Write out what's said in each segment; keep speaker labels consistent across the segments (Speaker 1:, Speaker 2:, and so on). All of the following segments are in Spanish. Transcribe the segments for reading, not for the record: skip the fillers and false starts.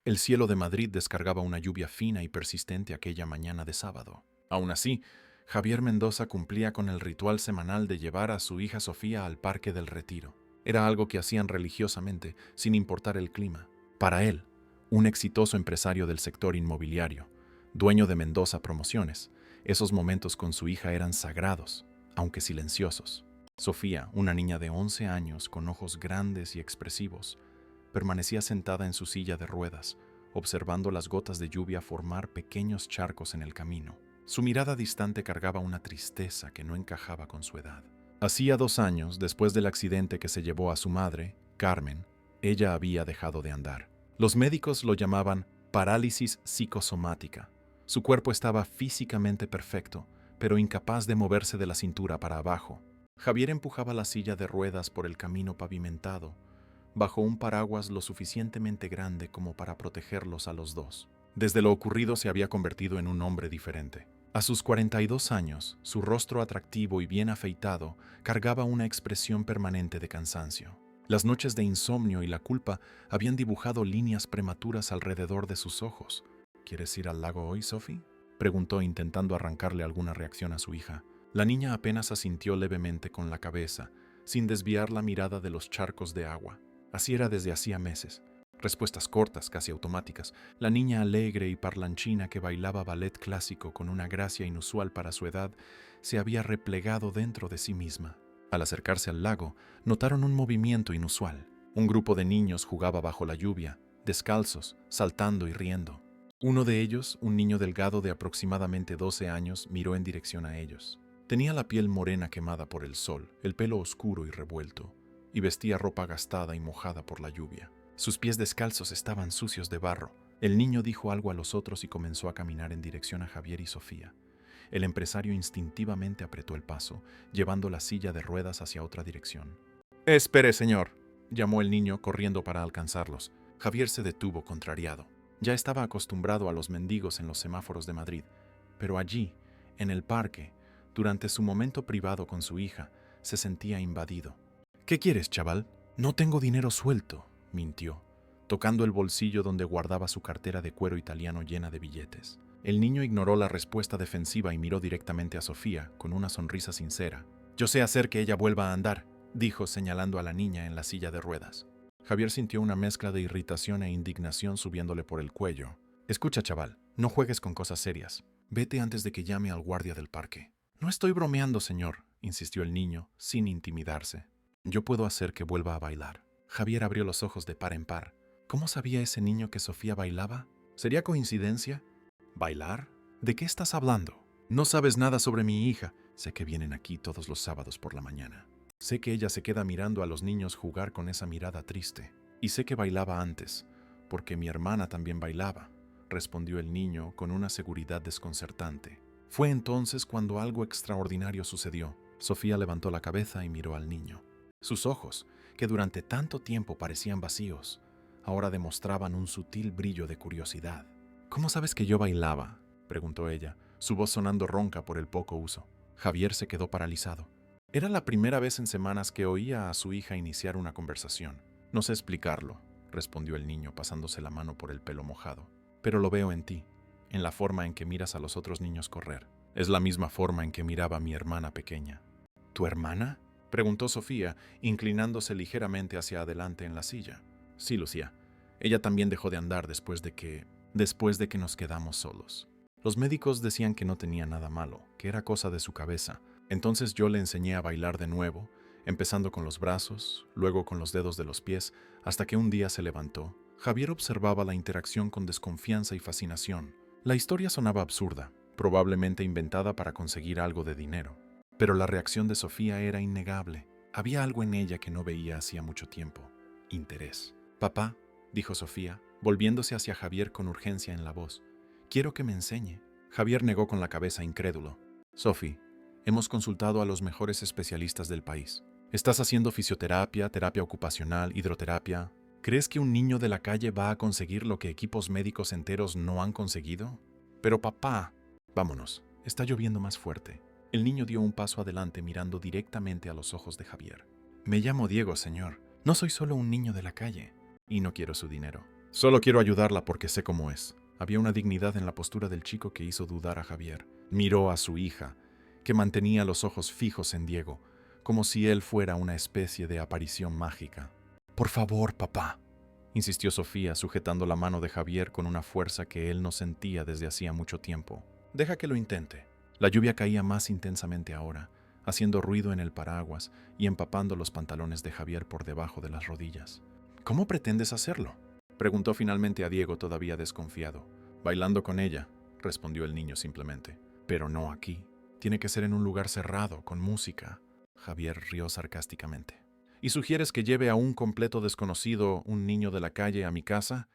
Speaker 1: El cielo de Madrid descargaba una lluvia fina y persistente aquella mañana de sábado. Aún así, Javier Mendoza cumplía con el ritual semanal de llevar a su hija Sofía al Parque del Retiro. Era algo que hacían religiosamente, sin importar el clima. Para él, un exitoso empresario del sector inmobiliario, dueño de Mendoza Promociones, esos momentos con su hija eran sagrados, aunque silenciosos. Sofía, una niña de 11 años con ojos grandes y expresivos, permanecía sentada en su silla de ruedas, observando las gotas de lluvia formar pequeños charcos en el camino. Su mirada distante cargaba una tristeza que no encajaba con su edad. Hacía 2 años, después del accidente que se llevó a su madre, Carmen, ella había dejado de andar. Los médicos lo llamaban parálisis psicosomática. Su cuerpo estaba físicamente perfecto, pero incapaz de moverse de la cintura para abajo. Javier empujaba la silla de ruedas por el camino pavimentado, bajo un paraguas lo suficientemente grande como para protegerlos a los dos. Desde lo ocurrido se había convertido en un hombre diferente. A sus 42 años, su rostro atractivo y bien afeitado cargaba una expresión permanente de cansancio. Las noches de insomnio y la culpa habían dibujado líneas prematuras alrededor de sus ojos. ¿Quieres ir al lago hoy, Sophie?, preguntó intentando arrancarle alguna reacción a su hija. La niña apenas asintió levemente con la cabeza, sin desviar la mirada de los charcos de agua. Así era desde hacía meses. Respuestas cortas, casi automáticas. La niña alegre y parlanchina que bailaba ballet clásico con una gracia inusual para su edad se había replegado dentro de sí misma. Al acercarse al lago, notaron un movimiento inusual. Un grupo de niños jugaba bajo la lluvia, descalzos, saltando y riendo. Uno de ellos, un niño delgado de aproximadamente 12 años, miró en dirección a ellos. Tenía la piel morena quemada por el sol, el pelo oscuro y revuelto, y vestía ropa gastada y mojada por la lluvia. Sus pies descalzos estaban sucios de barro. El niño dijo algo a los otros y comenzó a caminar en dirección a Javier y Sofía. El empresario instintivamente apretó el paso, llevando la silla de ruedas hacia otra dirección. «Espere, señor», llamó el niño corriendo para alcanzarlos. Javier se detuvo contrariado. Ya estaba acostumbrado a los mendigos en los semáforos de Madrid, pero allí, en el parque, durante su momento privado con su hija, se sentía invadido. «¿Qué quieres, chaval?» «No tengo dinero suelto», mintió, tocando el bolsillo donde guardaba su cartera de cuero italiano llena de billetes. El niño ignoró la respuesta defensiva y miró directamente a Sofía con una sonrisa sincera. «Yo sé hacer que ella vuelva a andar», dijo señalando a la niña en la silla de ruedas. Javier sintió una mezcla de irritación e indignación subiéndole por el cuello. «Escucha, chaval, no juegues con cosas serias. Vete antes de que llame al guardia del parque». «No estoy bromeando, señor», insistió el niño, sin intimidarse. «Yo puedo hacer que vuelva a bailar». Javier abrió los ojos de par en par. ¿Cómo sabía ese niño que Sofía bailaba? ¿Sería coincidencia? ¿Bailar? ¿De qué estás hablando? No sabes nada sobre mi hija. Sé que vienen aquí todos los sábados por la mañana. Sé que ella se queda mirando a los niños jugar con esa mirada triste. Y sé que bailaba antes, porque mi hermana también bailaba, respondió el niño con una seguridad desconcertante. Fue entonces cuando algo extraordinario sucedió. Sofía levantó la cabeza y miró al niño. Sus ojos, que durante tanto tiempo parecían vacíos, ahora demostraban un sutil brillo de curiosidad. «¿Cómo sabes que yo bailaba?», preguntó ella, su voz sonando ronca por el poco uso. Javier se quedó paralizado. Era la primera vez en semanas que oía a su hija iniciar una conversación. «No sé explicarlo», respondió el niño pasándose la mano por el pelo mojado. «Pero lo veo en ti, en la forma en que miras a los otros niños correr. Es la misma forma en que miraba a mi hermana pequeña». «¿Tu hermana?», preguntó Sofía, inclinándose ligeramente hacia adelante en la silla. «Sí, Lucía. Ella también dejó de andar después de que nos quedamos solos. Los médicos decían que no tenía nada malo, que era cosa de su cabeza. Entonces yo le enseñé a bailar de nuevo, empezando con los brazos, luego con los dedos de los pies, hasta que un día se levantó». Javier observaba la interacción con desconfianza y fascinación. La historia sonaba absurda, probablemente inventada para conseguir algo de dinero. Pero la reacción de Sofía era innegable. Había algo en ella que no veía hacía mucho tiempo. Interés. «Papá», dijo Sofía, volviéndose hacia Javier con urgencia en la voz, «quiero que me enseñe». Javier negó con la cabeza incrédulo. «Sophie, hemos consultado a los mejores especialistas del país. Estás haciendo fisioterapia, terapia ocupacional, hidroterapia. ¿Crees que un niño de la calle va a conseguir lo que equipos médicos enteros no han conseguido? Pero papá...» «Vámonos, está lloviendo más fuerte». El niño dio un paso adelante mirando directamente a los ojos de Javier. «Me llamo Diego, señor. No soy solo un niño de la calle. Y no quiero su dinero. Solo quiero ayudarla porque sé cómo es. Había una dignidad en la postura del chico que hizo dudar a Javier. Miró a su hija, que mantenía los ojos fijos en Diego, como si él fuera una especie de aparición mágica. «Por favor, papá», insistió Sofía, sujetando la mano de Javier con una fuerza que él no sentía desde hacía mucho tiempo. «Deja que lo intente». La lluvia caía más intensamente ahora, haciendo ruido en el paraguas y empapando los pantalones de Javier por debajo de las rodillas. «¿Cómo pretendes hacerlo?», preguntó finalmente a Diego, todavía desconfiado. «Bailando con ella», respondió el niño simplemente. «Pero no aquí. Tiene que ser en un lugar cerrado, con música». Javier rió sarcásticamente. «¿Y sugieres que lleve a un completo desconocido, un niño de la calle, a mi casa?»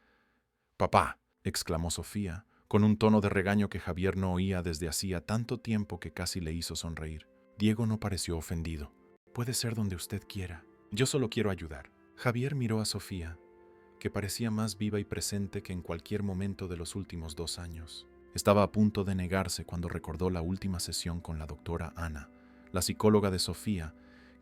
Speaker 1: «Papá», exclamó Sofía, con un tono de regaño que Javier no oía desde hacía tanto tiempo que casi le hizo sonreír. Diego no pareció ofendido. «Puede ser donde usted quiera. Yo solo quiero ayudar». Javier miró a Sofía, que parecía más viva y presente que en cualquier momento de los últimos 2 años. Estaba a punto de negarse cuando recordó la última sesión con la doctora Ana, la psicóloga de Sofía,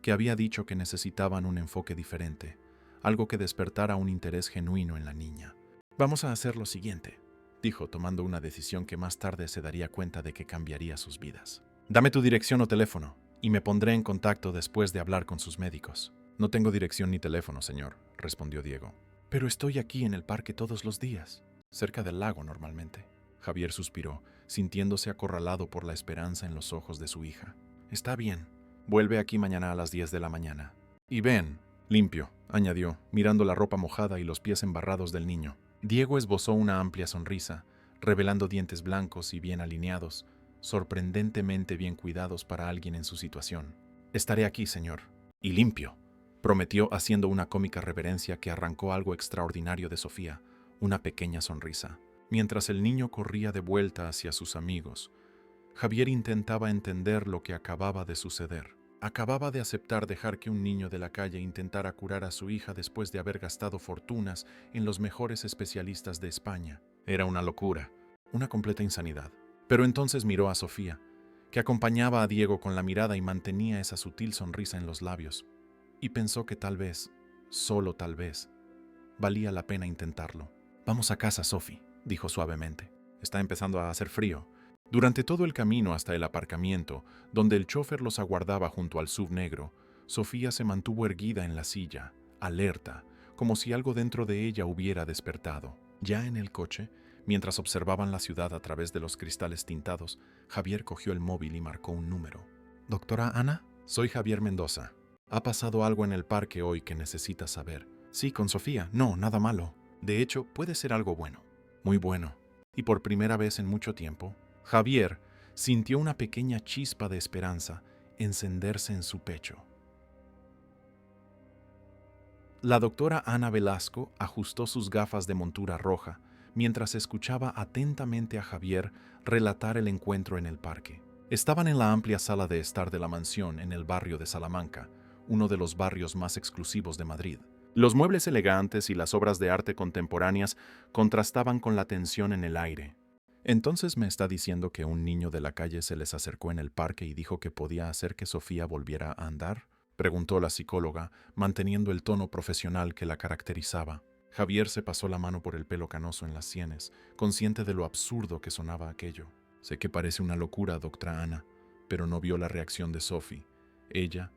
Speaker 1: que había dicho que necesitaban un enfoque diferente, algo que despertara un interés genuino en la niña. «Vamos a hacer lo siguiente», dijo, tomando una decisión que más tarde se daría cuenta de que cambiaría sus vidas. «Dame tu dirección o teléfono, y me pondré en contacto después de hablar con sus médicos». «No tengo dirección ni teléfono, señor», respondió Diego. «Pero estoy aquí en el parque todos los días, cerca del lago normalmente». Javier suspiró, sintiéndose acorralado por la esperanza en los ojos de su hija. «Está bien. Vuelve aquí mañana a las 10 de la mañana. Y ven, limpio», añadió, mirando la ropa mojada y los pies embarrados del niño. Diego esbozó una amplia sonrisa, revelando dientes blancos y bien alineados, sorprendentemente bien cuidados para alguien en su situación. «Estaré aquí, señor. Y limpio», prometió, haciendo una cómica reverencia que arrancó algo extraordinario de Sofía, una pequeña sonrisa. Mientras el niño corría de vuelta hacia sus amigos, Javier intentaba entender lo que acababa de suceder. Acababa de aceptar dejar que un niño de la calle intentara curar a su hija después de haber gastado fortunas en los mejores especialistas de España. Era una locura, una completa insanidad. Pero entonces miró a Sofía, que acompañaba a Diego con la mirada y mantenía esa sutil sonrisa en los labios, y pensó que tal vez, solo tal vez, valía la pena intentarlo. «Vamos a casa, Sophie», dijo suavemente. «Está empezando a hacer frío». Durante todo el camino hasta el aparcamiento, donde el chofer los aguardaba junto al SUV negro, Sofía se mantuvo erguida en la silla, alerta, como si algo dentro de ella hubiera despertado. Ya en el coche, mientras observaban la ciudad a través de los cristales tintados, Javier cogió el móvil y marcó un número. «¿Doctora Ana? Soy Javier Mendoza. ¿Ha pasado algo en el parque hoy que necesita saber?» «Sí, con Sofía. No, nada malo. De hecho, puede ser algo bueno. Muy bueno. Y por primera vez en mucho tiempo». Javier sintió una pequeña chispa de esperanza encenderse en su pecho. La doctora Ana Velasco ajustó sus gafas de montura roja mientras escuchaba atentamente a Javier relatar el encuentro en el parque. Estaban en la amplia sala de estar de la mansión en el barrio de Salamanca, uno de los barrios más exclusivos de Madrid. Los muebles elegantes y las obras de arte contemporáneas contrastaban con la tensión en el aire. «¿Entonces me está diciendo que un niño de la calle se les acercó en el parque y dijo que podía hacer que Sofía volviera a andar?», preguntó la psicóloga, manteniendo el tono profesional que la caracterizaba. Javier se pasó la mano por el pelo canoso en las sienes, consciente de lo absurdo que sonaba aquello. «Sé que parece una locura, doctora Ana», pero no vio la reacción de Sophie. Ella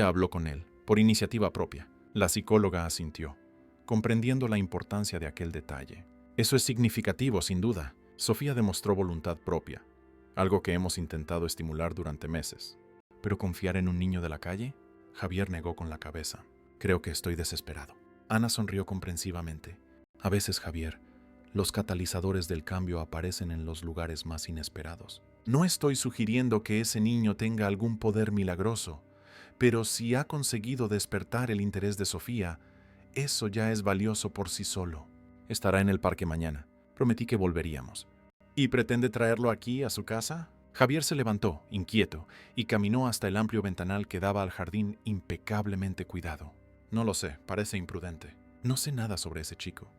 Speaker 1: habló con él, por iniciativa propia. La psicóloga asintió, comprendiendo la importancia de aquel detalle. «Eso es significativo, sin duda». Sofía demostró voluntad propia, algo que hemos intentado estimular durante meses. ¿Pero confiar en un niño de la calle? Javier negó con la cabeza. «Creo que estoy desesperado». Ana sonrió comprensivamente. «A veces, Javier, los catalizadores del cambio aparecen en los lugares más inesperados. No estoy sugiriendo que ese niño tenga algún poder milagroso, pero si ha conseguido despertar el interés de Sofía, eso ya es valioso por sí solo. Estará en el parque mañana. Prometí que volveríamos». «¿Y pretende traerlo aquí, a su casa?» Javier se levantó, inquieto, y caminó hasta el amplio ventanal que daba al jardín impecablemente cuidado. «No lo sé, parece imprudente. No sé nada sobre ese chico.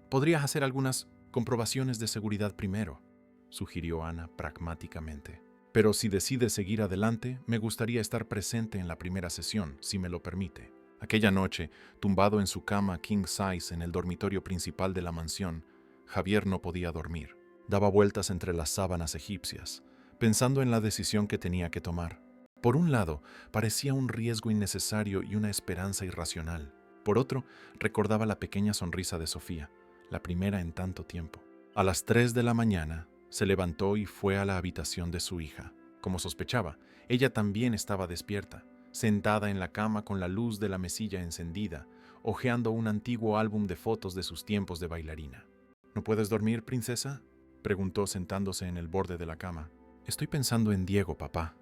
Speaker 1: Podrías hacer algunas comprobaciones de seguridad primero», sugirió Ana pragmáticamente. «Pero si decide seguir adelante, me gustaría estar presente en la primera sesión, si me lo permite». Aquella noche, tumbado en su cama king size en el dormitorio principal de la mansión, Javier no podía dormir. Daba vueltas entre las sábanas egipcias, pensando en la decisión que tenía que tomar. Por un lado, parecía un riesgo innecesario y una esperanza irracional. Por otro, recordaba la pequeña sonrisa de Sofía, la primera en tanto tiempo. A las 3 de la mañana, se levantó y fue a la habitación de su hija. Como sospechaba, ella también estaba despierta, sentada en la cama con la luz de la mesilla encendida, hojeando un antiguo álbum de fotos de sus tiempos de bailarina. ¿No puedes dormir, princesa?, preguntó sentándose en el borde de la cama. Estoy pensando en Diego, papá,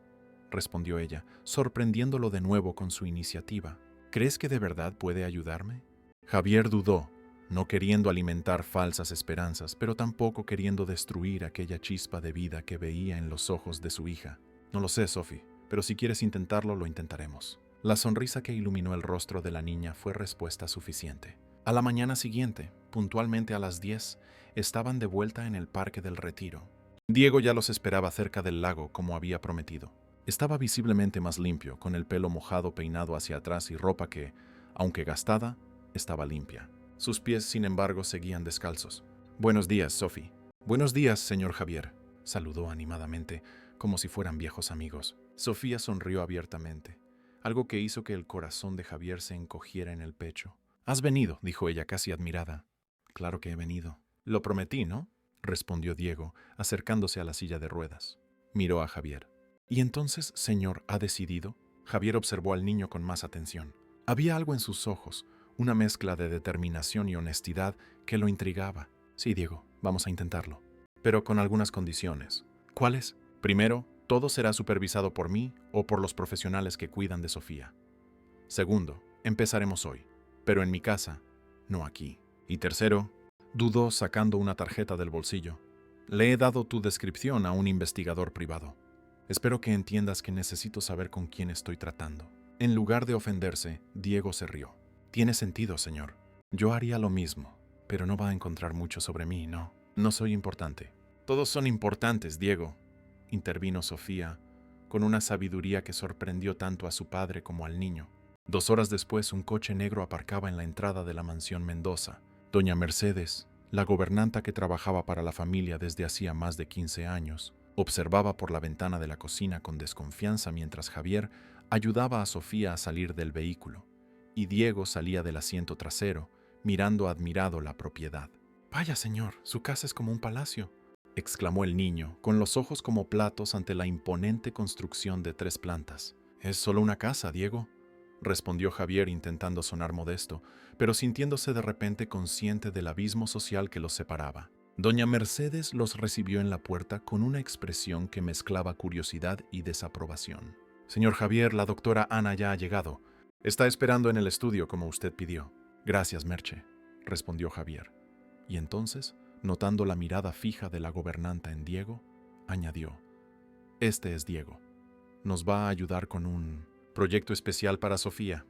Speaker 1: respondió ella, sorprendiéndolo de nuevo con su iniciativa. ¿Crees que de verdad puede ayudarme? Javier dudó, no queriendo alimentar falsas esperanzas, pero tampoco queriendo destruir aquella chispa de vida que veía en los ojos de su hija. No lo sé, Sophie, pero si quieres intentarlo, lo intentaremos. La sonrisa que iluminó el rostro de la niña fue respuesta suficiente. A la mañana siguiente, puntualmente a las 10, estaban de vuelta en el Parque del Retiro. Diego ya los esperaba cerca del lago, como había prometido. Estaba visiblemente más limpio, con el pelo mojado peinado hacia atrás y ropa que, aunque gastada, estaba limpia. Sus pies, sin embargo, seguían descalzos. «Buenos días, Sophie». «Buenos días, señor Javier», saludó animadamente, como si fueran viejos amigos. Sofía sonrió abiertamente, algo que hizo que el corazón de Javier se encogiera en el pecho. «Has venido», dijo ella casi admirada. «Claro que he venido». «Lo prometí, ¿no?», respondió Diego, acercándose a la silla de ruedas. Miró a Javier. «¿Y entonces, señor, ha decidido?». Javier observó al niño con más atención. Había algo en sus ojos, una mezcla de determinación y honestidad que lo intrigaba. «Sí, Diego, vamos a intentarlo, pero con algunas condiciones». «¿Cuáles?». «Primero, todo será supervisado por mí o por los profesionales que cuidan de Sofía. Segundo, empezaremos hoy, pero en mi casa, no aquí. Y tercero», dudó sacando una tarjeta del bolsillo, «le he dado tu descripción a un investigador privado. Espero que entiendas que necesito saber con quién estoy tratando». En lugar de ofenderse, Diego se rió. «Tiene sentido, señor. Yo haría lo mismo, pero no va a encontrar mucho sobre mí, ¿no? No soy importante». «Todos son importantes, Diego», intervino Sofía, con una sabiduría que sorprendió tanto a su padre como al niño. 2 horas después, un coche negro aparcaba en la entrada de la mansión Mendoza. Doña Mercedes, la gobernanta que trabajaba para la familia desde hacía más de 15 años, observaba por la ventana de la cocina con desconfianza mientras Javier ayudaba a Sofía a salir del vehículo, y Diego salía del asiento trasero, mirando admirado la propiedad. «Vaya, señor, su casa es como un palacio», exclamó el niño, con los ojos como platos ante la imponente construcción de 3 plantas. «Es solo una casa, Diego», respondió Javier intentando sonar modesto, pero sintiéndose de repente consciente del abismo social que los separaba. Doña Mercedes los recibió en la puerta con una expresión que mezclaba curiosidad y desaprobación. «Señor Javier, la doctora Ana ya ha llegado. Está esperando en el estudio como usted pidió». «Gracias, Merche», respondió Javier. Y entonces, notando la mirada fija de la gobernanta en Diego, añadió: «Este es Diego. Nos va a ayudar con un proyecto especial para Sofía».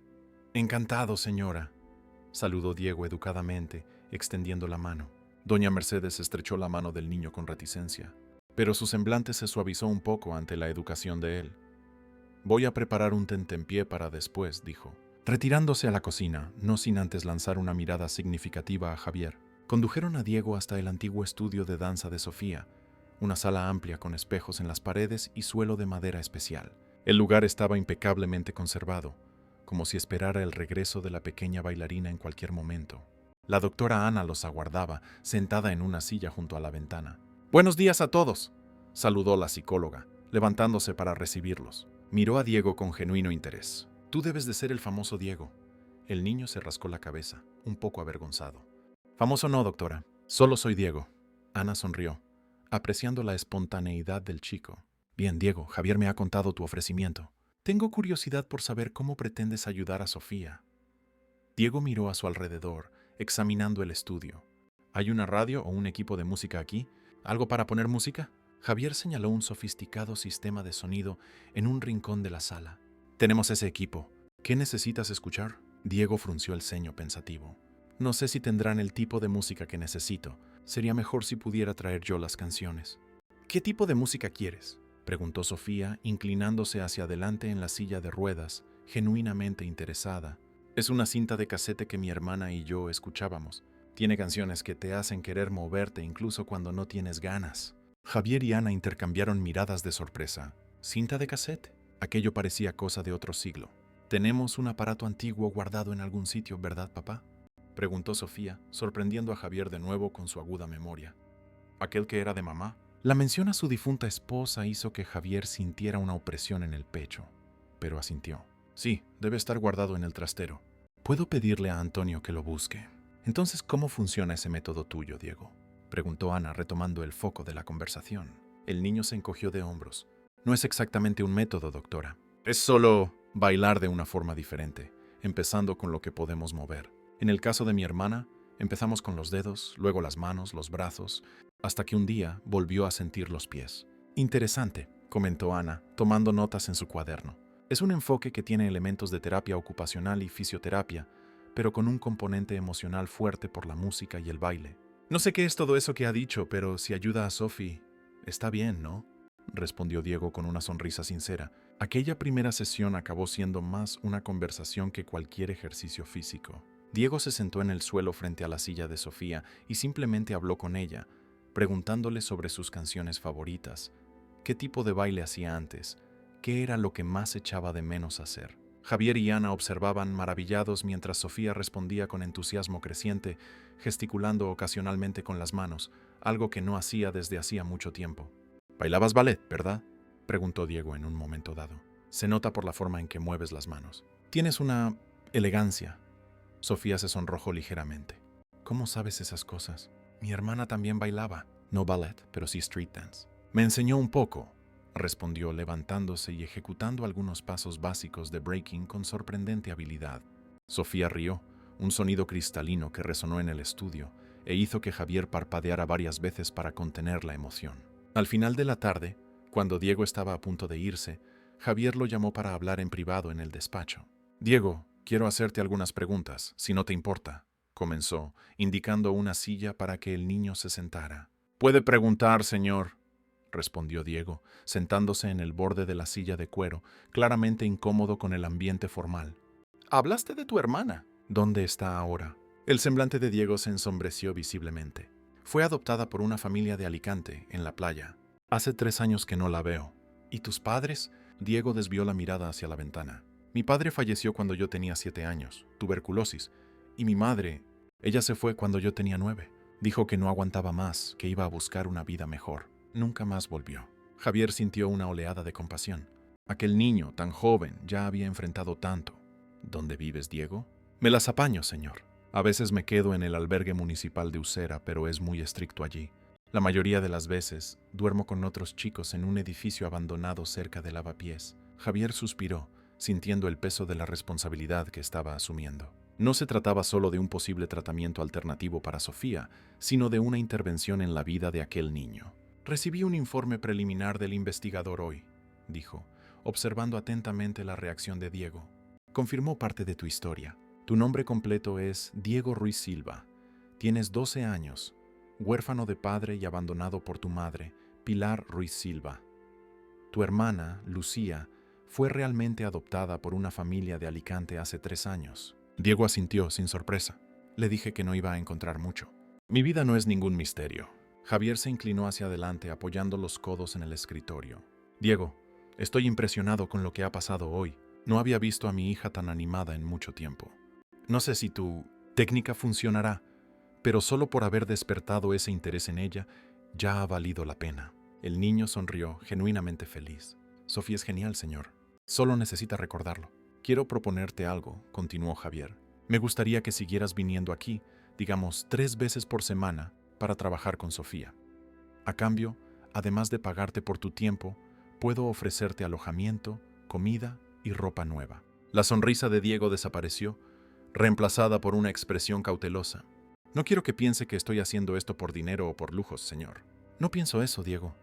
Speaker 1: «Encantado, señora», saludó Diego educadamente, extendiendo la mano. Doña Mercedes estrechó la mano del niño con reticencia, pero su semblante se suavizó un poco ante la educación de él. «Voy a preparar un tentempié para después», dijo, retirándose a la cocina, no sin antes lanzar una mirada significativa a Javier. Condujeron a Diego hasta el antiguo estudio de danza de Sofía, una sala amplia con espejos en las paredes y suelo de madera especial. El lugar estaba impecablemente conservado, como si esperara el regreso de la pequeña bailarina en cualquier momento. La doctora Ana los aguardaba, sentada en una silla junto a la ventana. «Buenos días a todos», saludó la psicóloga, levantándose para recibirlos. Miró a Diego con genuino interés. «Tú debes de ser el famoso Diego». El niño se rascó la cabeza, un poco avergonzado. «Famoso no, doctora. Solo soy Diego». Ana sonrió, apreciando la espontaneidad del chico. «Bien, Diego, Javier me ha contado tu ofrecimiento. Tengo curiosidad por saber cómo pretendes ayudar a Sofía». Diego miró a su alrededor, examinando el estudio. «¿Hay una radio o un equipo de música aquí? ¿Algo para poner música?». Javier señaló un sofisticado sistema de sonido en un rincón de la sala. «Tenemos ese equipo. ¿Qué necesitas escuchar?». Diego frunció el ceño pensativo. «No sé si tendrán el tipo de música que necesito. Sería mejor si pudiera traer yo las canciones». «¿Qué tipo de música quieres?», preguntó Sofía, inclinándose hacia adelante en la silla de ruedas, genuinamente interesada. Es una cinta de casete que mi hermana y yo escuchábamos. Tiene canciones que te hacen querer moverte incluso cuando no tienes ganas. Javier y Ana intercambiaron miradas de sorpresa. ¿Cinta de casete? Aquello parecía cosa de otro siglo. Tenemos un aparato antiguo guardado en algún sitio, ¿verdad, papá?, preguntó Sofía, sorprendiendo a Javier de nuevo con su aguda memoria. ¿Aquel que era de mamá? La mención a su difunta esposa hizo que Javier sintiera una opresión en el pecho, pero asintió. Sí, debe estar guardado en el trastero. Puedo pedirle a Antonio que lo busque. Entonces, ¿cómo funciona ese método tuyo, Diego?, preguntó Ana, retomando el foco de la conversación. El niño se encogió de hombros. No es exactamente un método, doctora. Es solo bailar de una forma diferente, empezando con lo que podemos mover. En el caso de mi hermana, empezamos con los dedos, luego las manos, los brazos, hasta que un día volvió a sentir los pies. Interesante, comentó Ana, tomando notas en su cuaderno. Es un enfoque que tiene elementos de terapia ocupacional y fisioterapia, pero con un componente emocional fuerte por la música y el baile. No sé qué es todo eso que ha dicho, pero si ayuda a Sophie, está bien, ¿no?, respondió Diego con una sonrisa sincera. Aquella primera sesión acabó siendo más una conversación que cualquier ejercicio físico. Diego se sentó en el suelo frente a la silla de Sofía y simplemente habló con ella, preguntándole sobre sus canciones favoritas, qué tipo de baile hacía antes, qué era lo que más echaba de menos hacer. Javier y Ana observaban maravillados mientras Sofía respondía con entusiasmo creciente, gesticulando ocasionalmente con las manos, algo que no hacía desde hacía mucho tiempo. «¿Bailabas ballet, verdad?», preguntó Diego en un momento dado. «Se nota por la forma en que mueves las manos. Tienes una elegancia». Sofía se sonrojó ligeramente. «¿Cómo sabes esas cosas? Mi hermana también bailaba. No ballet, pero sí street dance. Me enseñó un poco», respondió levantándose y ejecutando algunos pasos básicos de breaking con sorprendente habilidad. Sofía rió, un sonido cristalino que resonó en el estudio e hizo que Javier parpadeara varias veces para contener la emoción. Al final de la tarde, cuando Diego estaba a punto de irse, Javier lo llamó para hablar en privado en el despacho. «Diego, quiero hacerte algunas preguntas, si no te importa», comenzó, indicando una silla para que el niño se sentara. «Puede preguntar, señor», respondió Diego, sentándose en el borde de la silla de cuero, claramente incómodo con el ambiente formal. «Hablaste de tu hermana. ¿Dónde está ahora?». El semblante de Diego se ensombreció visiblemente. «Fue adoptada por una familia de Alicante, en la playa. Hace 3 años que no la veo». «¿Y tus padres?». Diego desvió la mirada hacia la ventana. «Mi padre falleció cuando yo tenía 7 años, tuberculosis. Y mi madre, ella se fue cuando yo tenía 9. Dijo que no aguantaba más, que iba a buscar una vida mejor. Nunca más volvió». Javier sintió una oleada de compasión. Aquel niño, tan joven, ya había enfrentado tanto. «¿Dónde vives, Diego?». «Me las apaño, señor. A veces me quedo en el albergue municipal de Usera, pero es muy estricto allí. La mayoría de las veces duermo con otros chicos en un edificio abandonado cerca de Lavapiés». Javier suspiró, sintiendo el peso de la responsabilidad que estaba asumiendo. No se trataba solo de un posible tratamiento alternativo para Sofía, sino de una intervención en la vida de aquel niño. «Recibí un informe preliminar del investigador hoy», dijo, observando atentamente la reacción de Diego. «Confirmó parte de tu historia. Tu nombre completo es Diego Ruiz Silva. Tienes 12 años, huérfano de padre y abandonado por tu madre, Pilar Ruiz Silva. Tu hermana, Lucía, fue realmente adoptada por una familia de Alicante hace 3 años». Diego asintió sin sorpresa. Le dije que no iba a encontrar mucho. «Mi vida no es ningún misterio». Javier se inclinó hacia adelante apoyando los codos en el escritorio. «Diego, estoy impresionado con lo que ha pasado hoy. No había visto a mi hija tan animada en mucho tiempo. No sé si tu técnica funcionará, pero solo por haber despertado ese interés en ella, ya ha valido la pena». El niño sonrió, genuinamente feliz. «Sofía es genial, señor. Solo necesita recordarlo». «Quiero proponerte algo», continuó Javier. «Me gustaría que siguieras viniendo aquí, digamos 3 veces por semana, para trabajar con Sofía. A cambio, además de pagarte por tu tiempo, puedo ofrecerte alojamiento, comida y ropa nueva». La sonrisa de Diego desapareció, reemplazada por una expresión cautelosa. «No quiero que piense que estoy haciendo esto por dinero o por lujos, señor». «No pienso eso, Diego.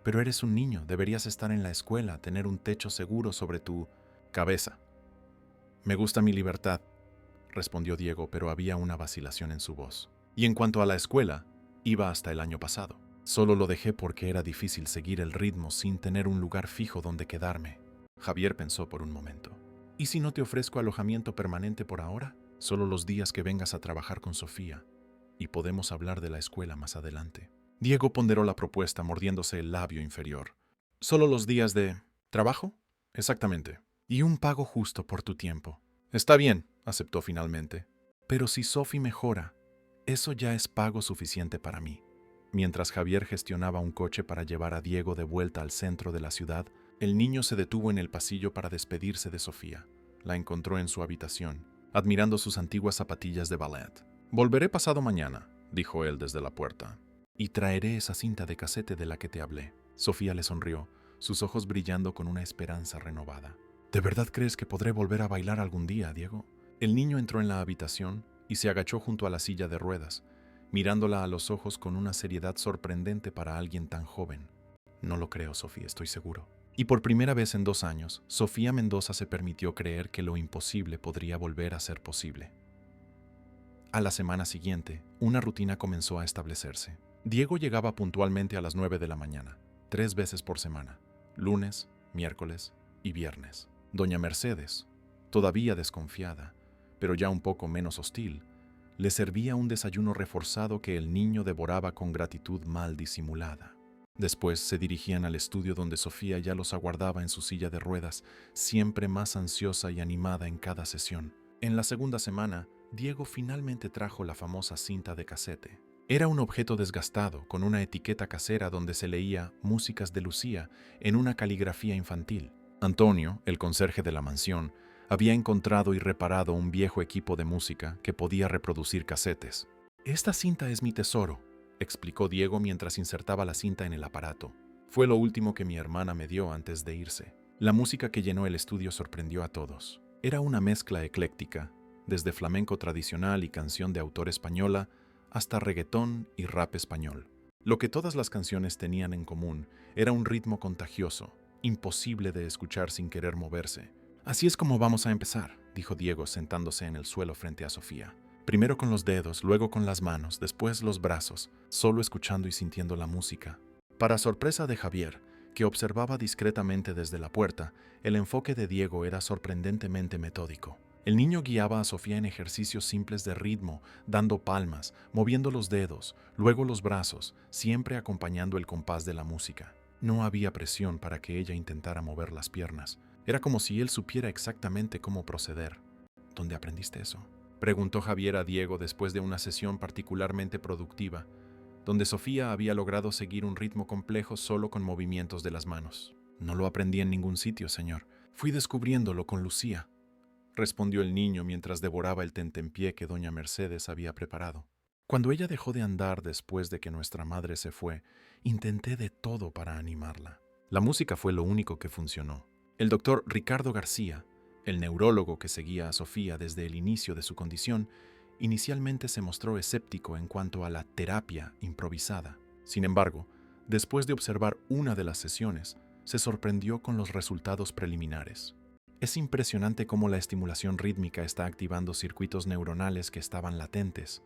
Speaker 1: Pero eres un niño, deberías estar en la escuela, tener un techo seguro sobre tu cabeza». «Me gusta mi libertad», respondió Diego, pero había una vacilación en su voz. «Y en cuanto a la escuela, iba hasta el año pasado. Solo lo dejé porque era difícil seguir el ritmo sin tener un lugar fijo donde quedarme». Javier pensó por un momento. ¿Y si no te ofrezco alojamiento permanente por ahora? Solo los días que vengas a trabajar con Sofía, y podemos hablar de la escuela más adelante. Diego ponderó la propuesta mordiéndose el labio inferior. ¿Solo los días de trabajo? Exactamente. Y un pago justo por tu tiempo. Está bien, aceptó finalmente. Pero si Sophie mejora, eso ya es pago suficiente para mí. Mientras Javier gestionaba un coche para llevar a Diego de vuelta al centro de la ciudad, el niño se detuvo en el pasillo para despedirse de Sofía. La encontró en su habitación, admirando sus antiguas zapatillas de ballet. Volveré pasado mañana, dijo él desde la puerta, y traeré esa cinta de casete de la que te hablé. Sofía le sonrió, sus ojos brillando con una esperanza renovada. ¿De verdad crees que podré volver a bailar algún día, Diego? El niño entró en la habitación y se agachó junto a la silla de ruedas, mirándola a los ojos con una seriedad sorprendente para alguien tan joven. No lo creo, Sofía, estoy seguro. Y por primera vez en 2 años, Sofía Mendoza se permitió creer que lo imposible podría volver a ser posible. A la semana siguiente, una rutina comenzó a establecerse. Diego llegaba puntualmente a las 9 de la mañana, 3 veces por semana, lunes, miércoles y viernes. Doña Mercedes, todavía desconfiada, pero ya un poco menos hostil, le servía un desayuno reforzado que el niño devoraba con gratitud mal disimulada. Después se dirigían al estudio donde Sofía ya los aguardaba en su silla de ruedas, siempre más ansiosa y animada en cada sesión. En la segunda semana, Diego finalmente trajo la famosa cinta de casete. Era un objeto desgastado, con una etiqueta casera donde se leía Músicas de Lucía en una caligrafía infantil. Antonio, el conserje de la mansión, había encontrado y reparado un viejo equipo de música que podía reproducir casetes. «Esta cinta es mi tesoro», explicó Diego mientras insertaba la cinta en el aparato. «Fue lo último que mi hermana me dio antes de irse». La música que llenó el estudio sorprendió a todos. Era una mezcla ecléctica, desde flamenco tradicional y canción de autor española hasta reggaetón y rap español. Lo que todas las canciones tenían en común era un ritmo contagioso, imposible de escuchar sin querer moverse. «Así es como vamos a empezar», dijo Diego sentándose en el suelo frente a Sofía. «Primero con los dedos, luego con las manos, después los brazos, solo escuchando y sintiendo la música». Para sorpresa de Javier, que observaba discretamente desde la puerta, el enfoque de Diego era sorprendentemente metódico. El niño guiaba a Sofía en ejercicios simples de ritmo, dando palmas, moviendo los dedos, luego los brazos, siempre acompañando el compás de la música. No había presión para que ella intentara mover las piernas. Era como si él supiera exactamente cómo proceder. ¿Dónde aprendiste eso?, preguntó Javier a Diego después de una sesión particularmente productiva, donde Sofía había logrado seguir un ritmo complejo solo con movimientos de las manos. «No lo aprendí en ningún sitio, señor. Fui descubriéndolo con Lucía», respondió el niño mientras devoraba el tentempié que doña Mercedes había preparado. «Cuando ella dejó de andar después de que nuestra madre se fue, intenté de todo para animarla. La música fue lo único que funcionó. El doctor Ricardo García, el neurólogo que seguía a Sofía desde el inicio de su condición, inicialmente se mostró escéptico en cuanto a la terapia improvisada. Sin embargo, después de observar una de las sesiones, se sorprendió con los resultados preliminares. Es impresionante cómo la estimulación rítmica está activando circuitos neuronales que estaban latentes»,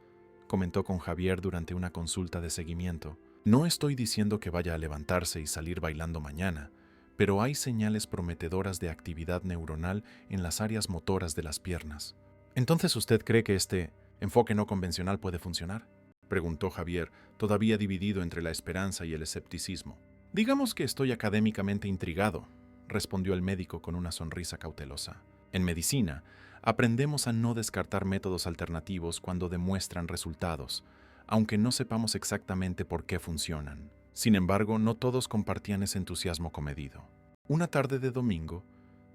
Speaker 1: comentó con Javier durante una consulta de seguimiento. «No estoy diciendo que vaya a levantarse y salir bailando mañana, pero hay señales prometedoras de actividad neuronal en las áreas motoras de las piernas». «¿Entonces usted cree que este enfoque no convencional puede funcionar?», preguntó Javier, todavía dividido entre la esperanza y el escepticismo. «Digamos que estoy académicamente intrigado», respondió el médico con una sonrisa cautelosa. «En medicina, aprendemos a no descartar métodos alternativos cuando demuestran resultados, aunque no sepamos exactamente por qué funcionan». Sin embargo, no todos compartían ese entusiasmo comedido. Una tarde de domingo,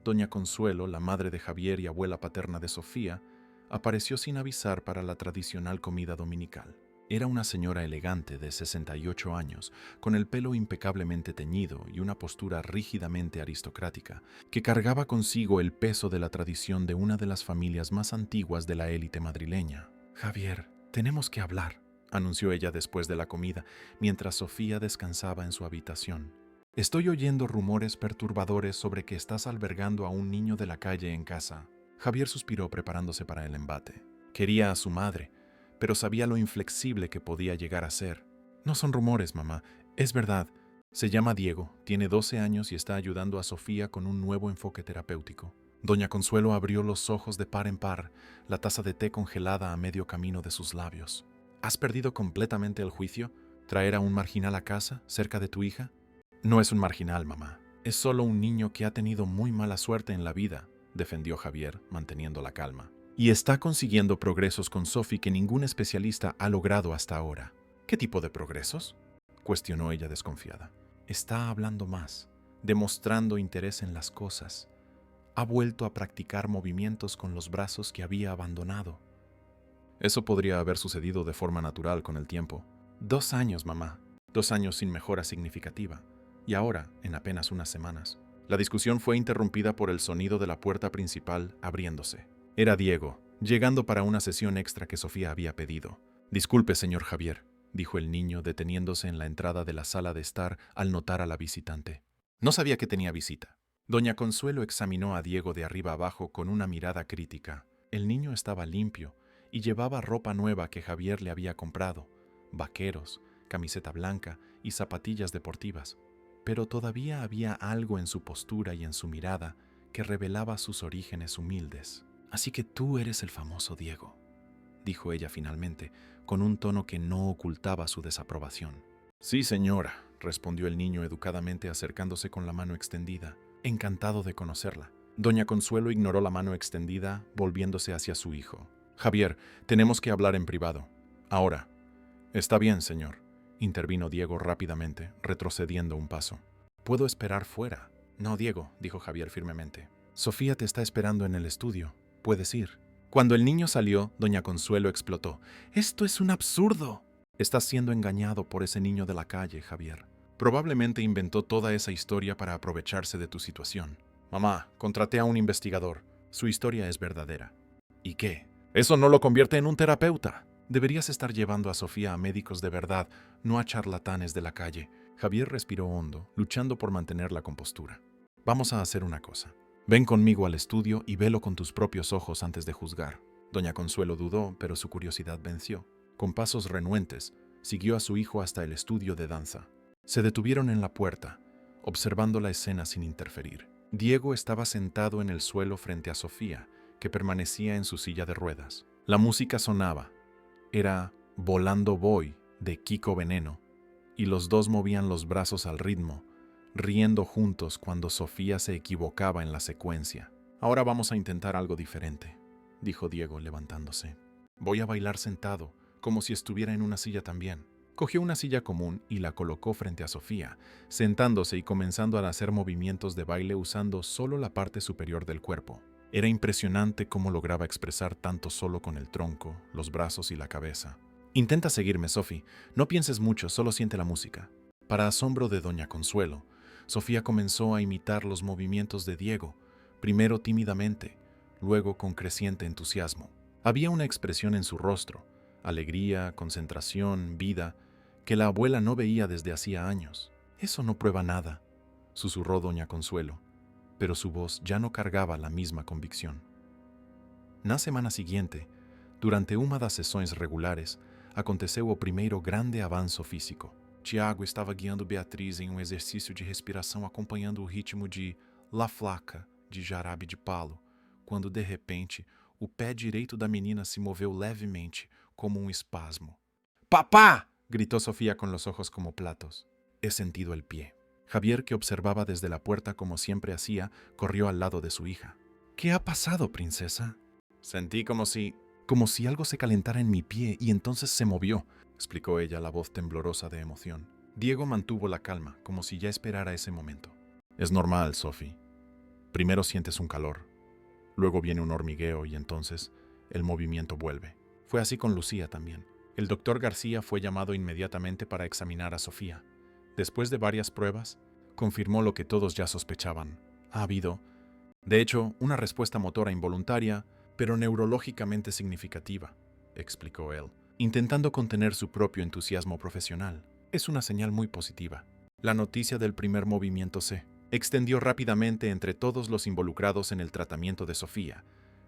Speaker 1: doña Consuelo, la madre de Javier y abuela paterna de Sofía, apareció sin avisar para la tradicional comida dominical. Era una señora elegante de 68 años, con el pelo impecablemente teñido y una postura rígidamente aristocrática, que cargaba consigo el peso de la tradición de una de las familias más antiguas de la élite madrileña. «Javier, tenemos que hablar», anunció ella después de la comida, mientras Sofía descansaba en su habitación. «Estoy oyendo rumores perturbadores sobre que estás albergando a un niño de la calle en casa». Javier suspiró preparándose para el embate. Quería a su madre, pero sabía lo inflexible que podía llegar a ser. «No son rumores, mamá. Es verdad. Se llama Diego, tiene 12 años y está ayudando a Sofía con un nuevo enfoque terapéutico. Doña Consuelo abrió los ojos de par en par, la taza de té congelada a medio camino de sus labios. ¿Has perdido completamente el juicio? ¿Traer a un marginal a casa, cerca de tu hija? No es un marginal, mamá. Es solo un niño que ha tenido muy mala suerte en la vida, defendió Javier, manteniendo la calma. Y está consiguiendo progresos con Sophie que ningún especialista ha logrado hasta ahora. ¿Qué tipo de progresos?, cuestionó ella desconfiada. Está hablando más, demostrando interés en las cosas. Ha vuelto a practicar movimientos con los brazos que había abandonado. Eso podría haber sucedido de forma natural con el tiempo. 2 años, mamá. 2 años sin mejora significativa. Y ahora, en apenas unas semanas. La discusión fue interrumpida por el sonido de la puerta principal abriéndose. Era Diego, llegando para una sesión extra que Sofía había pedido. Disculpe, señor Javier, dijo el niño, deteniéndose en la entrada de la sala de estar al notar a la visitante. No sabía que tenía visita. Doña Consuelo examinó a Diego de arriba abajo con una mirada crítica. El niño estaba limpio y llevaba ropa nueva que Javier le había comprado, vaqueros, camiseta blanca y zapatillas deportivas. Pero todavía había algo en su postura y en su mirada que revelaba sus orígenes humildes. Así que tú eres el famoso Diego, dijo ella finalmente, con un tono que no ocultaba su desaprobación. Sí, señora, respondió el niño educadamente acercándose con la mano extendida. Encantado de conocerla. Doña Consuelo ignoró la mano extendida, volviéndose hacia su hijo. Javier, tenemos que hablar en privado. Ahora. Está bien, señor, intervino Diego rápidamente, retrocediendo un paso. Puedo esperar fuera. No, Diego, dijo Javier firmemente. Sofía te está esperando en el estudio. Puedes ir. Cuando el niño salió, doña Consuelo explotó. ¡Esto es un absurdo! Estás siendo engañado por ese niño de la calle, Javier. Probablemente inventó toda esa historia para aprovecharse de tu situación. Mamá, contraté a un investigador. Su historia es verdadera. ¿Y qué? Eso no lo convierte en un terapeuta. Deberías estar llevando a Sofía a médicos de verdad, no a charlatanes de la calle. Javier respiró hondo, luchando por mantener la compostura. Vamos a hacer una cosa. Ven conmigo al estudio y velo con tus propios ojos antes de juzgar. Doña Consuelo dudó, pero su curiosidad venció. Con pasos renuentes, siguió a su hijo hasta el estudio de danza. Se detuvieron en la puerta, observando la escena sin interferir. Diego estaba sentado en el suelo frente a Sofía, que permanecía en su silla de ruedas. La música sonaba. Era Volando Voy, de Kiko Veneno, y los dos movían los brazos al ritmo, riendo juntos cuando Sofía se equivocaba en la secuencia. Ahora vamos a intentar algo diferente, dijo Diego levantándose. Voy a bailar sentado, como si estuviera en una silla también. Cogió una silla común y la colocó frente a Sofía, sentándose y comenzando a hacer movimientos de baile usando solo la parte superior del cuerpo. Era impresionante cómo lograba expresar tanto solo con el tronco, los brazos y la cabeza. Intenta seguirme, Sophie. No pienses mucho, solo siente la música. Para asombro de doña Consuelo, Sofía comenzó a imitar los movimientos de Diego, primero tímidamente, luego con creciente entusiasmo. Había una expresión en su rostro, alegría, concentración, vida, que la abuela no veía desde hacía años. Eso no prueba nada, susurró doña Consuelo, pero su voz ya no cargaba la misma convicción. Na semana seguinte, durante uma das sessões regulares, aconteceu o primeiro grande avanço físico. Tiago estava guiando Beatriz em um exercício de respiração acompanhando o ritmo de La Flaca, de Jarabe de Palo, quando, de repente, o pé direito da menina se moveu levemente, como um espasmo. ¡Papá! Gritó Sofía con los ojos como platos. He sentido el pie. Javier, que observaba desde la puerta como siempre hacía, corrió al lado de su hija. ¿Qué ha pasado, princesa? Sentí como si algo se calentara en mi pie y entonces se movió, explicó ella, la voz temblorosa de emoción. Diego mantuvo la calma, como si ya esperara ese momento. Es normal, Sophie. Primero sientes un calor, luego viene un hormigueo y entonces el movimiento vuelve. Fue así con Lucía también. El doctor García fue llamado inmediatamente para examinar a Sofía. Después de varias pruebas, confirmó lo que todos ya sospechaban. Ha habido, de hecho, una respuesta motora involuntaria, pero neurológicamente significativa, explicó él, intentando contener su propio entusiasmo profesional. Es una señal muy positiva. La noticia del primer movimiento se extendió rápidamente entre todos los involucrados en el tratamiento de Sofía.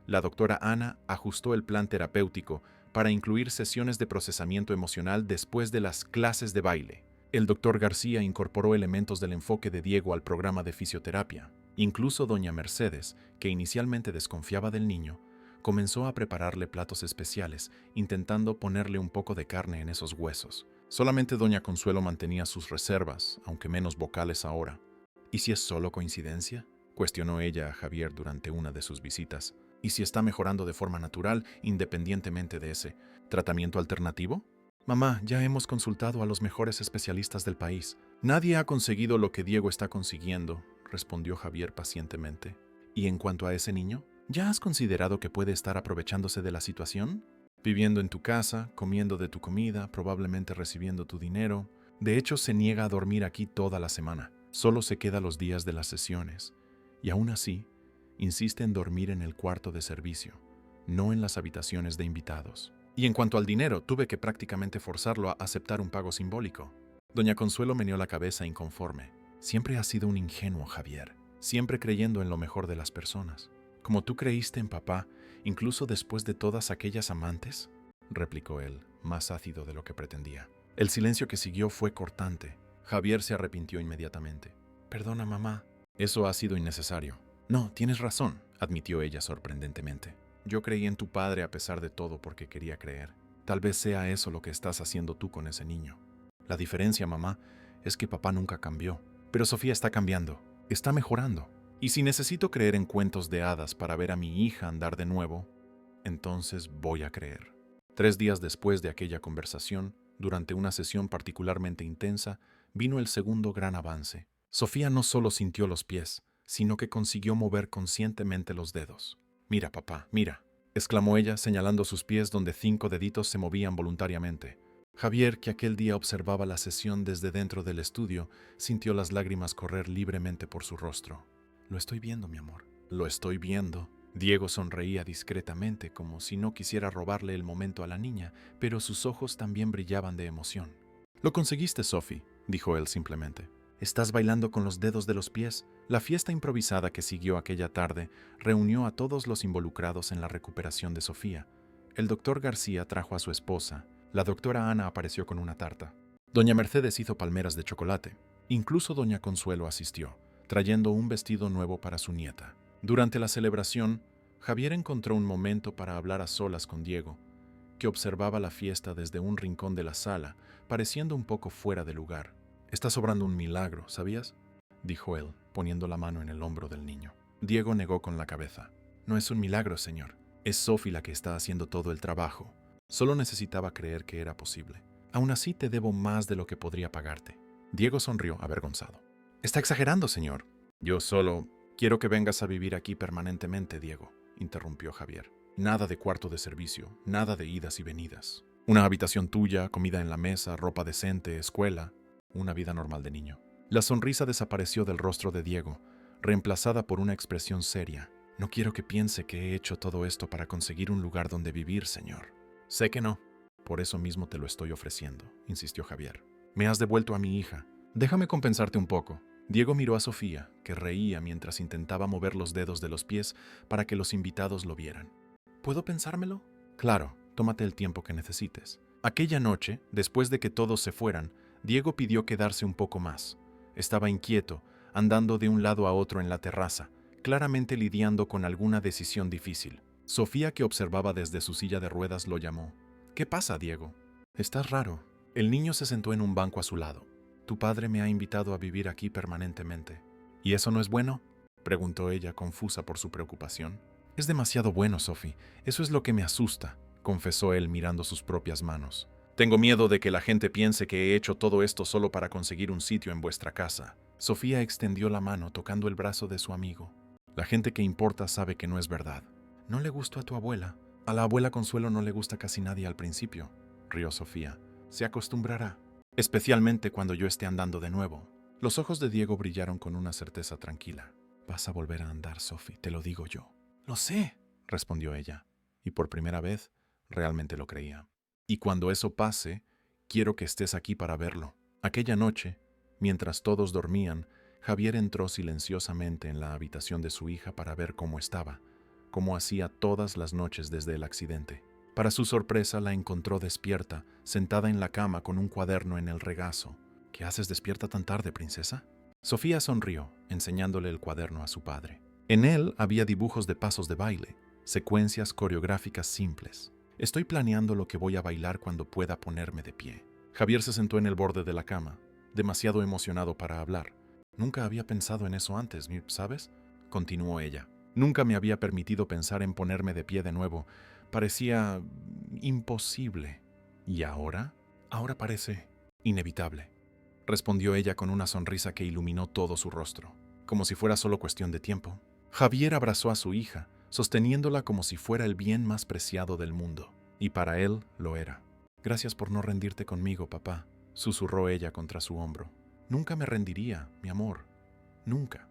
Speaker 1: La doctora Ana ajustó el plan terapéutico para incluir sesiones de procesamiento emocional después de las clases de baile. El doctor García incorporó elementos del enfoque de Diego al programa de fisioterapia. Incluso doña Mercedes, que inicialmente desconfiaba del niño, comenzó a prepararle platos especiales, intentando ponerle un poco de carne en esos huesos. Solamente doña Consuelo mantenía sus reservas, aunque menos vocales ahora. ¿Y si es solo coincidencia?, cuestionó ella a Javier durante una de sus visitas. ¿Y si está mejorando de forma natural, independientemente de ese tratamiento alternativo? Mamá, ya hemos consultado a los mejores especialistas del país. Nadie ha conseguido lo que Diego está consiguiendo, respondió Javier pacientemente. ¿Y en cuanto a ese niño? ¿Ya has considerado que puede estar aprovechándose de la situación? Viviendo en tu casa, comiendo de tu comida, probablemente recibiendo tu dinero. De hecho, se niega a dormir aquí toda la semana. Solo se queda los días de las sesiones. Y aún así, insiste en dormir en el cuarto de servicio, no en las habitaciones de invitados. Y en cuanto al dinero, tuve que prácticamente forzarlo a aceptar un pago simbólico. Doña Consuelo meneó la cabeza inconforme. Siempre has sido un ingenuo, Javier, siempre creyendo en lo mejor de las personas. ¿Como tú creíste en papá, incluso después de todas aquellas amantes?, replicó él, más ácido de lo que pretendía. El silencio que siguió fue cortante. Javier se arrepintió inmediatamente. Perdona, mamá. Eso ha sido innecesario. No, tienes razón, admitió ella sorprendentemente. Yo creí en tu padre a pesar de todo porque quería creer. Tal vez sea eso lo que estás haciendo tú con ese niño. La diferencia, mamá, es que papá nunca cambió. Pero Sofía está cambiando, está mejorando. Y si necesito creer en cuentos de hadas para ver a mi hija andar de nuevo, entonces voy a creer. 3 días después de aquella conversación, durante una sesión particularmente intensa, vino el segundo gran avance. Sofía no solo sintió los pies, sino que consiguió mover conscientemente los dedos. «Mira, papá, mira», exclamó ella, señalando sus pies donde 5 deditos se movían voluntariamente. Javier, que aquel día observaba la sesión desde dentro del estudio, sintió las lágrimas correr libremente por su rostro. «Lo estoy viendo, mi amor. Lo estoy viendo». Diego sonreía discretamente, como si no quisiera robarle el momento a la niña, pero sus ojos también brillaban de emoción. «Lo conseguiste, Sophie», dijo él simplemente. «Estás bailando con los dedos de los pies». La fiesta improvisada que siguió aquella tarde reunió a todos los involucrados en la recuperación de Sofía. El doctor García trajo a su esposa. La doctora Ana apareció con una tarta. Doña Mercedes hizo palmeras de chocolate. Incluso doña Consuelo asistió, trayendo un vestido nuevo para su nieta. Durante la celebración, Javier encontró un momento para hablar a solas con Diego, que observaba la fiesta desde un rincón de la sala, pareciendo un poco fuera de lugar. «Está obrando un milagro, ¿sabías?», dijo él, poniendo la mano en el hombro del niño. Diego negó con la cabeza. «No es un milagro, señor. Es Sophie la que está haciendo todo el trabajo. Solo necesitaba creer que era posible. Aún así te debo más de lo que podría pagarte». Diego sonrió avergonzado. «Está exagerando, señor». «Yo solo quiero que vengas a vivir aquí permanentemente, Diego», interrumpió Javier. «Nada de cuarto de servicio, nada de idas y venidas. Una habitación tuya, comida en la mesa, ropa decente, escuela, una vida normal de niño». La sonrisa desapareció del rostro de Diego, reemplazada por una expresión seria. «No quiero que piense que he hecho todo esto para conseguir un lugar donde vivir, señor». «Sé que no. Por eso mismo te lo estoy ofreciendo», insistió Javier. «Me has devuelto a mi hija. Déjame compensarte un poco». Diego miró a Sofía, que reía mientras intentaba mover los dedos de los pies para que los invitados lo vieran. «¿Puedo pensármelo?» «Claro, tómate el tiempo que necesites». Aquella noche, después de que todos se fueran, Diego pidió quedarse un poco más. Estaba inquieto, andando de un lado a otro en la terraza, claramente lidiando con alguna decisión difícil. Sofía, que observaba desde su silla de ruedas, lo llamó. «¿Qué pasa, Diego?» «Estás raro». El niño se sentó en un banco a su lado. «Tu padre me ha invitado a vivir aquí permanentemente». «¿Y eso no es bueno?», preguntó ella, confusa por su preocupación. «Es demasiado bueno, Sophie. Eso es lo que me asusta», confesó él mirando sus propias manos. «Tengo miedo de que la gente piense que he hecho todo esto solo para conseguir un sitio en vuestra casa». Sofía extendió la mano tocando el brazo de su amigo. «La gente que importa sabe que no es verdad». «No le gustó a tu abuela». «A la abuela Consuelo no le gusta casi nadie al principio», rió Sofía. «Se acostumbrará, especialmente cuando yo esté andando de nuevo». Los ojos de Diego brillaron con una certeza tranquila. «Vas a volver a andar, Sophie, te lo digo yo». «Lo sé», respondió ella, y por primera vez realmente lo creía. «Y cuando eso pase, quiero que estés aquí para verlo». Aquella noche, mientras todos dormían, Javier entró silenciosamente en la habitación de su hija para ver cómo estaba, como hacía todas las noches desde el accidente. Para su sorpresa, la encontró despierta, sentada en la cama con un cuaderno en el regazo. «¿Qué haces despierta tan tarde, princesa?». Sofía sonrió, enseñándole el cuaderno a su padre. En él había dibujos de pasos de baile, secuencias coreográficas simples. Estoy planeando lo que voy a bailar cuando pueda ponerme de pie. Javier se sentó en el borde de la cama, demasiado emocionado para hablar. Nunca había pensado en eso antes, ¿sabes? Continuó ella. Nunca me había permitido pensar en ponerme de pie de nuevo. Parecía imposible. ¿Y ahora? Ahora parece inevitable, respondió ella con una sonrisa que iluminó todo su rostro, como si fuera solo cuestión de tiempo. Javier abrazó a su hija, sosteniéndola como si fuera el bien más preciado del mundo, y para él lo era. Gracias por no rendirte conmigo, papá, susurró ella contra su hombro. Nunca me rendiría, mi amor, nunca.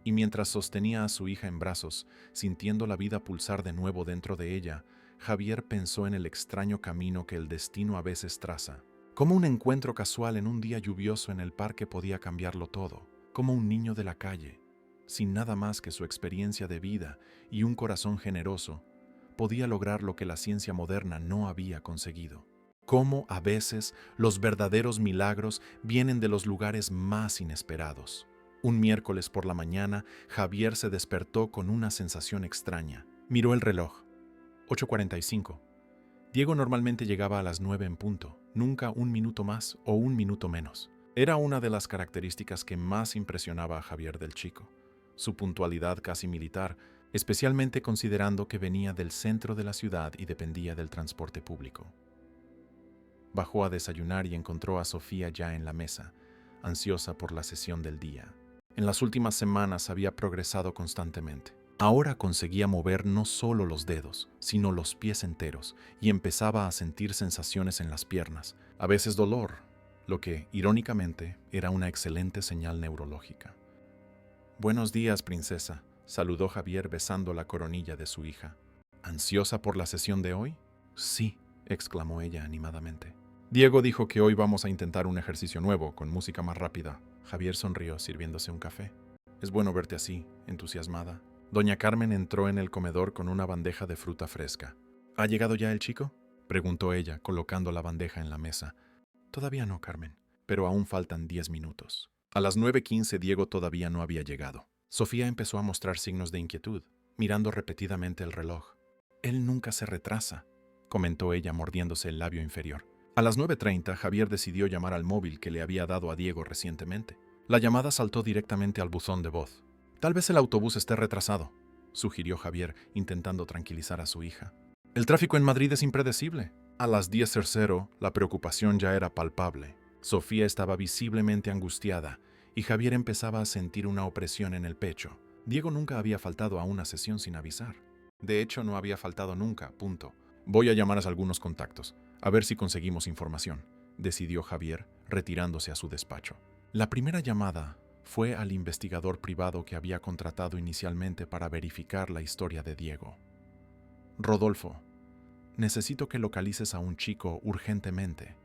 Speaker 1: Y mientras sostenía a su hija en brazos, sintiendo la vida pulsar de nuevo dentro de ella, Javier pensó en el extraño camino que el destino a veces traza. Cómo un encuentro casual en un día lluvioso en el parque podía cambiarlo todo. Como un niño de la calle, sin nada más que su experiencia de vida y un corazón generoso, podía lograr lo que la ciencia moderna no había conseguido. Cómo a veces los verdaderos milagros vienen de los lugares más inesperados. Un miércoles por la mañana, Javier se despertó con una sensación extraña. Miró el reloj. 8:45. Diego normalmente llegaba a las 9 en punto, nunca un minuto más o un minuto menos. Era una de las características que más impresionaba a Javier del Chico, su puntualidad casi militar, especialmente considerando que venía del centro de la ciudad y dependía del transporte público. Bajó a desayunar y encontró a Sofía ya en la mesa, ansiosa por la sesión del día. En las últimas semanas había progresado constantemente. Ahora conseguía mover no solo los dedos, sino los pies enteros, y empezaba a sentir sensaciones en las piernas, a veces dolor, lo que, irónicamente, era una excelente señal neurológica. «Buenos días, princesa», saludó Javier besando la coronilla de su hija. «¿Ansiosa por la sesión de hoy?» «Sí», exclamó ella animadamente. «Diego dijo que hoy vamos a intentar un ejercicio nuevo, con música más rápida». Javier sonrió, sirviéndose un café. «Es bueno verte así, entusiasmada». Doña Carmen entró en el comedor con una bandeja de fruta fresca. «¿Ha llegado ya el chico?», preguntó ella, colocando la bandeja en la mesa. «Todavía no, Carmen, pero aún faltan 10 minutos». A las 9:15 Diego todavía no había llegado. Sofía empezó a mostrar signos de inquietud, mirando repetidamente el reloj. «Él nunca se retrasa», comentó ella mordiéndose el labio inferior. A las 9:30 Javier decidió llamar al móvil que le había dado a Diego recientemente. La llamada saltó directamente al buzón de voz. «Tal vez el autobús esté retrasado», sugirió Javier, intentando tranquilizar a su hija. «El tráfico en Madrid es impredecible». A las 10:00 la preocupación ya era palpable. Sofía estaba visiblemente angustiada y Javier empezaba a sentir una opresión en el pecho. Diego nunca había faltado a una sesión sin avisar. De hecho, no había faltado nunca, punto. «Voy a llamar a algunos contactos, a ver si conseguimos información», decidió Javier, retirándose a su despacho. La primera llamada fue al investigador privado que había contratado inicialmente para verificar la historia de Diego. «Rodolfo, necesito que localices a un chico urgentemente»,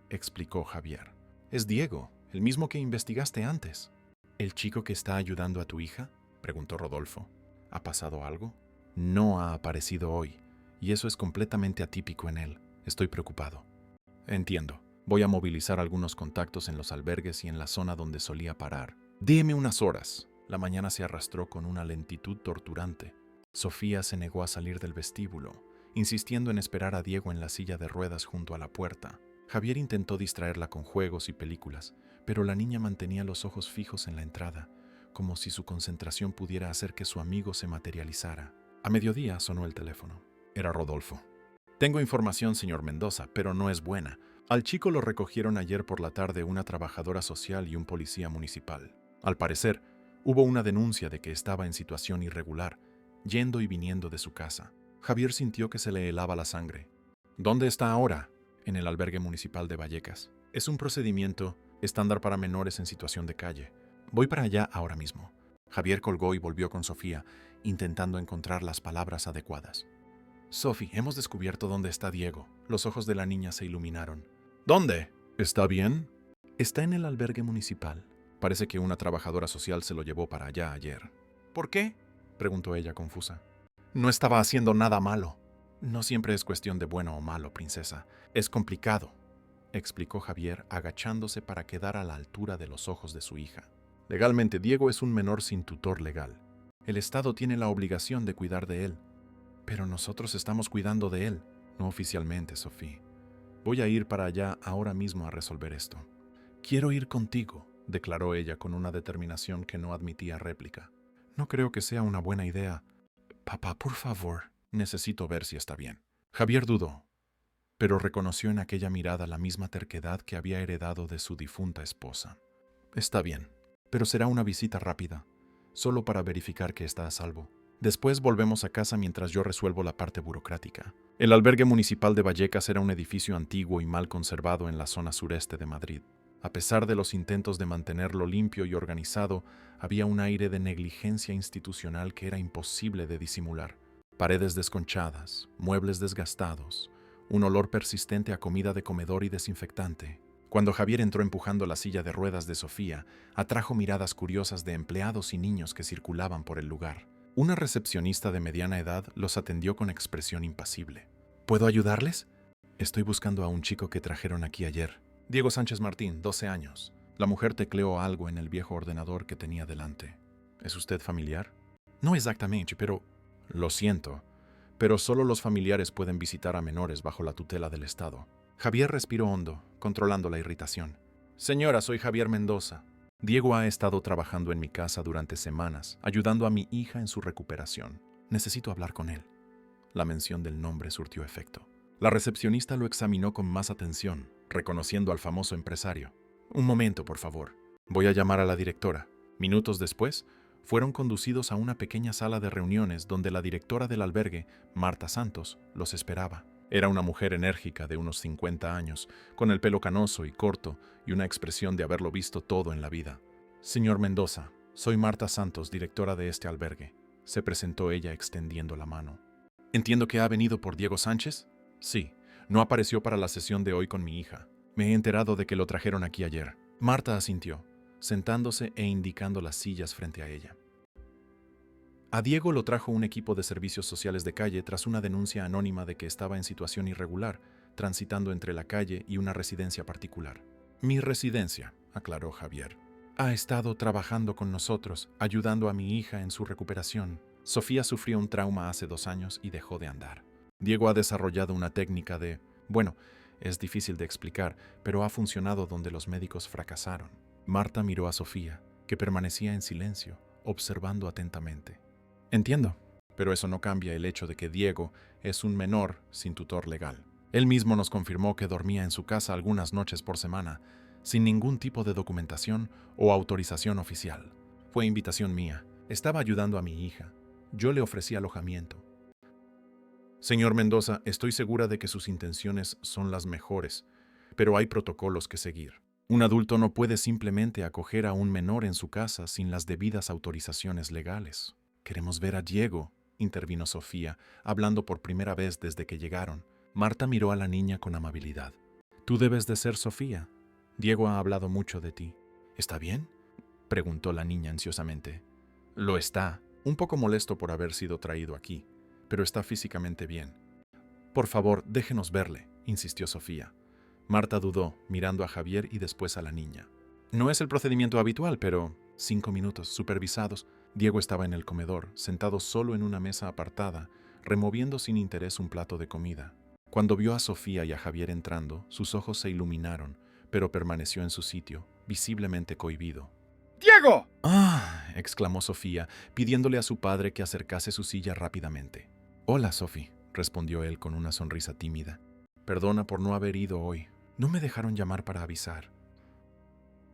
Speaker 1: explicó Javier. «Es Diego, el mismo que investigaste antes». «¿El chico que está ayudando a tu hija?», preguntó Rodolfo. «¿Ha pasado algo?» «No ha aparecido hoy, y eso es completamente atípico en él. Estoy preocupado». «Entiendo. Voy a movilizar algunos contactos en los albergues y en la zona donde solía parar. Deme unas horas». La mañana se arrastró con una lentitud torturante. Sofía se negó a salir del vestíbulo, insistiendo en esperar a Diego en la silla de ruedas junto a la puerta. Javier intentó distraerla con juegos y películas, pero la niña mantenía los ojos fijos en la entrada, como si su concentración pudiera hacer que su amigo se materializara. A mediodía sonó el teléfono. Era Rodolfo. «Tengo información, señor Mendoza, pero no es buena. Al chico lo recogieron ayer por la tarde una trabajadora social y un policía municipal. Al parecer, hubo una denuncia de que estaba en situación irregular, yendo y viniendo de su casa». Javier sintió que se le helaba la sangre. «¿Dónde está ahora?» «En el albergue municipal de Vallecas. Es un procedimiento estándar para menores en situación de calle. Voy para allá ahora mismo». Javier colgó y volvió con Sofía, intentando encontrar las palabras adecuadas. «Sophie, hemos descubierto dónde está Diego». Los ojos de la niña se iluminaron. «¿Dónde? ¿Está bien?» «Está en el albergue municipal. Parece que una trabajadora social se lo llevó para allá ayer». «¿Por qué?», preguntó ella confusa. «No estaba haciendo nada malo». «No siempre es cuestión de bueno o malo, princesa. Es complicado. explicó Javier, agachándose para quedar a la altura de los ojos de su hija. Legalmente, Diego es un menor sin tutor legal. El Estado tiene la obligación de cuidar de él. Pero nosotros estamos cuidando de él. No oficialmente, Sofía. Voy a ir para allá ahora mismo a resolver esto. Quiero ir contigo, declaró ella con una determinación que no admitía réplica. No creo que sea una buena idea. Papá, por favor, necesito ver si está bien. Javier dudó, pero reconoció en aquella mirada la misma terquedad que había heredado de su difunta esposa. Está bien, pero será una visita rápida, solo para verificar que está a salvo. Después volvemos a casa mientras yo resuelvo la parte burocrática. El albergue municipal de Vallecas era un edificio antiguo y mal conservado en la zona sureste de Madrid. A pesar de los intentos de mantenerlo limpio y organizado, había un aire de negligencia institucional que era imposible de disimular. Paredes desconchadas, muebles desgastados, un olor persistente a comida de comedor y desinfectante. Cuando Javier entró empujando la silla de ruedas de Sofía, atrajo miradas curiosas de empleados y niños que circulaban por el lugar. Una recepcionista de mediana edad los atendió con expresión impasible. ¿Puedo ayudarles? Estoy buscando a un chico que trajeron aquí ayer. Diego Sánchez Martín, 12 años. La mujer tecleó algo en el viejo ordenador que tenía delante. ¿Es usted familiar? No exactamente, pero... Lo siento, pero solo los familiares pueden visitar a menores bajo la tutela del Estado. Javier respiró hondo, controlando la irritación. Señora, soy Javier Mendoza. Diego ha estado trabajando en mi casa durante semanas, ayudando a mi hija en su recuperación. Necesito hablar con él. La mención del nombre surtió efecto. La recepcionista lo examinó con más atención, reconociendo al famoso empresario. Un momento, por favor. Voy a llamar a la directora. Minutos después, fueron conducidos a una pequeña sala de reuniones donde la directora del albergue, Marta Santos, los esperaba. Era una mujer enérgica de unos 50 años, con el pelo canoso y corto y una expresión de haberlo visto todo en la vida. Señor Mendoza, soy Marta Santos, directora de este albergue. Se presentó ella extendiendo la mano. ¿Entiendo que ha venido por Diego Sánchez? Sí, no apareció para la sesión de hoy con mi hija. Me he enterado de que lo trajeron aquí ayer. Marta asintió, sentándose e indicando las sillas frente a ella. A Diego lo trajo un equipo de servicios sociales de calle tras una denuncia anónima de que estaba en situación irregular, transitando entre la calle y una residencia particular. Mi residencia, aclaró Javier. Ha estado trabajando con nosotros, ayudando a mi hija en su recuperación. Sofía sufrió un trauma hace 2 años y dejó de andar. Diego ha desarrollado una técnica de... Bueno, es difícil de explicar, pero ha funcionado donde los médicos fracasaron. Marta miró a Sofía, que permanecía en silencio, observando atentamente. Entiendo, pero eso no cambia el hecho de que Diego es un menor sin tutor legal. Él mismo nos confirmó que dormía en su casa algunas noches por semana, sin ningún tipo de documentación o autorización oficial. Fue invitación mía. Estaba ayudando a mi hija. Yo le ofrecí alojamiento. Señor Mendoza, estoy segura de que sus intenciones son las mejores, pero hay protocolos que seguir. Un adulto no puede simplemente acoger a un menor en su casa sin las debidas autorizaciones legales. Queremos ver a Diego, intervino Sofía, hablando por primera vez desde que llegaron. Marta miró a la niña con amabilidad. Tú debes de ser Sofía. Diego ha hablado mucho de ti. ¿Está bien?, preguntó la niña ansiosamente. Lo está, un poco molesto por haber sido traído aquí, pero está físicamente bien. Por favor, déjenos verle, insistió Sofía. Marta dudó, mirando a Javier y después a la niña. No es el procedimiento habitual, pero 5 minutos, supervisados. Diego estaba en el comedor, sentado solo en una mesa apartada, removiendo sin interés un plato de comida. Cuando vio a Sofía y a Javier entrando, sus ojos se iluminaron, pero permaneció en su sitio, visiblemente cohibido.
Speaker 2: ¡Diego!
Speaker 1: ¡Ah!, exclamó Sofía, pidiéndole a su padre que acercase su silla rápidamente. Hola, Sofi, respondió él con una sonrisa tímida. Perdona por no haber ido hoy. No me dejaron llamar para avisar.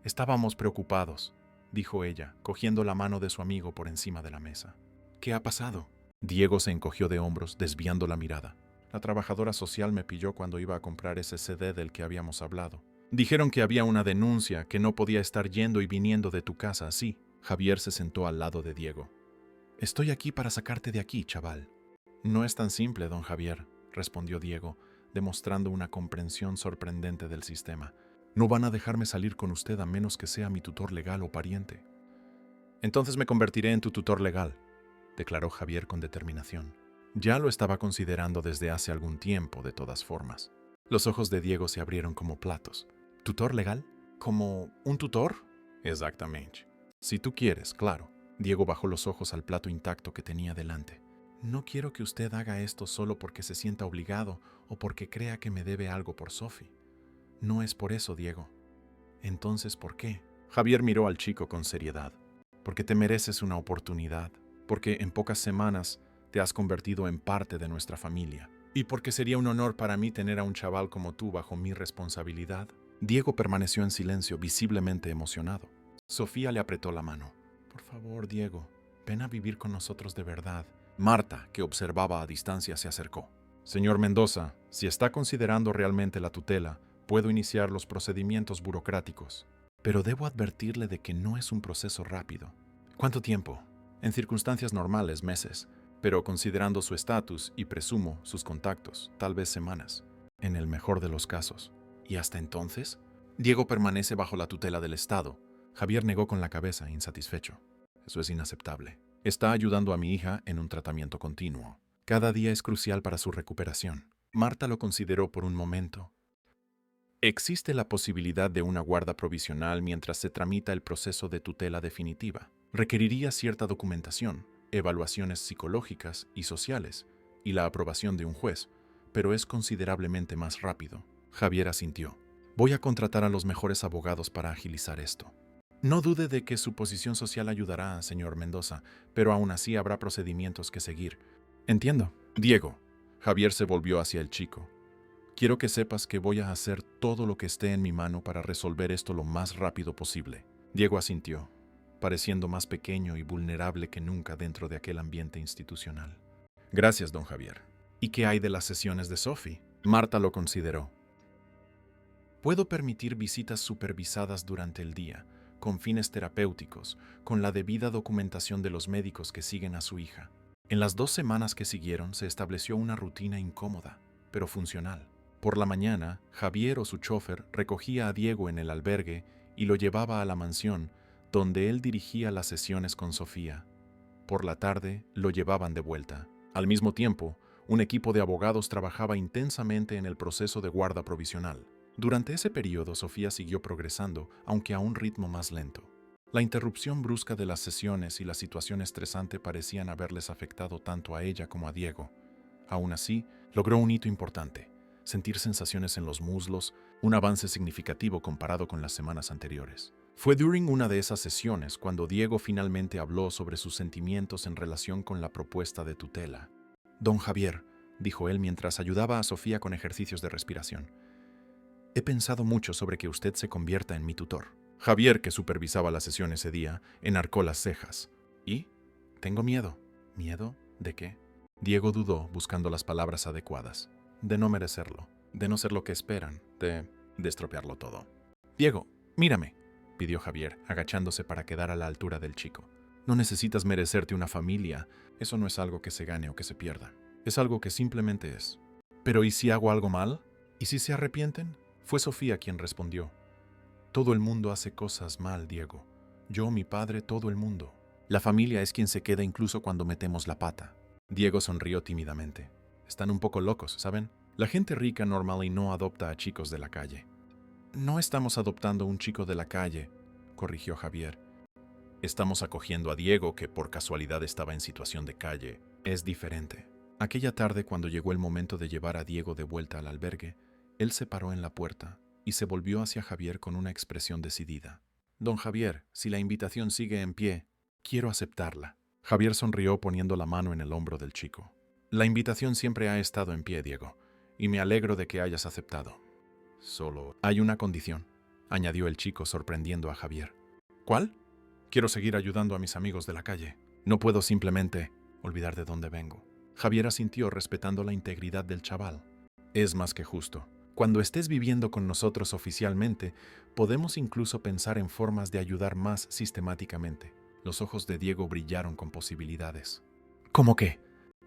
Speaker 1: Estábamos preocupados, dijo ella, cogiendo la mano de su amigo por encima de la mesa. ¿Qué ha pasado? Diego se encogió de hombros, desviando la mirada. La trabajadora social me pilló cuando iba a comprar ese CD del que habíamos hablado. Dijeron que había una denuncia, que no podía estar yendo y viniendo de tu casa así. Javier se sentó al lado de Diego. Estoy aquí para sacarte de aquí, chaval. No es tan simple, don Javier, respondió Diego, demostrando una comprensión sorprendente del sistema. No van a dejarme salir con usted a menos que sea mi tutor legal o pariente. Entonces me convertiré en tu tutor legal, declaró Javier con determinación. Ya lo estaba considerando desde hace algún tiempo, de todas formas. Los ojos de Diego se abrieron como platos. ¿Tutor legal? ¿Como un tutor? Exactamente. Si tú quieres, claro. Diego bajó los ojos al plato intacto que tenía delante. No quiero que usted haga esto solo porque se sienta obligado o porque crea que me debe algo por Sophie. No es por eso, Diego. Entonces, ¿por qué? Javier miró al chico con seriedad. Porque te mereces una oportunidad. Porque en pocas semanas te has convertido en parte de nuestra familia. Y porque sería un honor para mí tener a un chaval como tú bajo mi responsabilidad. Diego permaneció en silencio, visiblemente emocionado. Sofía le apretó la mano. Por favor, Diego, ven a vivir con nosotros de verdad. Marta, que observaba a distancia, se acercó. Señor Mendoza, si está considerando realmente la tutela, puedo iniciar los procedimientos burocráticos. Pero debo advertirle de que no es un proceso rápido. ¿Cuánto tiempo? En circunstancias normales, meses. Pero considerando su estatus y presumo sus contactos, tal vez semanas. En el mejor de los casos. ¿Y hasta entonces? Diego permanece bajo la tutela del Estado. Javier negó con la cabeza, insatisfecho. Eso es inaceptable. Está ayudando a mi hija en un tratamiento continuo. Cada día es crucial para su recuperación. Marta lo consideró por un momento. Existe la posibilidad de una guarda provisional mientras se tramita el proceso de tutela definitiva. Requeriría cierta documentación, evaluaciones psicológicas y sociales, y la aprobación de un juez, pero es considerablemente más rápido. Javier asintió. Voy a contratar a los mejores abogados para agilizar esto. No dude de que su posición social ayudará, señor Mendoza, pero aún así habrá procedimientos que seguir. Entiendo. Diego. Javier se volvió hacia el chico. Quiero que sepas que voy a hacer todo lo que esté en mi mano para resolver esto lo más rápido posible. Diego asintió, pareciendo más pequeño y vulnerable que nunca dentro de aquel ambiente institucional. Gracias, don Javier. ¿Y qué hay de las sesiones de Sophie? Marta lo consideró. Puedo permitir visitas supervisadas durante el día, con fines terapéuticos, con la debida documentación de los médicos que siguen a su hija. En las 2 semanas que siguieron se estableció una rutina incómoda, pero funcional. Por la mañana, Javier o su chofer recogía a Diego en el albergue y lo llevaba a la mansión, donde él dirigía las sesiones con Sofía. Por la tarde, lo llevaban de vuelta. Al mismo tiempo, un equipo de abogados trabajaba intensamente en el proceso de guarda provisional. Durante ese periodo, Sofía siguió progresando, aunque a un ritmo más lento. La interrupción brusca de las sesiones y la situación estresante parecían haberles afectado tanto a ella como a Diego. Aún así, logró un hito importante: sentir sensaciones en los muslos, un avance significativo comparado con las semanas anteriores. Fue durante una de esas sesiones cuando Diego finalmente habló sobre sus sentimientos en relación con la propuesta de tutela. Don Javier, dijo él mientras ayudaba a Sofía con ejercicios de respiración, he pensado mucho sobre que usted se convierta en mi tutor. Javier, que supervisaba la sesión ese día, enarcó las cejas. ¿Y? Tengo miedo. ¿Miedo? ¿De qué? Diego dudó, buscando las palabras adecuadas. De no merecerlo, de no ser lo que esperan, de estropearlo todo. Diego, mírame, pidió Javier, agachándose para quedar a la altura del chico. No necesitas merecerte una familia, eso no es algo que se gane o que se pierda. Es algo que simplemente es. ¿Pero y si hago algo mal? ¿Y si se arrepienten? Fue Sofía quien respondió. Todo el mundo hace cosas mal, Diego. Yo, mi padre, todo el mundo. La familia es quien se queda incluso cuando metemos la pata. Diego sonrió tímidamente. Están un poco locos, ¿saben? La gente rica normalmente no adopta a chicos de la calle. No estamos adoptando un chico de la calle, corrigió Javier. Estamos acogiendo a Diego, que por casualidad estaba en situación de calle. Es diferente. Aquella tarde, cuando llegó el momento de llevar a Diego de vuelta al albergue, él se paró en la puerta y se volvió hacia Javier con una expresión decidida. Don Javier, si la invitación sigue en pie, quiero aceptarla. Javier sonrió poniendo la mano en el hombro del chico. La invitación siempre ha estado en pie, Diego, y me alegro de que hayas aceptado. Solo hay una condición, añadió el chico sorprendiendo a Javier. ¿Cuál? Quiero seguir ayudando a mis amigos de la calle. No puedo simplemente olvidar de dónde vengo. Javier asintió respetando la integridad del chaval. Es más que justo. Cuando estés viviendo con nosotros oficialmente, podemos incluso pensar en formas de ayudar más sistemáticamente. Los ojos de Diego brillaron con posibilidades. ¿Cómo qué?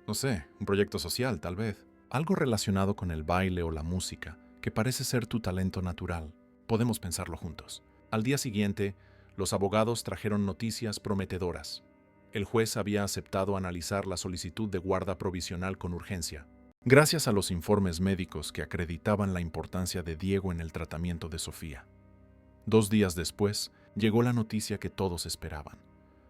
Speaker 1: No sé, un proyecto social, tal vez. Algo relacionado con el baile o la música, que parece ser tu talento natural. Podemos pensarlo juntos. Al día siguiente, los abogados trajeron noticias prometedoras. El juez había aceptado analizar la solicitud de guarda provisional con urgencia. gracias a los informes médicos que acreditaban la importancia de Diego en el tratamiento de Sofía. 2 días después, llegó la noticia que todos esperaban.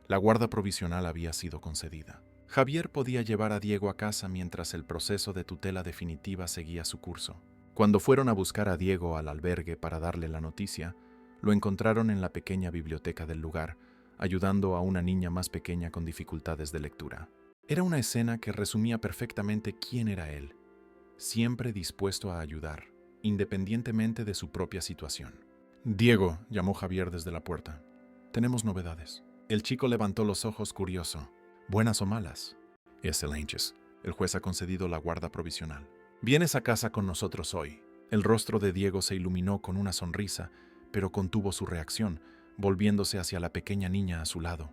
Speaker 1: La guarda provisional había sido concedida. Javier podía llevar a Diego a casa mientras el proceso de tutela definitiva seguía su curso. Cuando fueron a buscar a Diego al albergue para darle la noticia, lo encontraron en la pequeña biblioteca del lugar, ayudando a una niña más pequeña con dificultades de lectura. Era una escena que resumía perfectamente quién era él, siempre dispuesto a ayudar, independientemente de su propia situación. «Diego», llamó Javier desde la puerta. «Tenemos novedades». El chico levantó los ojos curioso. «¿Buenas o malas?» «Excelentes. El juez ha concedido la guarda provisional. Vienes a casa con nosotros hoy». El rostro de Diego se iluminó con una sonrisa, pero contuvo su reacción, volviéndose hacia la pequeña niña a su lado.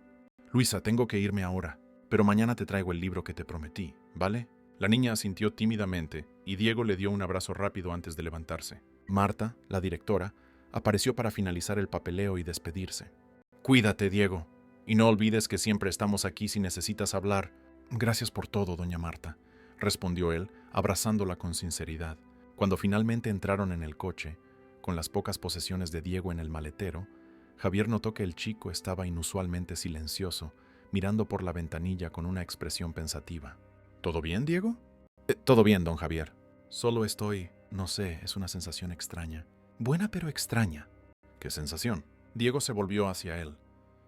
Speaker 1: «Luisa, tengo que irme ahora, pero mañana te traigo el libro que te prometí, ¿vale?» La niña asintió tímidamente y Diego le dio un abrazo rápido antes de levantarse. Marta, la directora, apareció para finalizar el papeleo y despedirse. «Cuídate, Diego, y no olvides que siempre estamos aquí si necesitas hablar». «Gracias por todo, doña Marta», respondió él, abrazándola con sinceridad. Cuando finalmente entraron en el coche, con las pocas posesiones de Diego en el maletero, Javier notó que el chico estaba inusualmente silencioso, mirando por la ventanilla con una expresión pensativa. «¿Todo bien, Diego?» Todo bien, don Javier. Solo estoy, no sé, es una sensación extraña. Buena pero extraña». «¿Qué sensación?» Diego se volvió hacia él,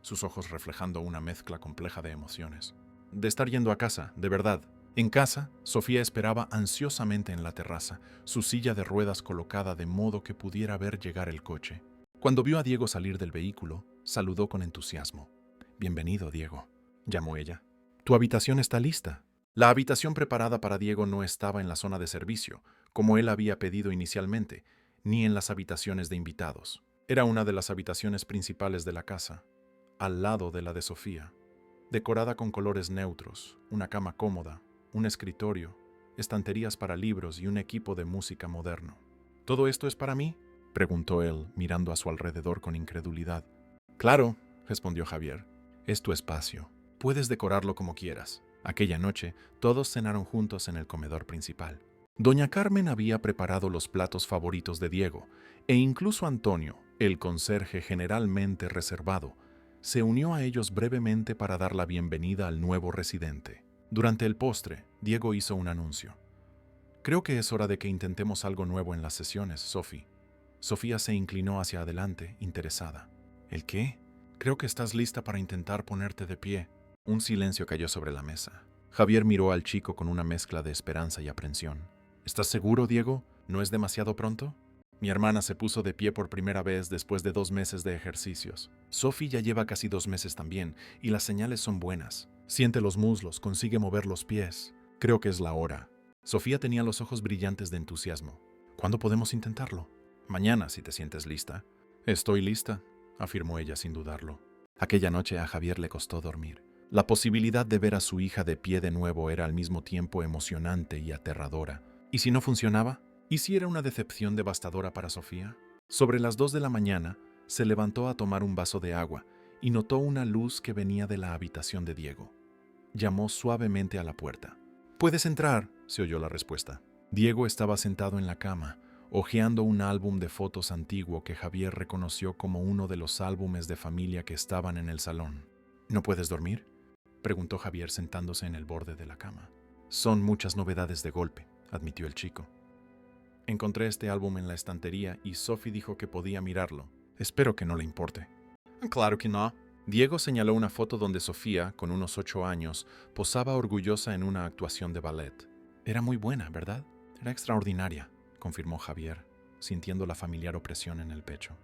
Speaker 1: sus ojos reflejando una mezcla compleja de emociones. «De estar yendo a casa, de verdad». En casa, Sofía esperaba ansiosamente en la terraza, su silla de ruedas colocada de modo que pudiera ver llegar el coche. Cuando vio a Diego salir del vehículo, saludó con entusiasmo. «Bienvenido, Diego», llamó ella. «Tu habitación está lista». La habitación preparada para Diego no estaba en la zona de servicio, como él había pedido inicialmente, ni en las habitaciones de invitados. Era una de las habitaciones principales de la casa, al lado de la de Sofía, decorada con colores neutros, una cama cómoda, un escritorio, estanterías para libros y un equipo de música moderno. «¿Todo esto es para mí?», preguntó él, mirando a su alrededor con incredulidad. «Claro», respondió Javier, «es tu espacio. Puedes decorarlo como quieras». Aquella noche, todos cenaron juntos en el comedor principal. Doña Carmen había preparado los platos favoritos de Diego, e incluso Antonio, el conserje generalmente reservado, se unió a ellos brevemente para dar la bienvenida al nuevo residente. Durante el postre, Diego hizo un anuncio. «Creo que es hora de que intentemos algo nuevo en las sesiones, Sophie». Sofía se inclinó hacia adelante, interesada. «¿El qué? Creo que estás lista para intentar ponerte de pie». Un silencio cayó sobre la mesa. Javier miró al chico con una mezcla de esperanza y aprensión. «¿Estás seguro, Diego? ¿No es demasiado pronto?» Mi hermana se puso de pie por primera vez después de 2 meses de ejercicios. Sophie ya lleva casi 2 meses también, y las señales son buenas. Siente los muslos, consigue mover los pies. Creo que es la hora. Sofía tenía los ojos brillantes de entusiasmo. «¿Cuándo podemos intentarlo?» «Mañana, si te sientes lista». «Estoy lista», afirmó ella sin dudarlo. Aquella noche a Javier le costó dormir. La posibilidad de ver a su hija de pie de nuevo era al mismo tiempo emocionante y aterradora. ¿Y si no funcionaba? ¿Y si era una decepción devastadora para Sofía? Sobre las 2 de la mañana, se levantó a tomar un vaso de agua y notó una luz que venía de la habitación de Diego. Llamó suavemente a la puerta. «¿Puedes entrar?», se oyó la respuesta. Diego estaba sentado en la cama, hojeando un álbum de fotos antiguo que Javier reconoció como uno de los álbumes de familia que estaban en el salón. «¿No puedes dormir?», preguntó Javier sentándose en el borde de la cama. «Son muchas novedades de golpe», admitió el chico. «Encontré este álbum en la estantería y Sophie dijo que podía mirarlo. Espero que no le importe». «Claro que no». Diego señaló una foto donde Sofía, con unos 8 años, posaba orgullosa en una actuación de ballet. «Era muy buena, ¿verdad?» «Era extraordinaria», confirmó Javier, sintiendo la familiar opresión en el pecho.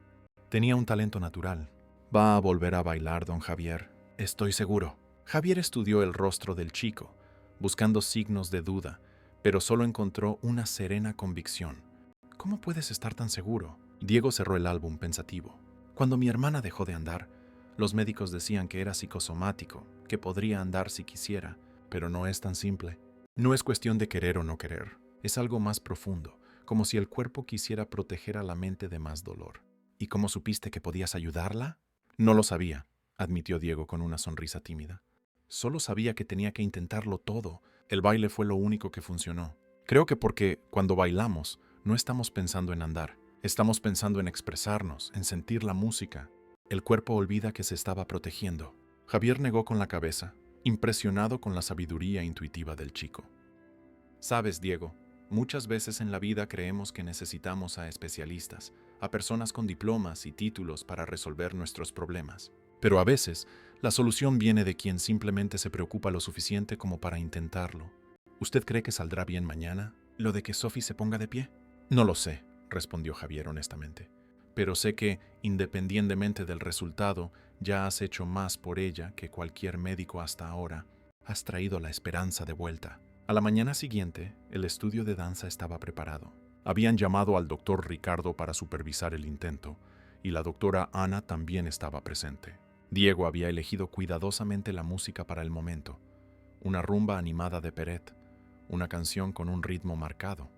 Speaker 1: «Tenía un talento natural. Va a volver a bailar, don Javier. Estoy seguro». Javier estudió el rostro del chico, buscando signos de duda, pero solo encontró una serena convicción. «¿Cómo puedes estar tan seguro?». Diego cerró el álbum pensativo. «Cuando mi hermana dejó de andar, los médicos decían que era psicosomático, que podría andar si quisiera, pero no es tan simple. No es cuestión de querer o no querer, es algo más profundo, como si el cuerpo quisiera proteger a la mente de más dolor». «¿Y cómo supiste que podías ayudarla?». «No lo sabía», admitió Diego con una sonrisa tímida. «Solo sabía que tenía que intentarlo todo. El baile fue lo único que funcionó. Creo que porque cuando bailamos no estamos pensando en andar, estamos pensando en expresarnos, en sentir la música. El cuerpo olvida que se estaba protegiendo. Javier negó con la cabeza, impresionado con la sabiduría intuitiva del chico. Sabes, Diego, muchas veces en la vida creemos que necesitamos a especialistas, a personas con diplomas y títulos para resolver nuestros problemas. Pero a veces, la solución viene de quien simplemente se preocupa lo suficiente como para intentarlo. ¿Usted cree que saldrá bien mañana? ¿Lo de que Sophie se ponga de pie? No lo sé, respondió Javier honestamente. Pero sé que, independientemente del resultado, ya has hecho más por ella que cualquier médico hasta ahora. Has traído la esperanza de vuelta. A la mañana siguiente, el estudio de danza estaba preparado. Habían llamado al doctor Ricardo para supervisar el intento, y la doctora Ana también estaba presente. Diego había elegido cuidadosamente la música para el momento. Una rumba animada de Peret, una canción con un ritmo marcado.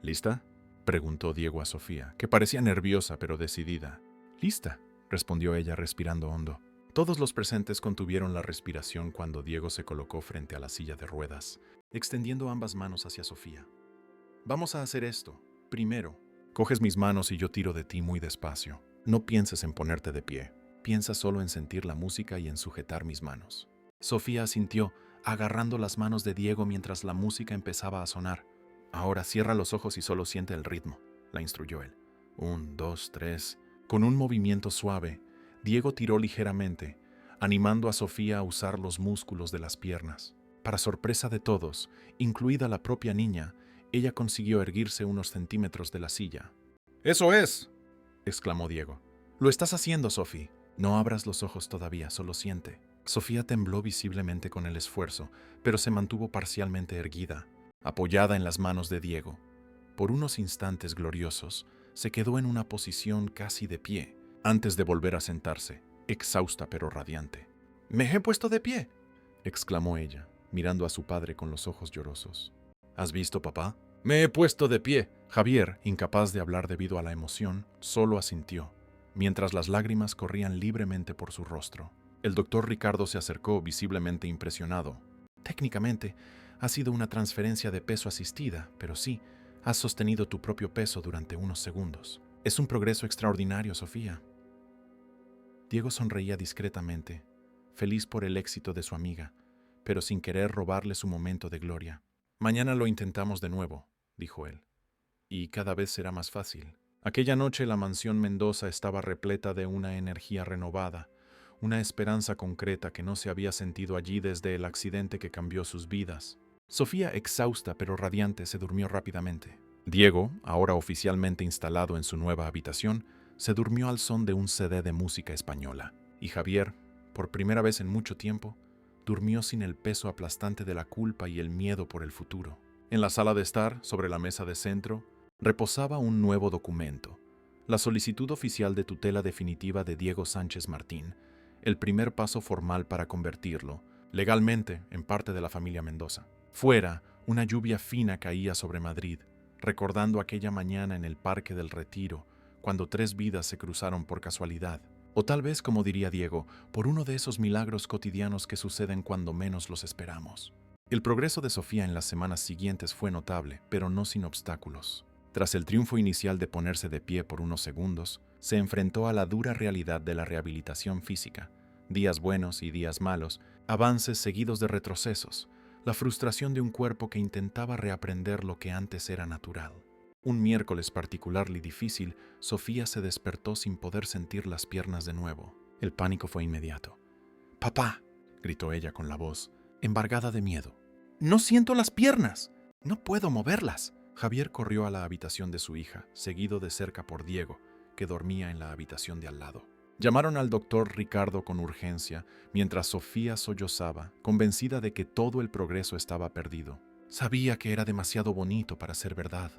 Speaker 1: ¿Lista?, preguntó Diego a Sofía, que parecía nerviosa pero decidida. «Lista», respondió ella respirando hondo. Todos los presentes contuvieron la respiración cuando Diego se colocó frente a la silla de ruedas, extendiendo ambas manos hacia Sofía. «Vamos a hacer esto. Primero, coges mis manos y yo tiro de ti muy despacio. No pienses en ponerte de pie. Piensa solo en sentir la música y en sujetar mis manos». Sofía asintió, agarrando las manos de Diego mientras la música empezaba a sonar. «Ahora cierra los ojos y solo siente el ritmo», la instruyó él. 1, 2, 3. Con un movimiento suave, Diego tiró ligeramente, animando a Sofía a usar los músculos de las piernas. Para sorpresa de todos, incluida la propia niña, ella consiguió erguirse unos centímetros de la silla. «¡Eso es!», exclamó Diego. «Lo estás haciendo, Sophie. No abras los ojos todavía, solo siente». Sofía tembló visiblemente con el esfuerzo, pero se mantuvo parcialmente erguida, apoyada en las manos de Diego. Por unos instantes gloriosos, se quedó en una posición casi de pie, antes de volver a sentarse, exhausta pero radiante. «¡Me he puesto de pie!», exclamó ella, mirando a su padre con los ojos llorosos. «¿Has visto, papá? Me he puesto de pie». Javier, incapaz de hablar debido a la emoción, solo asintió, mientras las lágrimas corrían libremente por su rostro. El doctor Ricardo se acercó visiblemente impresionado. «Técnicamente, ha sido una transferencia de peso asistida, pero sí, has sostenido tu propio peso durante unos segundos. Es un progreso extraordinario, Sofía». Diego sonreía discretamente, feliz por el éxito de su amiga, pero sin querer robarle su momento de gloria. «Mañana lo intentamos de nuevo», dijo él. «Y cada vez será más fácil». Aquella noche la mansión Mendoza estaba repleta de una energía renovada, una esperanza concreta que no se había sentido allí desde el accidente que cambió sus vidas. Sofía, exhausta pero radiante, se durmió rápidamente. Diego, ahora oficialmente instalado en su nueva habitación, se durmió al son de un CD de música española. Y Javier, por primera vez en mucho tiempo, durmió sin el peso aplastante de la culpa y el miedo por el futuro. En la sala de estar, sobre la mesa de centro, reposaba un nuevo documento, la solicitud oficial de tutela definitiva de Diego Sánchez Martín, el primer paso formal para convertirlo, legalmente, en parte de la familia Mendoza. Fuera, una lluvia fina caía sobre Madrid, recordando aquella mañana en el Parque del Retiro, cuando 3 vidas se cruzaron por casualidad. O tal vez, como diría Diego, por uno de esos milagros cotidianos que suceden cuando menos los esperamos. El progreso de Sofía en las semanas siguientes fue notable, pero no sin obstáculos. Tras el triunfo inicial de ponerse de pie por unos segundos, se enfrentó a la dura realidad de la rehabilitación física, días buenos y días malos, avances seguidos de retrocesos, la frustración de un cuerpo que intentaba reaprender lo que antes era natural. Un miércoles particular y difícil, Sofía se despertó sin poder sentir las piernas de nuevo. El pánico fue inmediato. «¡Papá!», gritó ella con la voz, embargada de miedo. «¡No siento las piernas! ¡No puedo moverlas!». Javier corrió a la habitación de su hija, seguido de cerca por Diego, que dormía en la habitación de al lado. Llamaron al doctor Ricardo con urgencia, mientras Sofía sollozaba, convencida de que todo el progreso estaba perdido. «Sabía que era demasiado bonito para ser verdad»,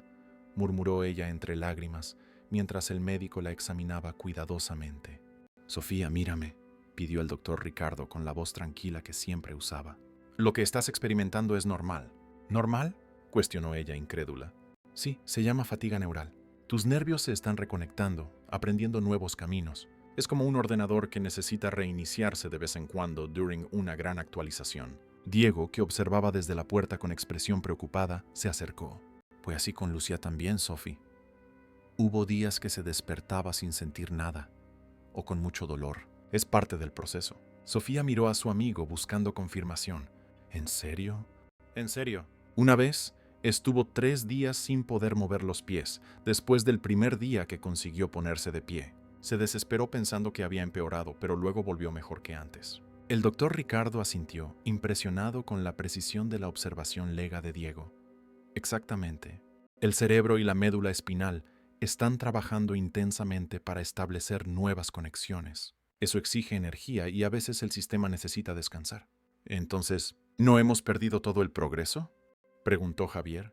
Speaker 1: murmuró ella entre lágrimas, mientras el médico la examinaba cuidadosamente. «Sofía, mírame», pidió el doctor Ricardo con la voz tranquila que siempre usaba. «Lo que estás experimentando es normal». «¿Normal?», cuestionó ella incrédula. «Sí, se llama fatiga neural. Tus nervios se están reconectando, aprendiendo nuevos caminos. Es como un ordenador que necesita reiniciarse de vez en cuando durante una gran actualización». Diego, que observaba desde la puerta con expresión preocupada, se acercó. Fue así con Lucía también, Sophie. Hubo días que se despertaba sin sentir nada, o con mucho dolor. Es parte del proceso. Sofía miró a su amigo buscando confirmación. ¿En serio? En serio. Una vez estuvo 3 días sin poder mover los pies, después del primer día que consiguió ponerse de pie. Se desesperó pensando que había empeorado, pero luego volvió mejor que antes. El doctor Ricardo asintió, impresionado con la precisión de la observación lega de Diego. Exactamente. El cerebro y la médula espinal están trabajando intensamente para establecer nuevas conexiones. Eso exige energía y a veces el sistema necesita descansar. Entonces, ¿no hemos perdido todo el progreso?, preguntó Javier,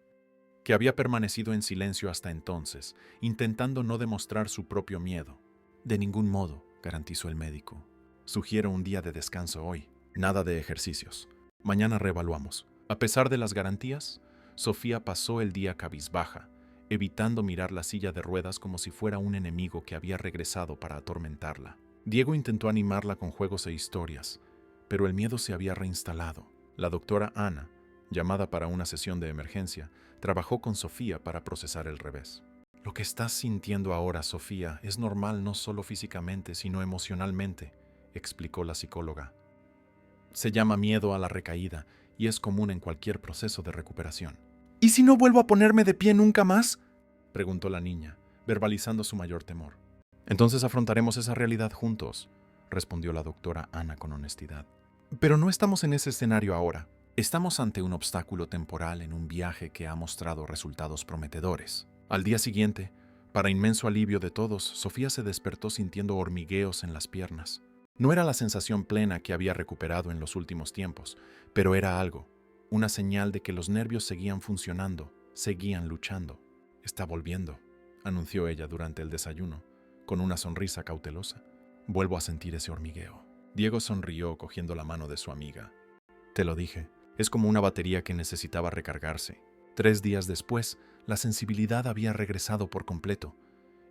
Speaker 1: que había permanecido en silencio hasta entonces, intentando no demostrar su propio miedo. De ningún modo, garantizó el médico. Sugiero un día de descanso hoy, nada de ejercicios. Mañana reevaluamos. A pesar de las garantías, Sofía pasó el día cabizbaja, evitando mirar la silla de ruedas como si fuera un enemigo que había regresado para atormentarla. Diego intentó animarla con juegos e historias, pero el miedo se había reinstalado. La doctora Ana, llamada para una sesión de emergencia, trabajó con Sofía para procesar el revés. Lo que estás sintiendo ahora, Sofía, es normal no solo físicamente, sino emocionalmente, explicó la psicóloga. Se llama miedo a la recaída y es común en cualquier proceso de recuperación. ¿Y si no vuelvo a ponerme de pie nunca más?, preguntó la niña, verbalizando su mayor temor. Entonces afrontaremos esa realidad juntos, respondió la doctora Ana con honestidad. Pero no estamos en ese escenario ahora. Estamos ante un obstáculo temporal en un viaje que ha mostrado resultados prometedores. Al día siguiente, para inmenso alivio de todos, Sofía se despertó sintiendo hormigueos en las piernas. No era la sensación plena que había recuperado en los últimos tiempos, pero era algo, una señal de que los nervios seguían funcionando, seguían luchando. Está volviendo, anunció ella durante el desayuno, con una sonrisa cautelosa. Vuelvo a sentir ese hormigueo. Diego sonrió cogiendo la mano de su amiga. Te lo dije, es como una batería que necesitaba recargarse. 3 días después, la sensibilidad había regresado por completo,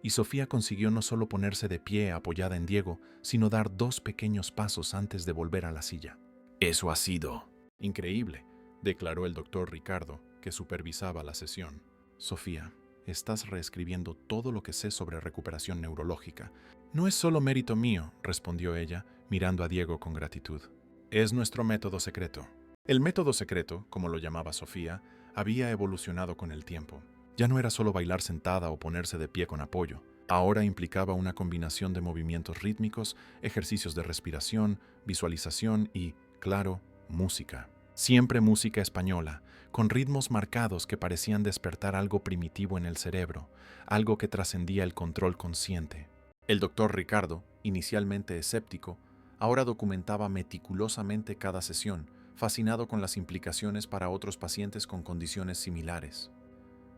Speaker 1: y Sofía consiguió no solo ponerse de pie apoyada en Diego, sino dar 2 pequeños pasos antes de volver a la silla. Eso ha sido increíble, declaró el doctor Ricardo, que supervisaba la sesión. Sofía, estás reescribiendo todo lo que sé sobre recuperación neurológica. No es solo mérito mío, respondió ella, mirando a Diego con gratitud. Es nuestro método secreto. El método secreto, como lo llamaba Sofía, había evolucionado con el tiempo. Ya no era solo bailar sentada o ponerse de pie con apoyo. Ahora implicaba una combinación de movimientos rítmicos, ejercicios de respiración, visualización y, claro, música. Siempre música española, con ritmos marcados que parecían despertar algo primitivo en el cerebro, algo que trascendía el control consciente. El doctor Ricardo, inicialmente escéptico, ahora documentaba meticulosamente cada sesión, fascinado con las implicaciones para otros pacientes con condiciones similares.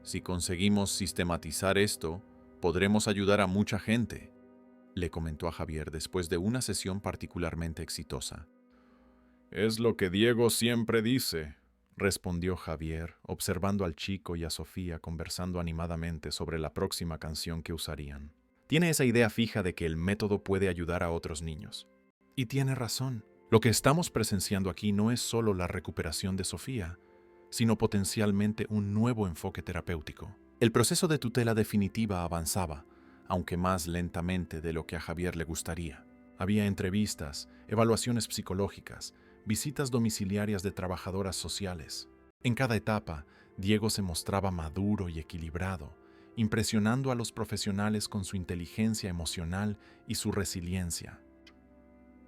Speaker 1: Si conseguimos sistematizar esto, podremos ayudar a mucha gente, le comentó a Javier después de una sesión particularmente exitosa. Es lo que Diego siempre dice, respondió Javier, observando al chico y a Sofía conversando animadamente sobre la próxima canción que usarían. Tiene esa idea fija de que el método puede ayudar a otros niños. Y tiene razón. Lo que estamos presenciando aquí no es solo la recuperación de Sofía, sino potencialmente un nuevo enfoque terapéutico. El proceso de tutela definitiva avanzaba, aunque más lentamente de lo que a Javier le gustaría. Había entrevistas, evaluaciones psicológicas, visitas domiciliarias de trabajadoras sociales. En cada etapa, Diego se mostraba maduro y equilibrado, impresionando a los profesionales con su inteligencia emocional y su resiliencia.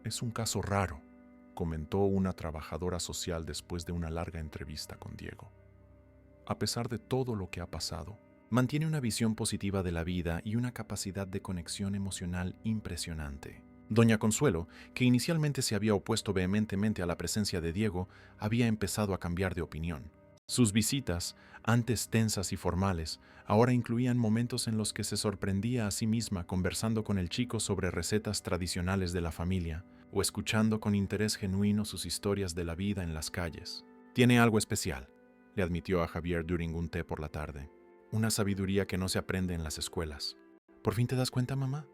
Speaker 1: Es un caso raro, comentó una trabajadora social después de una larga entrevista con Diego. A pesar de todo lo que ha pasado, mantiene una visión positiva de la vida y una capacidad de conexión emocional impresionante. Doña Consuelo, que inicialmente se había opuesto vehementemente a la presencia de Diego, había empezado a cambiar de opinión. Sus visitas, antes tensas y formales, ahora incluían momentos en los que se sorprendía a sí misma conversando con el chico sobre recetas tradicionales de la familia o escuchando con interés genuino sus historias de la vida en las calles. Tiene algo especial, le admitió a Javier durante un té por la tarde. Una sabiduría que no se aprende en las escuelas. ¿Por fin te das cuenta, mamá?,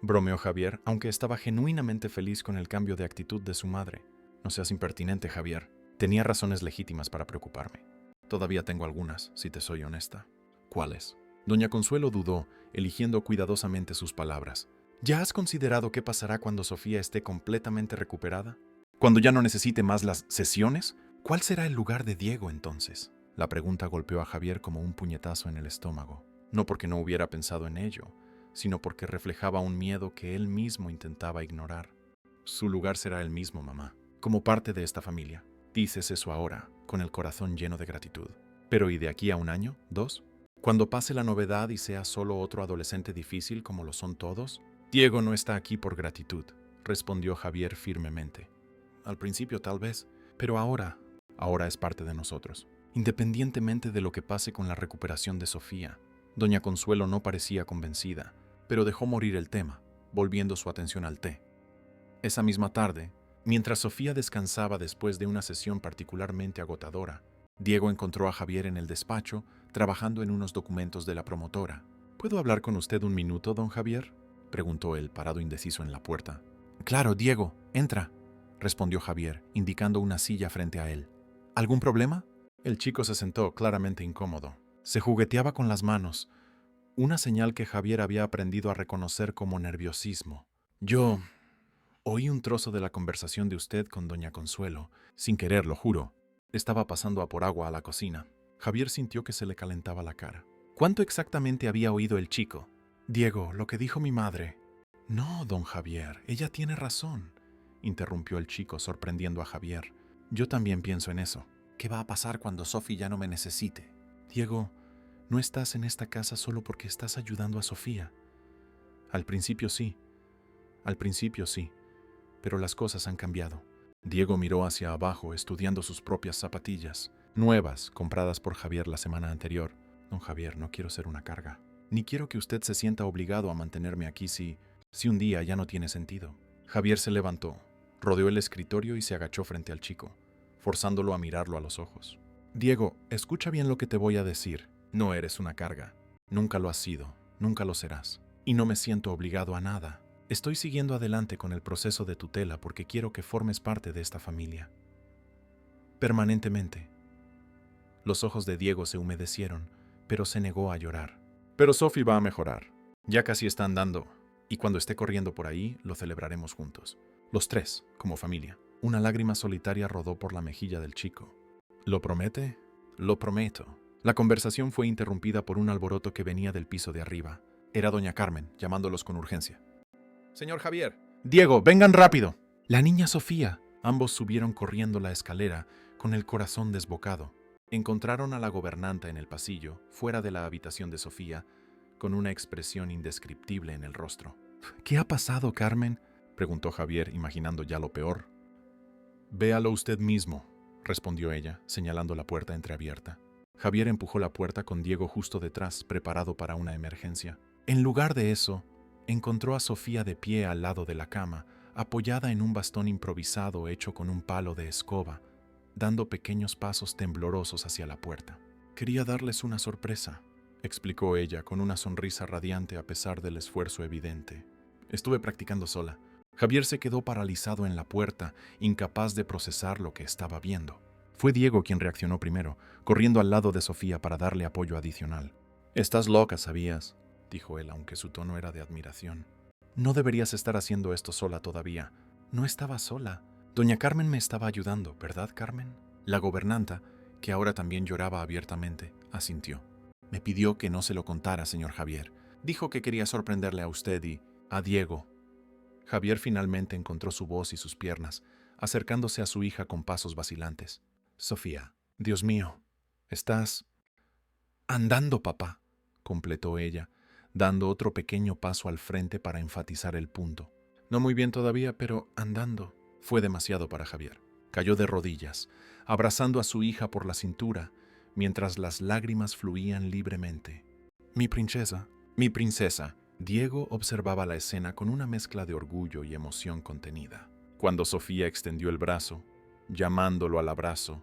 Speaker 1: bromeó Javier, aunque estaba genuinamente feliz con el cambio de actitud de su madre. No seas impertinente, Javier. Tenía razones legítimas para preocuparme. Todavía tengo algunas, si te soy honesta. ¿Cuáles? Doña Consuelo dudó, eligiendo cuidadosamente sus palabras. ¿Ya has considerado qué pasará cuando Sofía esté completamente recuperada? ¿Cuando ya no necesite más las sesiones? ¿Cuál será el lugar de Diego entonces? La pregunta golpeó a Javier como un puñetazo en el estómago. No porque no hubiera pensado en ello, sino porque reflejaba un miedo que él mismo intentaba ignorar. Su lugar será el mismo, mamá, como parte de esta familia. Dices eso ahora, con el corazón lleno de gratitud. Pero ¿y de aquí a un año? ¿Dos? Cuando pase la novedad y sea solo otro adolescente difícil como lo son todos. Diego no está aquí por gratitud, respondió Javier firmemente. Al principio tal vez, pero ahora es parte de nosotros. Independientemente de lo que pase con la recuperación de Sofía. Doña Consuelo no parecía convencida, pero dejó morir el tema, volviendo su atención al té. Esa misma tarde, mientras Sofía descansaba después de una sesión particularmente agotadora, Diego encontró a Javier en el despacho, trabajando en unos documentos de la promotora. ¿Puedo hablar con usted un minuto, don Javier?, preguntó él, parado indeciso en la puerta. Claro, Diego, entra, respondió Javier, indicando una silla frente a él. ¿Algún problema? El chico se sentó, claramente incómodo. Se jugueteaba con las manos, una señal que Javier había aprendido a reconocer como nerviosismo. Yo oí un trozo de la conversación de usted con doña Consuelo, sin querer, lo juro. Estaba pasando a por agua a la cocina. Javier sintió que se le calentaba la cara. ¿Cuánto exactamente había oído el chico? Diego, lo que dijo mi madre. No, don Javier, ella tiene razón, interrumpió el chico, sorprendiendo a Javier. Yo también pienso en eso. ¿Qué va a pasar cuando Sophie ya no me necesite? Diego, no estás en esta casa solo porque estás ayudando a Sofía. Al principio sí, pero las cosas han cambiado. Diego miró hacia abajo, estudiando sus propias zapatillas, nuevas, compradas por Javier la semana anterior. Don Javier, no quiero ser una carga. Ni quiero que usted se sienta obligado a mantenerme aquí si un día ya no tiene sentido. Javier se levantó, rodeó el escritorio y se agachó frente al chico, forzándolo a mirarlo a los ojos. Diego, escucha bien lo que te voy a decir. No eres una carga. Nunca lo has sido, nunca lo serás. Y no me siento obligado a nada. Estoy siguiendo adelante con el proceso de tutela porque quiero que formes parte de esta familia. Permanentemente. Los ojos de Diego se humedecieron, pero se negó a llorar. Pero Sophie va a mejorar. Ya casi está andando, y cuando esté corriendo por ahí, lo celebraremos juntos. Los tres, como familia. Una lágrima solitaria rodó por la mejilla del chico. ¿Lo promete? Lo prometo. La conversación fue interrumpida por un alboroto que venía del piso de arriba. Era doña Carmen, llamándolos con urgencia. Señor Javier. Diego, vengan rápido. La niña Sofía. Ambos subieron corriendo la escalera, con el corazón desbocado. Encontraron a la gobernanta en el pasillo, fuera de la habitación de Sofía, con una expresión indescriptible en el rostro. ¿Qué ha pasado, Carmen?, preguntó Javier, imaginando ya lo peor. Véalo usted mismo, respondió ella, señalando la puerta entreabierta. Javier empujó la puerta con Diego justo detrás, preparado para una emergencia. En lugar de eso, encontró a Sofía de pie al lado de la cama, apoyada en un bastón improvisado hecho con un palo de escoba, dando pequeños pasos temblorosos hacia la puerta. Quería darles una sorpresa, explicó ella con una sonrisa radiante a pesar del esfuerzo evidente. Estuve practicando sola. Javier se quedó paralizado en la puerta, incapaz de procesar lo que estaba viendo. Fue Diego quien reaccionó primero, corriendo al lado de Sofía para darle apoyo adicional. «Estás loca, ¿sabías?», dijo él, aunque su tono era de admiración. «No deberías estar haciendo esto sola todavía». «No estaba sola. Doña Carmen me estaba ayudando, ¿verdad, Carmen?». La gobernanta, que ahora también lloraba abiertamente, asintió. «Me pidió que no se lo contara, señor Javier. Dijo que quería sorprenderle a usted y a Diego». Javier finalmente encontró su voz y sus piernas, acercándose a su hija con pasos vacilantes. «Sofía, Dios mío, estás andando, papá», completó ella, dando otro pequeño paso al frente para enfatizar el punto. No muy bien todavía, pero andando. Fue demasiado para Javier. Cayó de rodillas, abrazando a su hija por la cintura, mientras las lágrimas fluían libremente. «Mi princesa, mi princesa». Diego observaba la escena con una mezcla de orgullo y emoción contenida. Cuando Sofía extendió el brazo, llamándolo al abrazo,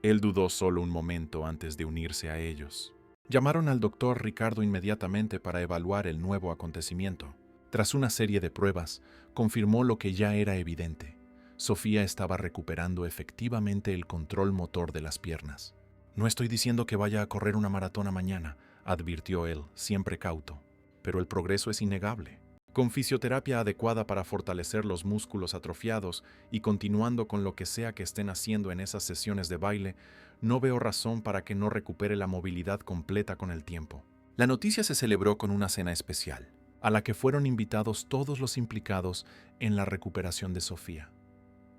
Speaker 1: él dudó solo un momento antes de unirse a ellos. Llamaron al doctor Ricardo inmediatamente para evaluar el nuevo acontecimiento. Tras una serie de pruebas, confirmó lo que ya era evidente. Sofía estaba recuperando efectivamente el control motor de las piernas. No estoy diciendo que vaya a correr una maratona mañana, advirtió él, siempre cauto, pero el progreso es innegable. Con fisioterapia adecuada para fortalecer los músculos atrofiados y continuando con lo que sea que estén haciendo en esas sesiones de baile, no veo razón para que no recupere la movilidad completa con el tiempo. La noticia se celebró con una cena especial, a la que fueron invitados todos los implicados en la recuperación de Sofía.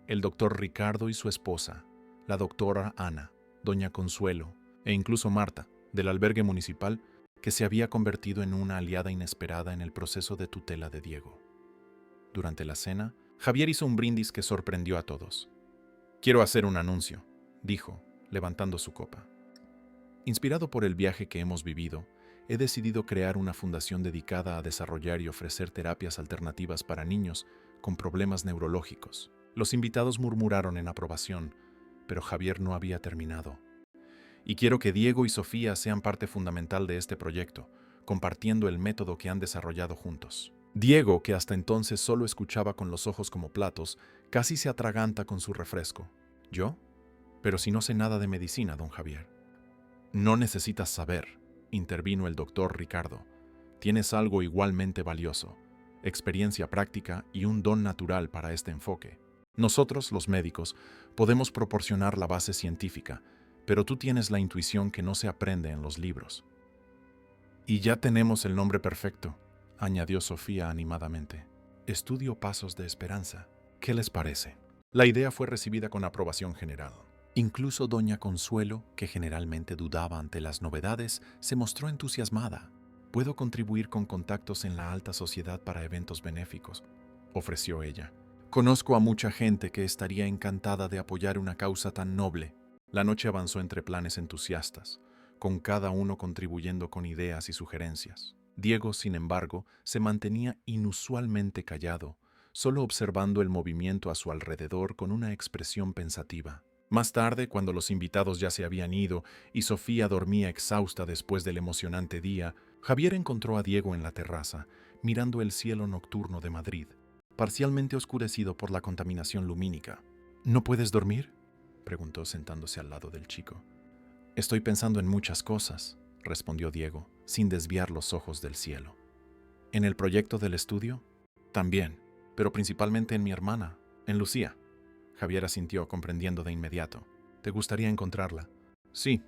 Speaker 1: El doctor Ricardo y su esposa, la doctora Ana, doña Consuelo e incluso Marta, del albergue municipal, que se había convertido en una aliada inesperada en el proceso de tutela de Diego. Durante la cena, Javier hizo un brindis que sorprendió a todos. «Quiero hacer un anuncio», dijo, levantando su copa. «Inspirado por el viaje que hemos vivido, he decidido crear una fundación dedicada a desarrollar y ofrecer terapias alternativas para niños con problemas neurológicos». Los invitados murmuraron en aprobación, pero Javier no había terminado. «Y quiero que Diego y Sofía sean parte fundamental de este proyecto, compartiendo el método que han desarrollado juntos». Diego, que hasta entonces solo escuchaba con los ojos como platos, casi se atraganta con su refresco. ¿Yo? Pero si no sé nada de medicina, don Javier. «No necesitas saber», intervino el doctor Ricardo. «Tienes algo igualmente valioso, experiencia práctica y un don natural para este enfoque. Nosotros, los médicos, podemos proporcionar la base científica, pero tú tienes la intuición que no se aprende en los libros». «Y ya tenemos el nombre perfecto», añadió Sofía animadamente. «Estudio Pasos de Esperanza. ¿Qué les parece?». La idea fue recibida con aprobación general. Incluso doña Consuelo, que generalmente dudaba ante las novedades, se mostró entusiasmada. «Puedo contribuir con contactos en la alta sociedad para eventos benéficos», ofreció ella. «Conozco a mucha gente que estaría encantada de apoyar una causa tan noble». La noche avanzó entre planes entusiastas, con cada uno contribuyendo con ideas y sugerencias. Diego, sin embargo, se mantenía inusualmente callado, solo observando el movimiento a su alrededor con una expresión pensativa. Más tarde, cuando los invitados ya se habían ido y Sofía dormía exhausta después del emocionante día, Javier encontró a Diego en la terraza, mirando el cielo nocturno de Madrid, parcialmente oscurecido por la contaminación lumínica. «¿No puedes dormir?», preguntó sentándose al lado del chico. «Estoy pensando en muchas cosas», respondió Diego, sin desviar los ojos del cielo. «¿En el proyecto del estudio?». «También, pero principalmente en mi hermana, en Lucía». Javier asintió, comprendiendo de inmediato. «¿Te gustaría encontrarla?». «Sí»,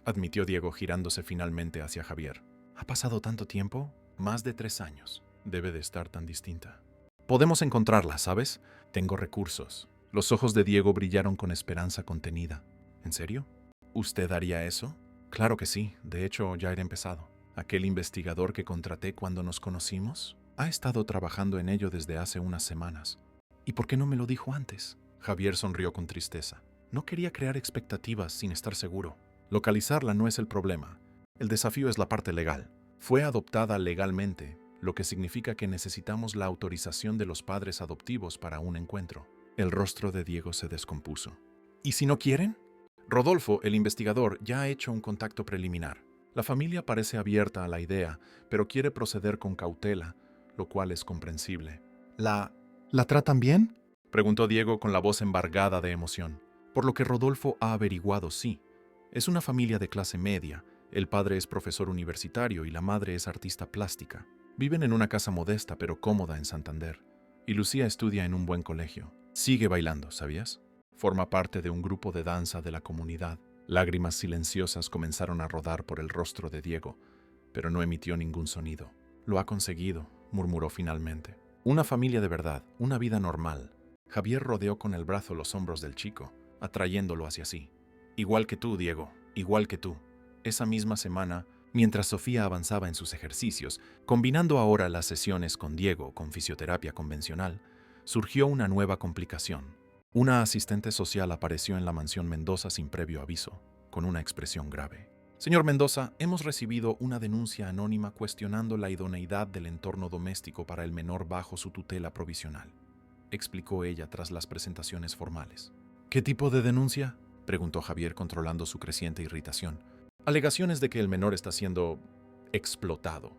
Speaker 1: admitió Diego, girándose finalmente hacia Javier. «¿Ha pasado tanto tiempo?». «Más de 3 años. Debe de estar tan distinta». «Podemos encontrarla, ¿sabes? Tengo recursos». Los ojos de Diego brillaron con esperanza contenida. «¿En serio? ¿Usted haría eso?». «Claro que sí. De hecho, ya he empezado. Aquel investigador que contraté cuando nos conocimos ha estado trabajando en ello desde hace unas semanas». «¿Y por qué no me lo dijo antes?». Javier sonrió con tristeza. «No quería crear expectativas sin estar seguro. Localizarla no es el problema. El desafío es la parte legal. Fue adoptada legalmente, lo que significa que necesitamos la autorización de los padres adoptivos para un encuentro». El rostro de Diego se descompuso. «¿Y si no quieren?». «Rodolfo, el investigador, ya ha hecho un contacto preliminar. La familia parece abierta a la idea, pero quiere proceder con cautela, lo cual es comprensible». ¿La tratan bien?», preguntó Diego con la voz embargada de emoción. «Por lo que Rodolfo ha averiguado, sí. Es una familia de clase media. El padre es profesor universitario y la madre es artista plástica. Viven en una casa modesta pero cómoda en Santander. Y Lucía estudia en un buen colegio. Sigue bailando, ¿sabías? Forma parte de un grupo de danza de la comunidad». Lágrimas silenciosas comenzaron a rodar por el rostro de Diego, pero no emitió ningún sonido. «Lo ha conseguido», murmuró finalmente. «Una familia de verdad, una vida normal». Javier rodeó con el brazo los hombros del chico, atrayéndolo hacia sí. «Igual que tú, Diego, igual que tú». Esa misma semana, mientras Sofía avanzaba en sus ejercicios, combinando ahora las sesiones con Diego con fisioterapia convencional, surgió una nueva complicación. Una asistente social apareció en la mansión Mendoza sin previo aviso, con una expresión grave. «Señor Mendoza, hemos recibido una denuncia anónima cuestionando la idoneidad del entorno doméstico para el menor bajo su tutela provisional», explicó ella tras las presentaciones formales. «¿Qué tipo de denuncia?», preguntó Javier, controlando su creciente irritación. «Alegaciones de que el menor está siendo explotado,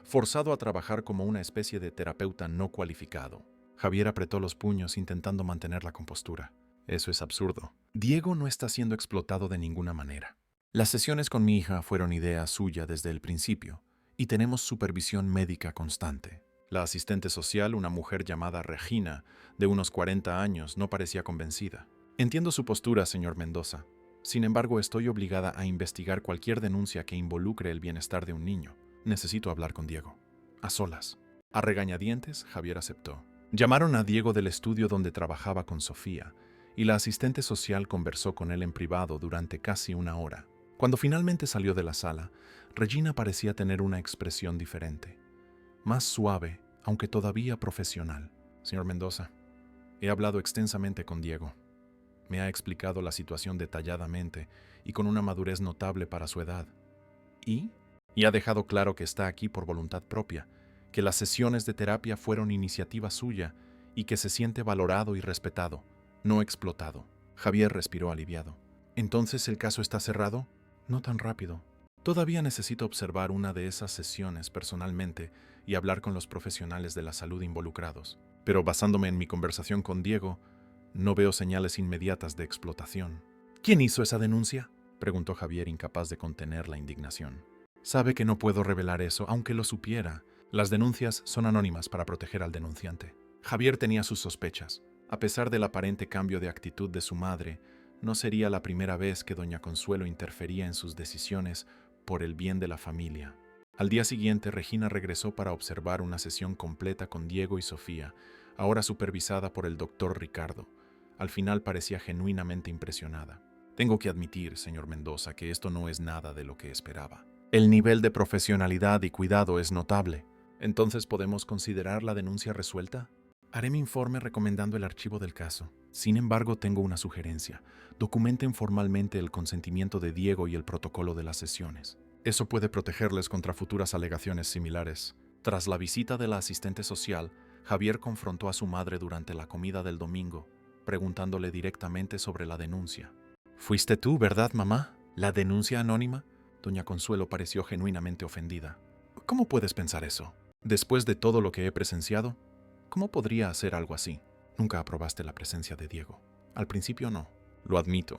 Speaker 1: forzado a trabajar como una especie de terapeuta no cualificado». Javier apretó los puños intentando mantener la compostura. «Eso es absurdo. Diego no está siendo explotado de ninguna manera. Las sesiones con mi hija fueron idea suya desde el principio, y tenemos supervisión médica constante. La asistente social, una mujer llamada Regina, de unos 40 años, no parecía convencida. Entiendo su postura, señor Mendoza. Sin embargo, estoy obligada a investigar cualquier denuncia que involucre el bienestar de un niño. Necesito hablar con Diego. A solas. A regañadientes, Javier aceptó. Llamaron a Diego del estudio donde trabajaba con Sofía, y la asistente social conversó con él en privado durante casi una hora. Cuando finalmente salió de la sala, Regina parecía tener una expresión diferente. Más suave, aunque todavía profesional. Señor Mendoza, he hablado extensamente con Diego. Me ha explicado la situación detalladamente y con una madurez notable para su edad. Y ha dejado claro que está aquí por voluntad propia, que las sesiones de terapia fueron iniciativa suya y que se siente valorado y respetado, no explotado. Javier respiró aliviado. ¿Entonces el caso está cerrado? No tan rápido. Todavía necesito observar una de esas sesiones personalmente y hablar con los profesionales de la salud involucrados. Pero basándome en mi conversación con Diego, no veo señales inmediatas de explotación. ¿Quién hizo esa denuncia?, preguntó Javier, incapaz de contener la indignación. Sabe que no puedo revelar eso, aunque lo supiera. Las denuncias son anónimas para proteger al denunciante. Javier tenía sus sospechas. A pesar del aparente cambio de actitud de su madre, no sería la primera vez que doña Consuelo interfería en sus decisiones por el bien de la familia. Al día siguiente, Regina regresó para observar una sesión completa con Diego y Sofía, ahora supervisada por el doctor Ricardo. Al final parecía genuinamente impresionada. Tengo que admitir, señor Mendoza, que esto no es nada de lo que esperaba. El nivel de profesionalidad y cuidado es notable. ¿Entonces podemos considerar la denuncia resuelta? Haré mi informe recomendando el archivo del caso. Sin embargo, tengo una sugerencia. Documenten formalmente el consentimiento de Diego y el protocolo de las sesiones. Eso puede protegerles contra futuras alegaciones similares. Tras la visita de la asistente social, Javier confrontó a su madre durante la comida del domingo, preguntándole directamente sobre la denuncia. «¿Fuiste tú, verdad, mamá? ¿La denuncia anónima?» Doña Consuelo pareció genuinamente ofendida. «¿Cómo puedes pensar eso? Después de todo lo que he presenciado, ¿cómo podría hacer algo así? Nunca aprobaste la presencia de Diego. Al principio no, lo admito.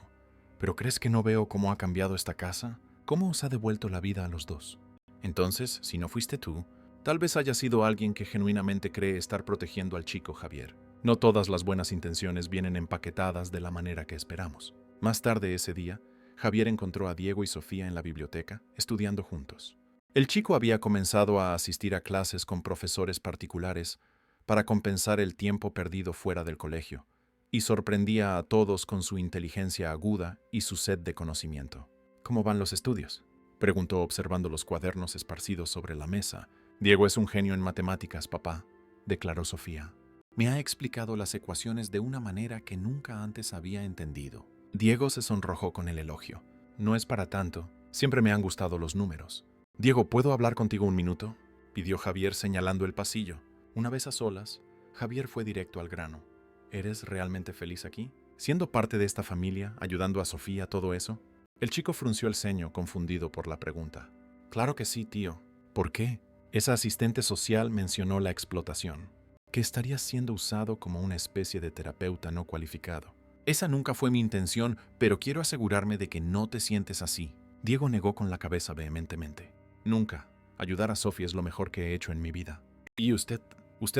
Speaker 1: Pero ¿crees que no veo cómo ha cambiado esta casa? ¿Cómo os ha devuelto la vida a los dos? Entonces, si no fuiste tú, tal vez haya sido alguien que genuinamente cree estar protegiendo al chico Javier. No todas las buenas intenciones vienen empaquetadas de la manera que esperamos». Más tarde ese día, Javier encontró a Diego y Sofía en la biblioteca, estudiando juntos. El chico había comenzado a asistir a clases con profesores particulares para compensar el tiempo perdido fuera del colegio, y sorprendía a todos con su inteligencia aguda y su sed de conocimiento. «¿Cómo van los estudios?», preguntó observando los cuadernos esparcidos sobre la mesa. «Diego es un genio en matemáticas, papá», declaró Sofía. «Me ha explicado las ecuaciones de una manera que nunca antes había entendido». Diego se sonrojó con el elogio. «No es para tanto. Siempre me han gustado los números». «Diego, ¿puedo hablar contigo un minuto?», pidió Javier señalando el pasillo. Una vez a solas, Javier fue directo al grano. «¿Eres realmente feliz aquí? ¿Siendo parte de esta familia, ayudando a Sofía, todo eso?». El chico frunció el ceño, confundido por la pregunta. «Claro que sí, tío». «¿Por qué?». Esa asistente social mencionó la explotación, que estaría siendo usado como una especie de terapeuta no cualificado. «Esa nunca fue mi intención, pero quiero asegurarme de que no te sientes así». Diego negó con la cabeza vehementemente. «Nunca. Ayudar a Sofía es lo mejor que he hecho en mi vida». «Y usted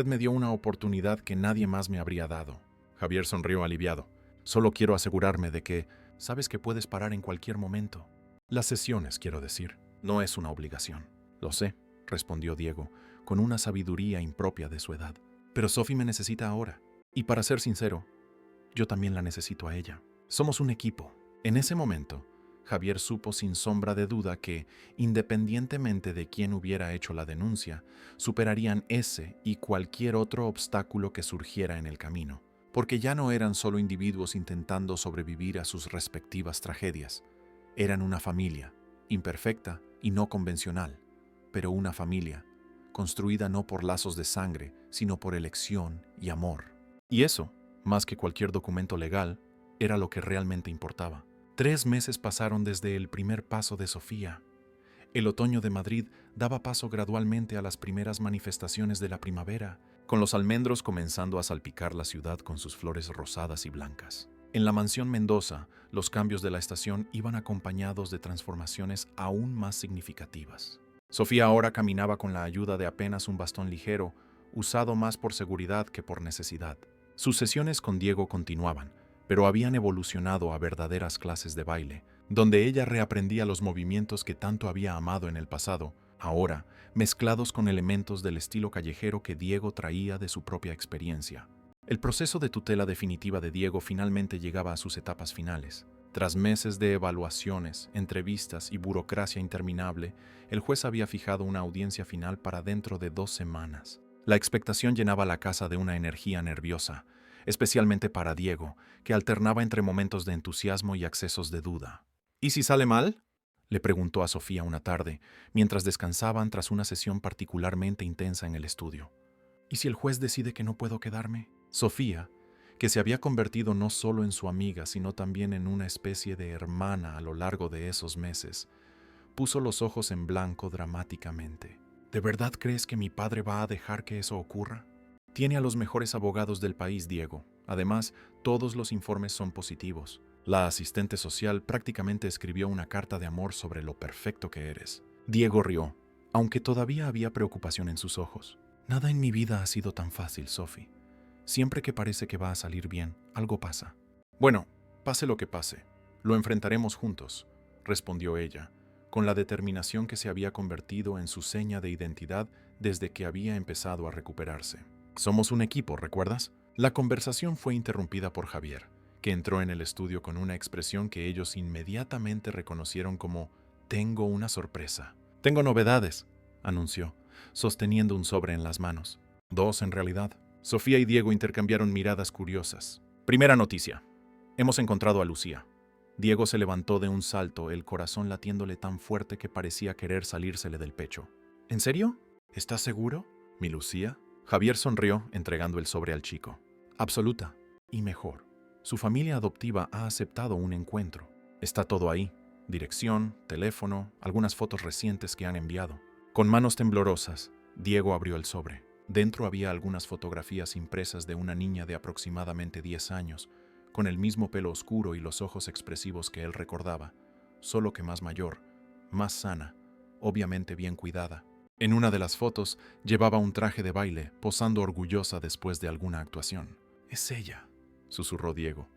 Speaker 1: me dio una oportunidad que nadie más me habría dado». Javier sonrió aliviado. «Solo quiero asegurarme de que sabes que puedes parar en cualquier momento. Las sesiones, quiero decir. No es una obligación». «Lo sé», respondió Diego, con una sabiduría impropia de su edad. «Pero Sophie me necesita ahora. Y para ser sincero, yo también la necesito a ella. Somos un equipo». En ese momento, Javier supo sin sombra de duda que, independientemente de quién hubiera hecho la denuncia, superarían ese y cualquier otro obstáculo que surgiera en el camino, porque ya no eran solo individuos intentando sobrevivir a sus respectivas tragedias. Eran una familia, imperfecta y no convencional, pero una familia, construida no por lazos de sangre, sino por elección y amor. Y eso, más que cualquier documento legal, era lo que realmente importaba. 3 meses pasaron desde el primer paso de Sofía. El otoño de Madrid daba paso gradualmente a las primeras manifestaciones de la primavera, con los almendros comenzando a salpicar la ciudad con sus flores rosadas y blancas. En la mansión Mendoza, los cambios de la estación iban acompañados de transformaciones aún más significativas. Sofía ahora caminaba con la ayuda de apenas un bastón ligero, usado más por seguridad que por necesidad. Sus sesiones con Diego continuaban, pero habían evolucionado a verdaderas clases de baile, donde ella reaprendía los movimientos que tanto había amado en el pasado, ahora mezclados con elementos del estilo callejero que Diego traía de su propia experiencia. El proceso de tutela definitiva de Diego finalmente llegaba a sus etapas finales. Tras meses de evaluaciones, entrevistas y burocracia interminable, el juez había fijado una audiencia final para dentro de 2 semanas. La expectación llenaba la casa de una energía nerviosa, especialmente para Diego, que alternaba entre momentos de entusiasmo y accesos de duda. ¿Y si sale mal?, le preguntó a Sofía una tarde, mientras descansaban tras una sesión particularmente intensa en el estudio. ¿Y si el juez decide que no puedo quedarme? Sofía, que se había convertido no solo en su amiga, sino también en una especie de hermana a lo largo de esos meses, puso los ojos en blanco dramáticamente. ¿De verdad crees que mi padre va a dejar que eso ocurra? Tiene a los mejores abogados del país, Diego. Además, todos los informes son positivos. La asistente social prácticamente escribió una carta de amor sobre lo perfecto que eres. Diego rió, aunque todavía había preocupación en sus ojos. Nada en mi vida ha sido tan fácil, Sophie. Siempre que parece que va a salir bien, algo pasa. Bueno, pase lo que pase, lo enfrentaremos juntos, respondió ella, con la determinación que se había convertido en su seña de identidad desde que había empezado a recuperarse. Somos un equipo, ¿recuerdas? La conversación fue interrumpida por Javier, que entró en el estudio con una expresión que ellos inmediatamente reconocieron como «Tengo una sorpresa». «Tengo novedades», anunció, sosteniendo un sobre en las manos. 2 en realidad. Sofía y Diego intercambiaron miradas curiosas. Primera noticia. Hemos encontrado a Lucía. Diego se levantó de un salto, el corazón latiéndole tan fuerte que parecía querer salírsele del pecho. ¿En serio? ¿Estás seguro? ¿Mi Lucía? Javier sonrió, entregando el sobre al chico. Absoluta. Y mejor. Su familia adoptiva ha aceptado un encuentro. Está todo ahí. Dirección, teléfono, algunas fotos recientes que han enviado. Con manos temblorosas, Diego abrió el sobre. Dentro había algunas fotografías impresas de una niña de aproximadamente 10 años, con el mismo pelo oscuro y los ojos expresivos que él recordaba, solo que más mayor, más sana, obviamente bien cuidada. En una de las fotos llevaba un traje de baile, posando orgullosa después de alguna actuación. «Es ella», susurró Diego,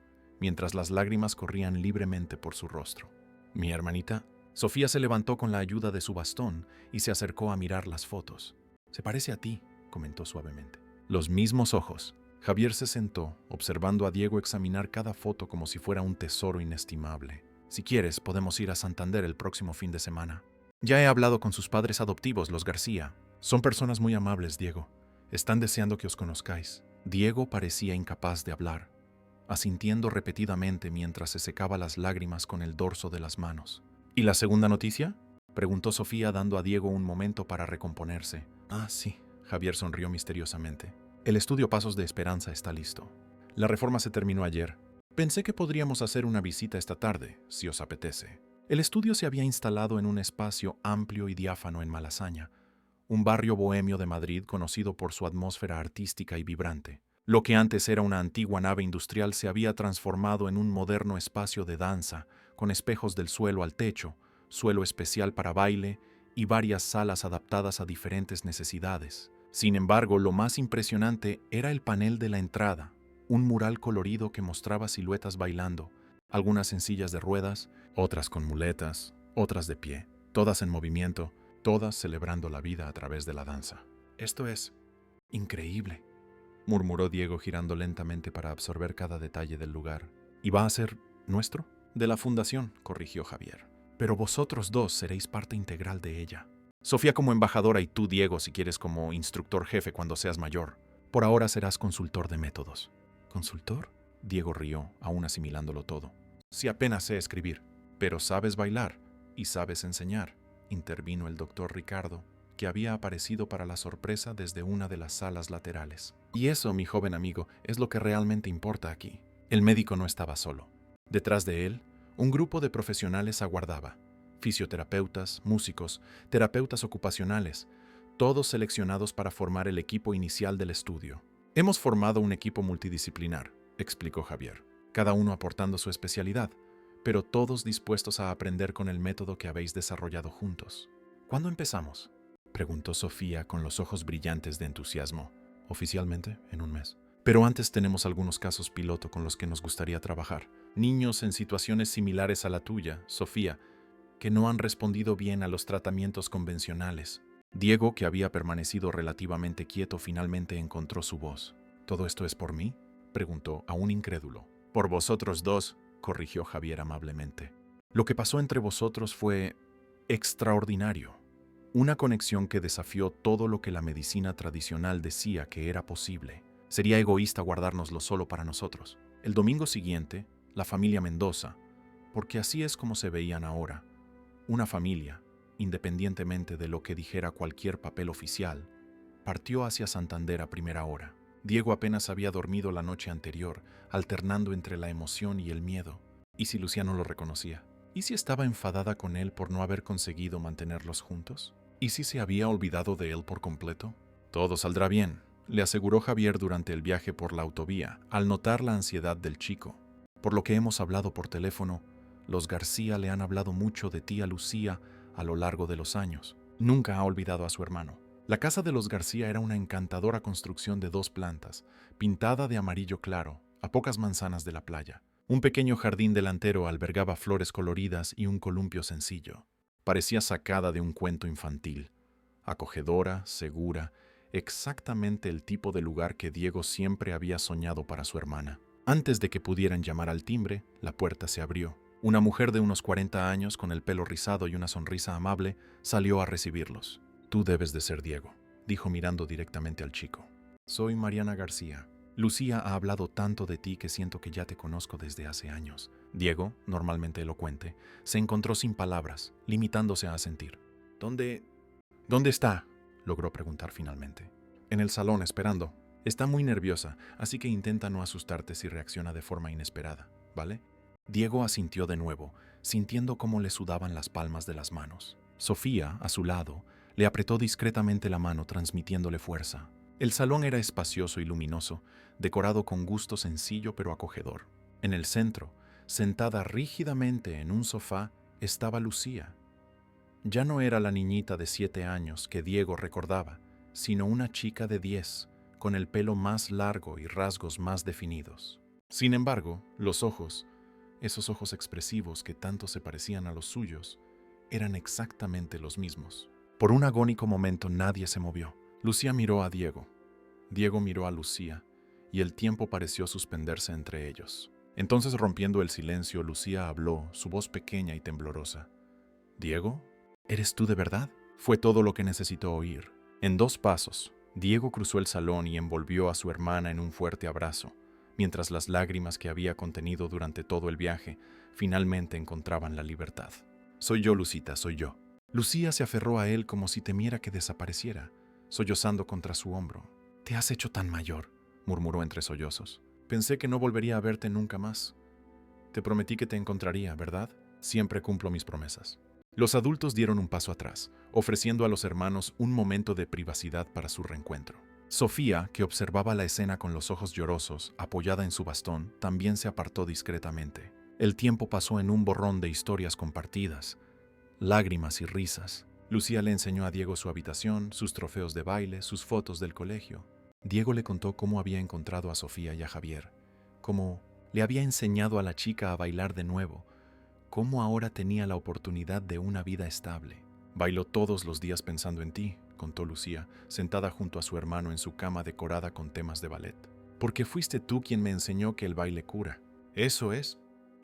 Speaker 1: mientras las lágrimas corrían libremente por su rostro. «¿Mi hermanita?» Sofía se levantó con la ayuda de su bastón y se acercó a mirar las fotos. «Se parece a ti», comentó suavemente. «Los mismos ojos». Javier se sentó, observando a Diego examinar cada foto como si fuera un tesoro inestimable. «Si quieres, podemos ir a Santander el próximo fin de semana». «Ya he hablado con sus padres adoptivos, los García. Son personas muy amables, Diego. Están deseando que os conozcáis». Diego parecía incapaz de hablar, asintiendo repetidamente mientras se secaba las lágrimas con el dorso de las manos. «¿Y la segunda noticia?», preguntó Sofía, dando a Diego un momento para recomponerse. «Ah, sí», Javier sonrió misteriosamente. «El estudio Pasos de Esperanza está listo. La reforma se terminó ayer. Pensé que podríamos hacer una visita esta tarde, si os apetece». El estudio se había instalado en un espacio amplio y diáfano en Malasaña, un barrio bohemio de Madrid conocido por su atmósfera artística y vibrante. Lo que antes era una antigua nave industrial se había transformado en un moderno espacio de danza, con espejos del suelo al techo, suelo especial para baile y varias salas adaptadas a diferentes necesidades. Sin embargo, lo más impresionante era el panel de la entrada, un mural colorido que mostraba siluetas bailando, algunas en sillas de ruedas, otras con muletas, otras de pie, todas en movimiento, todas celebrando la vida a través de la danza. «Esto es increíble», murmuró Diego girando lentamente para absorber cada detalle del lugar. «¿Y va a ser nuestro?» «De la fundación», corrigió Javier. «Pero vosotros 2 seréis parte integral de ella. Sofía como embajadora y tú, Diego, si quieres como instructor jefe cuando seas mayor. Por ahora serás consultor de métodos». «¿Consultor?», Diego rió, aún asimilándolo todo. «Si apenas sé escribir, pero sabes bailar y sabes enseñar», intervino el doctor Ricardo, que había aparecido para la sorpresa desde una de las salas laterales. «Y eso, mi joven amigo, es lo que realmente importa aquí». El médico no estaba solo. Detrás de él, un grupo de profesionales aguardaba. Fisioterapeutas, músicos, terapeutas ocupacionales, todos seleccionados para formar el equipo inicial del estudio. «Hemos formado un equipo multidisciplinar», explicó Javier. cada uno aportando su especialidad, pero todos dispuestos a aprender con el método que habéis desarrollado juntos. ¿Cuándo empezamos?, preguntó Sofía con los ojos brillantes de entusiasmo. Oficialmente, en un mes. Pero antes tenemos algunos casos piloto con los que nos gustaría trabajar. Niños en situaciones similares a la tuya, Sofía, que no han respondido bien a los tratamientos convencionales. Diego, que había permanecido relativamente quieto, finalmente encontró su voz. ¿Todo esto es por mí?, preguntó, aún incrédulo. Por vosotros dos, corrigió Javier amablemente. Lo que pasó entre vosotros fue extraordinario. Una conexión que desafió todo lo que la medicina tradicional decía que era posible. Sería egoísta guardárnoslo solo para nosotros. El domingo siguiente, la familia Mendoza, porque así es como se veían ahora, una familia, independientemente de lo que dijera cualquier papel oficial, partió hacia Santander a primera hora. Diego apenas había dormido la noche anterior, alternando entre la emoción y el miedo. ¿Y si Luciano lo reconocía? ¿Y si estaba enfadada con él por no haber conseguido mantenerlos juntos? ¿Y si se había olvidado de él por completo? Todo saldrá bien, le aseguró Javier durante el viaje por la autovía, al notar la ansiedad del chico. Por lo que hemos hablado por teléfono, los García le han hablado mucho de ti a Lucía a lo largo de los años. Nunca ha olvidado a su hermano. La casa de los García era una encantadora construcción de 2 plantas, pintada de amarillo claro, a pocas manzanas de la playa. Un pequeño jardín delantero albergaba flores coloridas y un columpio sencillo. Parecía sacada de un cuento infantil. Acogedora, segura, exactamente el tipo de lugar que Diego siempre había soñado para su hermana. Antes de que pudieran llamar al timbre, la puerta se abrió. Una mujer de unos 40 años, con el pelo rizado y una sonrisa amable, salió a recibirlos. «Tú debes de ser Diego», dijo mirando directamente al chico. «Soy Mariana García. Lucía ha hablado tanto de ti que siento que ya te conozco desde hace años». Diego, normalmente elocuente, se encontró sin palabras, limitándose a asentir. ¿Dónde está?», logró preguntar finalmente. «En el salón, esperando. Está muy nerviosa, así que intenta no asustarte si reacciona de forma inesperada, ¿vale?». Diego asintió de nuevo, sintiendo cómo le sudaban las palmas de las manos. Sofía, a su lado, le apretó discretamente la mano, transmitiéndole fuerza. El salón era espacioso y luminoso, decorado con gusto sencillo pero acogedor. En el centro, sentada rígidamente en un sofá, estaba Lucía. Ya no era la niñita de 7 años que Diego recordaba, sino una chica de 10, con el pelo más largo y rasgos más definidos. Sin embargo, los ojos, esos ojos expresivos que tanto se parecían a los suyos, eran exactamente los mismos. Por un agónico momento nadie se movió. Lucía miró a Diego. Diego miró a Lucía, y el tiempo pareció suspenderse entre ellos. Entonces, rompiendo el silencio, Lucía habló, su voz pequeña y temblorosa. «¿Diego? ¿Eres tú de verdad?». Fue todo lo que necesitó oír. En 2 pasos, Diego cruzó el salón y envolvió a su hermana en un fuerte abrazo, mientras las lágrimas que había contenido durante todo el viaje finalmente encontraban la libertad. «Soy yo, Lucita, soy yo». Lucía se aferró a él como si temiera que desapareciera, sollozando contra su hombro. «Te has hecho tan mayor», murmuró entre sollozos. «Pensé que no volvería a verte nunca más. Te prometí que te encontraría, ¿verdad? Siempre cumplo mis promesas». Los adultos dieron un paso atrás, ofreciendo a los hermanos un momento de privacidad para su reencuentro. Sofía, que observaba la escena con los ojos llorosos, apoyada en su bastón, también se apartó discretamente. El tiempo pasó en un borrón de historias compartidas, lágrimas y risas. Lucía le enseñó a Diego su habitación, sus trofeos de baile, sus fotos del colegio. Diego le contó cómo había encontrado a Sofía y a Javier, cómo le había enseñado a la chica a bailar de nuevo, cómo ahora tenía la oportunidad de una vida estable. «Bailo todos los días pensando en ti», contó Lucía, sentada junto a su hermano en su cama decorada con temas de ballet. «Porque fuiste tú quien me enseñó que el baile cura». «Eso es».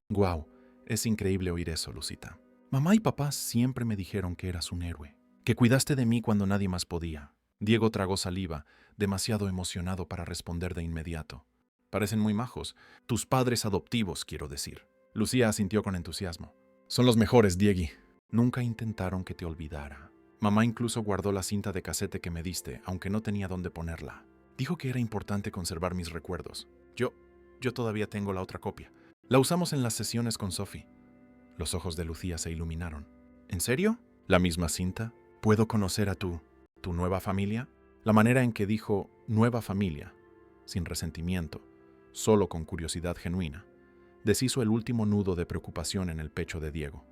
Speaker 1: «Guau, es increíble oír eso, Lucita. Mamá y papá siempre me dijeron que eras un héroe, que cuidaste de mí cuando nadie más podía». Diego tragó saliva, demasiado emocionado para responder de inmediato. «Parecen muy majos. Tus padres adoptivos, quiero decir». Lucía asintió con entusiasmo. «Son los mejores, Diegui». «Nunca intentaron que te olvidara. Mamá incluso guardó la cinta de casete que me diste, aunque no tenía dónde ponerla. Dijo que era importante conservar mis recuerdos. Yo todavía tengo la otra copia. La usamos en las sesiones con Sophie». Los ojos de Lucía se iluminaron. «¿En serio? ¿La misma cinta? ¿Puedo conocer a tu nueva familia?». La manera en que dijo «nueva familia», sin resentimiento, solo con curiosidad genuina, deshizo el último nudo de preocupación en el pecho de Diego.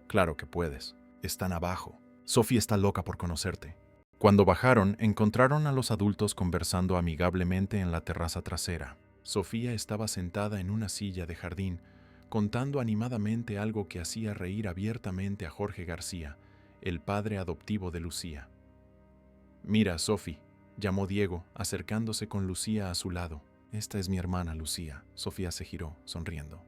Speaker 1: Claro que puedes. Están abajo. Sophie está loca por conocerte. Cuando bajaron, encontraron a los adultos conversando amigablemente en la terraza trasera. Sofía estaba sentada en una silla de jardín, contando animadamente algo que hacía reír abiertamente a Jorge García, el padre adoptivo de Lucía. «Mira, Sophie», llamó Diego, acercándose con Lucía a su lado. «Esta es mi hermana, Lucía». Sofía se giró, sonriendo.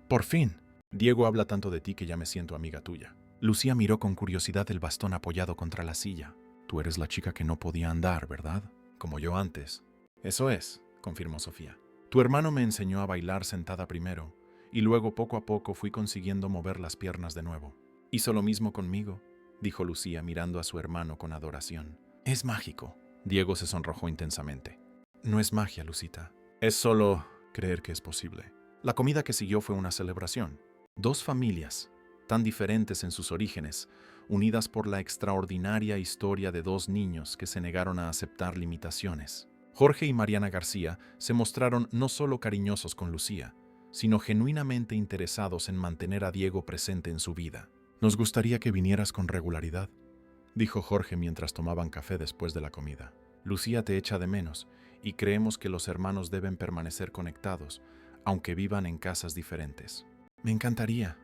Speaker 1: «¡Por fin! Diego habla tanto de ti que ya me siento amiga tuya». Lucía miró con curiosidad el bastón apoyado contra la silla. «Tú eres la chica que no podía andar, ¿verdad? Como yo antes». «Eso es», confirmó Sofía. «Tu hermano me enseñó a bailar sentada primero, y luego poco a poco fui consiguiendo mover las piernas de nuevo. Hizo lo mismo conmigo», dijo Lucía mirando a su hermano con adoración. «Es mágico». Diego se sonrojó intensamente. «No es magia, Lucita. Es solo creer que es posible». La comida que siguió fue una celebración. Dos familias, tan diferentes en sus orígenes, unidas por la extraordinaria historia de dos niños que se negaron a aceptar limitaciones. Jorge y Mariana García se mostraron no solo cariñosos con Lucía, sino genuinamente interesados en mantener a Diego presente en su vida. «Nos gustaría que vinieras con regularidad», dijo Jorge mientras tomaban café después de la comida. «Lucía te echa de menos y creemos que los hermanos deben permanecer conectados, aunque vivan en casas diferentes». «Me encantaría»,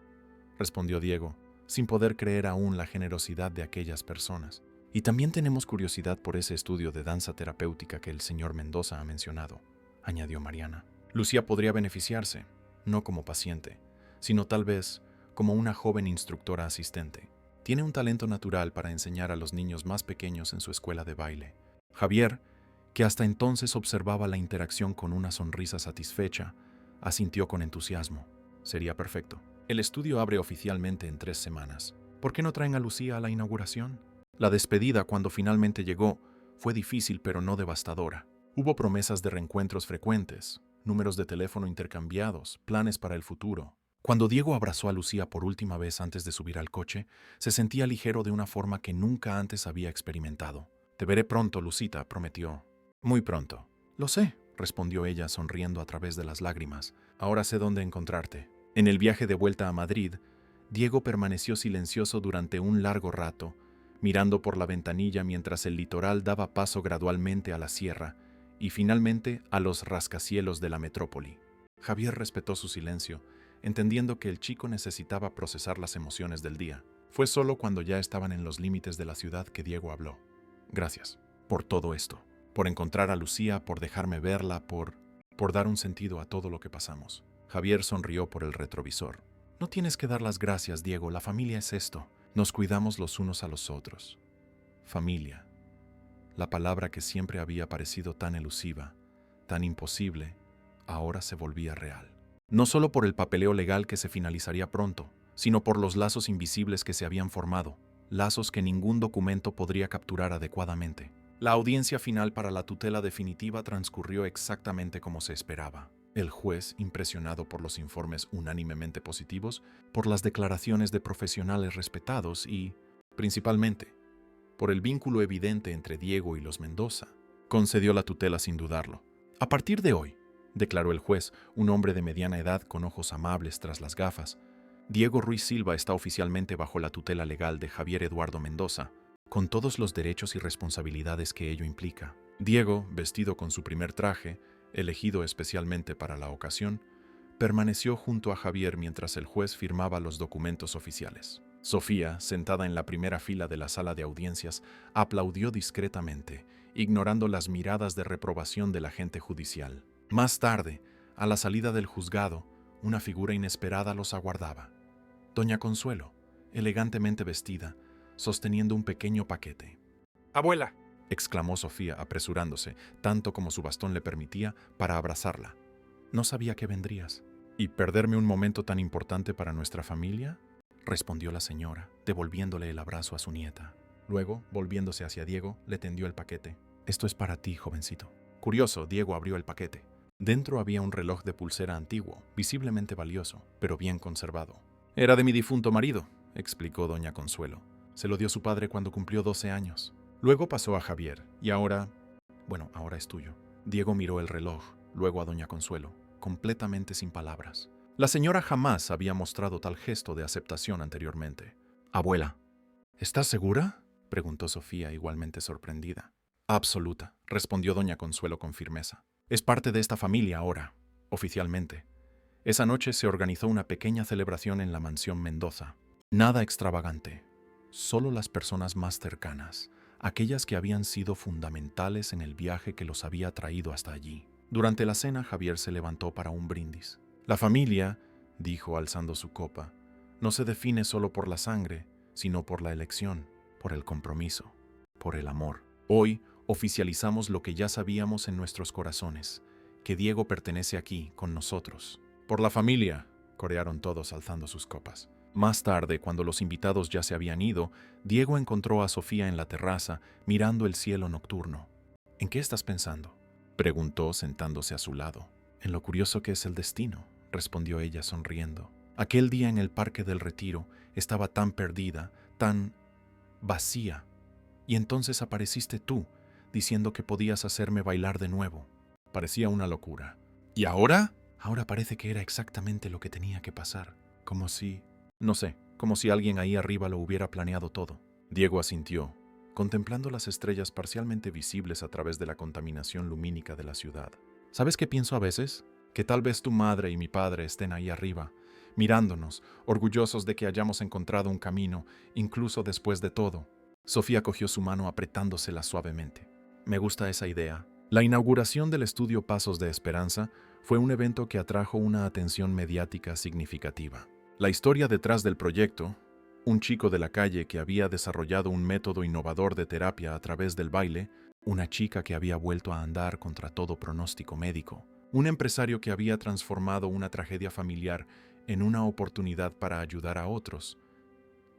Speaker 1: respondió Diego, sin poder creer aún la generosidad de aquellas personas. «Y también tenemos curiosidad por ese estudio de danza terapéutica que el señor Mendoza ha mencionado», añadió Mariana. «Lucía podría beneficiarse, no como paciente, sino tal vez como una joven instructora asistente. Tiene un talento natural para enseñar a los niños más pequeños en su escuela de baile». Javier, que hasta entonces observaba la interacción con una sonrisa satisfecha, asintió con entusiasmo. «Sería perfecto. El estudio abre oficialmente en 3 semanas. ¿Por qué no traen a Lucía a la inauguración?». La despedida, cuando finalmente llegó, fue difícil pero no devastadora. Hubo promesas de reencuentros frecuentes, números de teléfono intercambiados, planes para el futuro. Cuando Diego abrazó a Lucía por última vez antes de subir al coche, se sentía ligero de una forma que nunca antes había experimentado. «Te veré pronto, Lucita», prometió. «Muy pronto». «Lo sé», respondió ella sonriendo a través de las lágrimas. «Ahora sé dónde encontrarte». En el viaje de vuelta a Madrid, Diego permaneció silencioso durante un largo rato, mirando por la ventanilla mientras el litoral daba paso gradualmente a la sierra y finalmente a los rascacielos de la metrópoli. Javier respetó su silencio, entendiendo que el chico necesitaba procesar las emociones del día. Fue solo cuando ya estaban en los límites de la ciudad que Diego habló. «Gracias por todo esto, por encontrar a Lucía, por dejarme verla, por dar un sentido a todo lo que pasamos». Javier sonrió por el retrovisor. «No tienes que dar las gracias, Diego, la familia es esto. Nos cuidamos los unos a los otros». Familia. La palabra que siempre había parecido tan elusiva, tan imposible, ahora se volvía real. No solo por el papeleo legal que se finalizaría pronto, sino por los lazos invisibles que se habían formado, lazos que ningún documento podría capturar adecuadamente. La audiencia final para la tutela definitiva transcurrió exactamente como se esperaba. El juez, impresionado por los informes unánimemente positivos, por las declaraciones de profesionales respetados y, principalmente, por el vínculo evidente entre Diego y los Mendoza, concedió la tutela sin dudarlo. «A partir de hoy», declaró el juez, un hombre de mediana edad con ojos amables tras las gafas, «Diego Ruiz Silva está oficialmente bajo la tutela legal de Javier Eduardo Mendoza, con todos los derechos y responsabilidades que ello implica». Diego, vestido con su primer traje, elegido especialmente para la ocasión, permaneció junto a Javier mientras el juez firmaba los documentos oficiales. Sofía, sentada en la primera fila de la sala de audiencias, aplaudió discretamente, ignorando las miradas de reprobación del agente judicial. Más tarde, a la salida del juzgado, una figura inesperada los aguardaba. Doña Consuelo, elegantemente vestida, sosteniendo un pequeño paquete. «Abuela», exclamó Sofía apresurándose, tanto como su bastón le permitía, para abrazarla. «No sabía que vendrías». «¿Y perderme un momento tan importante para nuestra familia?», respondió la señora, devolviéndole el abrazo a su nieta. Luego, volviéndose hacia Diego, le tendió el paquete. «Esto es para ti, jovencito». Curioso, Diego abrió el paquete. Dentro había un reloj de pulsera antiguo, visiblemente valioso, pero bien conservado. «Era de mi difunto marido», explicó doña Consuelo. «Se lo dio su padre cuando cumplió 12 años. Luego pasó a Javier, y ahora es tuyo». Diego miró el reloj, luego a doña Consuelo, completamente sin palabras. La señora jamás había mostrado tal gesto de aceptación anteriormente. «Abuela, ¿estás segura?», preguntó Sofía, igualmente sorprendida. «Absoluta», respondió doña Consuelo con firmeza. «Es parte de esta familia ahora, oficialmente». Esa noche se organizó una pequeña celebración en la mansión Mendoza. Nada extravagante, solo las personas más cercanas, aquellas que habían sido fundamentales en el viaje que los había traído hasta allí. Durante la cena, Javier se levantó para un brindis. «La familia», dijo alzando su copa, «no se define solo por la sangre, sino por la elección, por el compromiso, por el amor. Hoy oficializamos lo que ya sabíamos en nuestros corazones, que Diego pertenece aquí, con nosotros». «Por la familia», corearon todos alzando sus copas. Más tarde, cuando los invitados ya se habían ido, Diego encontró a Sofía en la terraza, mirando el cielo nocturno. «¿En qué estás pensando?», preguntó sentándose a su lado. «En lo curioso que es el destino», respondió ella sonriendo. «Aquel día en el Parque del Retiro estaba tan perdida, tan vacía, y entonces apareciste tú, diciendo que podías hacerme bailar de nuevo. Parecía una locura. ¿Y ahora? Ahora parece que era exactamente lo que tenía que pasar. Como si... no sé, como si alguien ahí arriba lo hubiera planeado todo». Diego asintió, contemplando las estrellas parcialmente visibles a través de la contaminación lumínica de la ciudad. «¿Sabes qué pienso a veces? Que tal vez tu madre y mi padre estén ahí arriba, mirándonos, orgullosos de que hayamos encontrado un camino, incluso después de todo». Sofía cogió su mano apretándosela suavemente. «Me gusta esa idea». La inauguración del estudio Pasos de Esperanza fue un evento que atrajo una atención mediática significativa. La historia detrás del proyecto, un chico de la calle que había desarrollado un método innovador de terapia a través del baile, una chica que había vuelto a andar contra todo pronóstico médico, un empresario que había transformado una tragedia familiar en una oportunidad para ayudar a otros,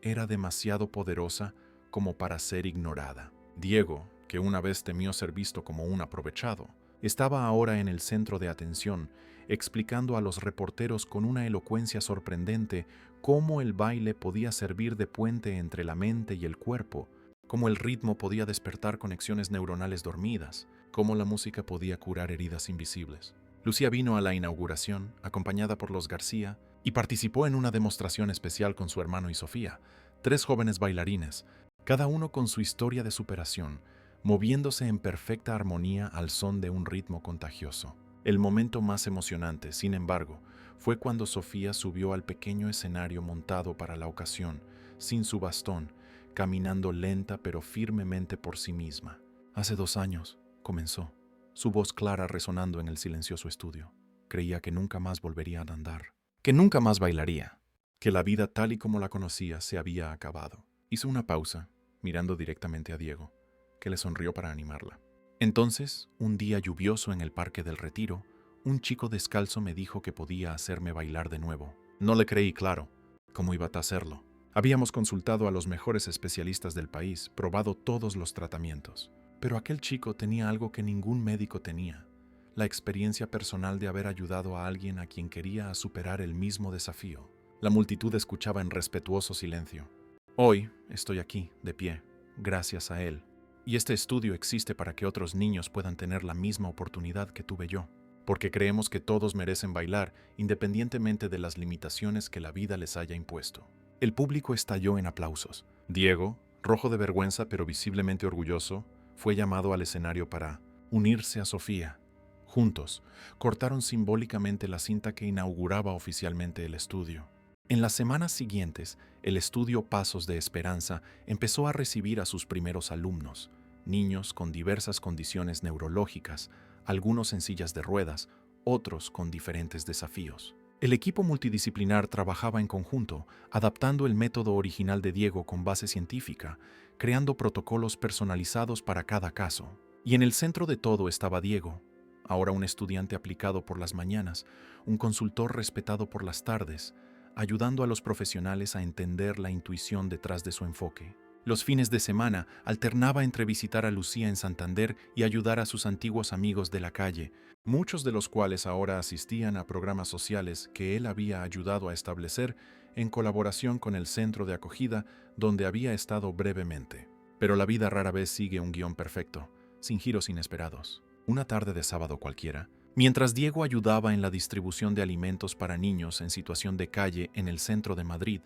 Speaker 1: era demasiado poderosa como para ser ignorada. Diego, que una vez temió ser visto como un aprovechado, estaba ahora en el centro de atención, explicando a los reporteros con una elocuencia sorprendente cómo el baile podía servir de puente entre la mente y el cuerpo, cómo el ritmo podía despertar conexiones neuronales dormidas, cómo la música podía curar heridas invisibles. Lucía vino a la inauguración, acompañada por los García, y participó en una demostración especial con su hermano y Sofía, 3 jóvenes bailarines, cada uno con su historia de superación, moviéndose en perfecta armonía al son de un ritmo contagioso. El momento más emocionante, sin embargo, fue cuando Sofía subió al pequeño escenario montado para la ocasión, sin su bastón, caminando lenta pero firmemente por sí misma. «Hace 2 años», comenzó, su voz clara resonando en el silencioso estudio. «Creía que nunca más volvería a andar, que nunca más bailaría, que la vida tal y como la conocía se había acabado». Hizo una pausa, mirando directamente a Diego, que le sonrió para animarla. «Entonces, un día lluvioso en el Parque del Retiro, un chico descalzo me dijo que podía hacerme bailar de nuevo. No le creí, claro. ¿Cómo iba a hacerlo? Habíamos consultado a los mejores especialistas del país, probado todos los tratamientos. Pero aquel chico tenía algo que ningún médico tenía, la experiencia personal de haber ayudado a alguien a quien quería superar el mismo desafío». La multitud escuchaba en respetuoso silencio. «Hoy estoy aquí, de pie, gracias a él. Y este estudio existe para que otros niños puedan tener la misma oportunidad que tuve yo, porque creemos que todos merecen bailar independientemente de las limitaciones que la vida les haya impuesto». El público estalló en aplausos. Diego, rojo de vergüenza pero visiblemente orgulloso, fue llamado al escenario para unirse a Sofía. Juntos, cortaron simbólicamente la cinta que inauguraba oficialmente el estudio. En las semanas siguientes, el estudio Pasos de Esperanza empezó a recibir a sus primeros alumnos, niños con diversas condiciones neurológicas, algunos en sillas de ruedas, otros con diferentes desafíos. El equipo multidisciplinar trabajaba en conjunto, adaptando el método original de Diego con base científica, creando protocolos personalizados para cada caso. Y en el centro de todo estaba Diego, ahora un estudiante aplicado por las mañanas, un consultor respetado por las tardes, ayudando a los profesionales a entender la intuición detrás de su enfoque. Los fines de semana alternaba entre visitar a Lucía en Santander y ayudar a sus antiguos amigos de la calle, muchos de los cuales ahora asistían a programas sociales que él había ayudado a establecer en colaboración con el centro de acogida donde había estado brevemente. Pero la vida rara vez sigue un guión perfecto, sin giros inesperados. Una tarde de sábado cualquiera, Mientras Diego ayudaba en la distribución de alimentos para niños en situación de calle en el centro de Madrid,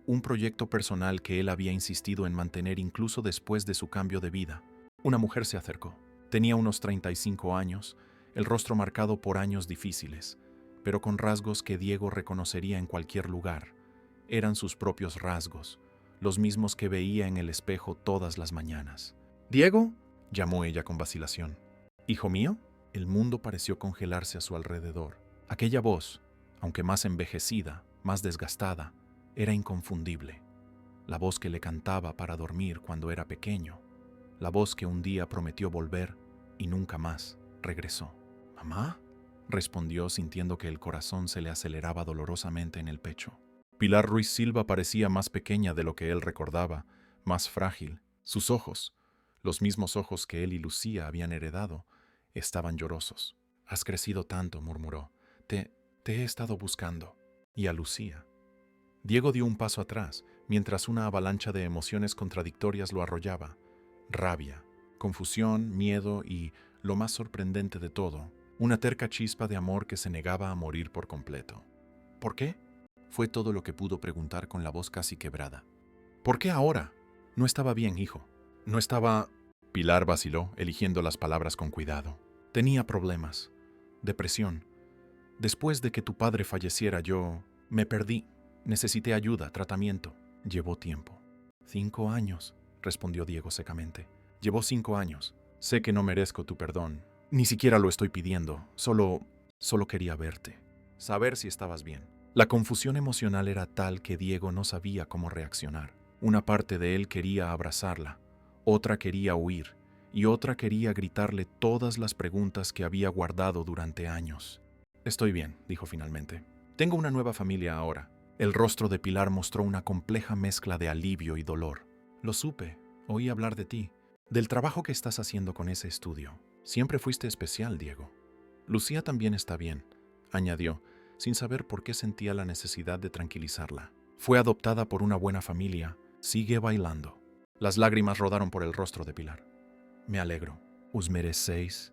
Speaker 1: un proyecto personal que él había insistido en mantener incluso después de su cambio de vida, una mujer se acercó. Tenía unos 35 años, el rostro marcado por años difíciles, pero con rasgos que Diego reconocería en cualquier lugar. Eran sus propios rasgos, los mismos que veía en el espejo todas las mañanas. «¿Diego?», llamó ella con vacilación. «¿Hijo mío?». El mundo pareció congelarse a su alrededor. Aquella voz, aunque más envejecida, más desgastada, era inconfundible. La voz que le cantaba para dormir cuando era pequeño. La voz que un día prometió volver y nunca más regresó. «¿Mamá?», respondió sintiendo que el corazón se le aceleraba dolorosamente en el pecho. Pilar Ruiz Silva parecía más pequeña de lo que él recordaba, más frágil. Sus ojos, los mismos ojos que él y Lucía habían heredado, estaban llorosos. «Has crecido tanto», murmuró. Te he estado buscando». «Y a Lucía». Diego dio un paso atrás, mientras una avalancha de emociones contradictorias lo arrollaba. Rabia, confusión, miedo y, lo más sorprendente de todo, una terca chispa de amor que se negaba a morir por completo. «¿Por qué?», fue todo lo que pudo preguntar con la voz casi quebrada. «¿Por qué ahora?». «No estaba bien, hijo. No estaba…». Pilar vaciló, eligiendo las palabras con cuidado. «Tenía problemas. Depresión. Después de que tu padre falleciera, yo me perdí. Necesité ayuda, tratamiento. Llevó tiempo». «5 años», respondió Diego secamente. «Llevó 5 años. Sé que no merezco tu perdón. Ni siquiera lo estoy pidiendo. Solo quería verte. Saber si estabas bien». La confusión emocional era tal que Diego no sabía cómo reaccionar. Una parte de él quería abrazarla, otra quería huir, y otra quería gritarle todas las preguntas que había guardado durante años. «Estoy bien», dijo finalmente. «Tengo una nueva familia ahora». El rostro de Pilar mostró una compleja mezcla de alivio y dolor. «Lo supe, oí hablar de ti, del trabajo que estás haciendo con ese estudio. Siempre fuiste especial, Diego». «Lucía también está bien», añadió, sin saber por qué sentía la necesidad de tranquilizarla. «Fue adoptada por una buena familia. Sigue bailando». Las lágrimas rodaron por el rostro de Pilar. «Me alegro. Os merecéis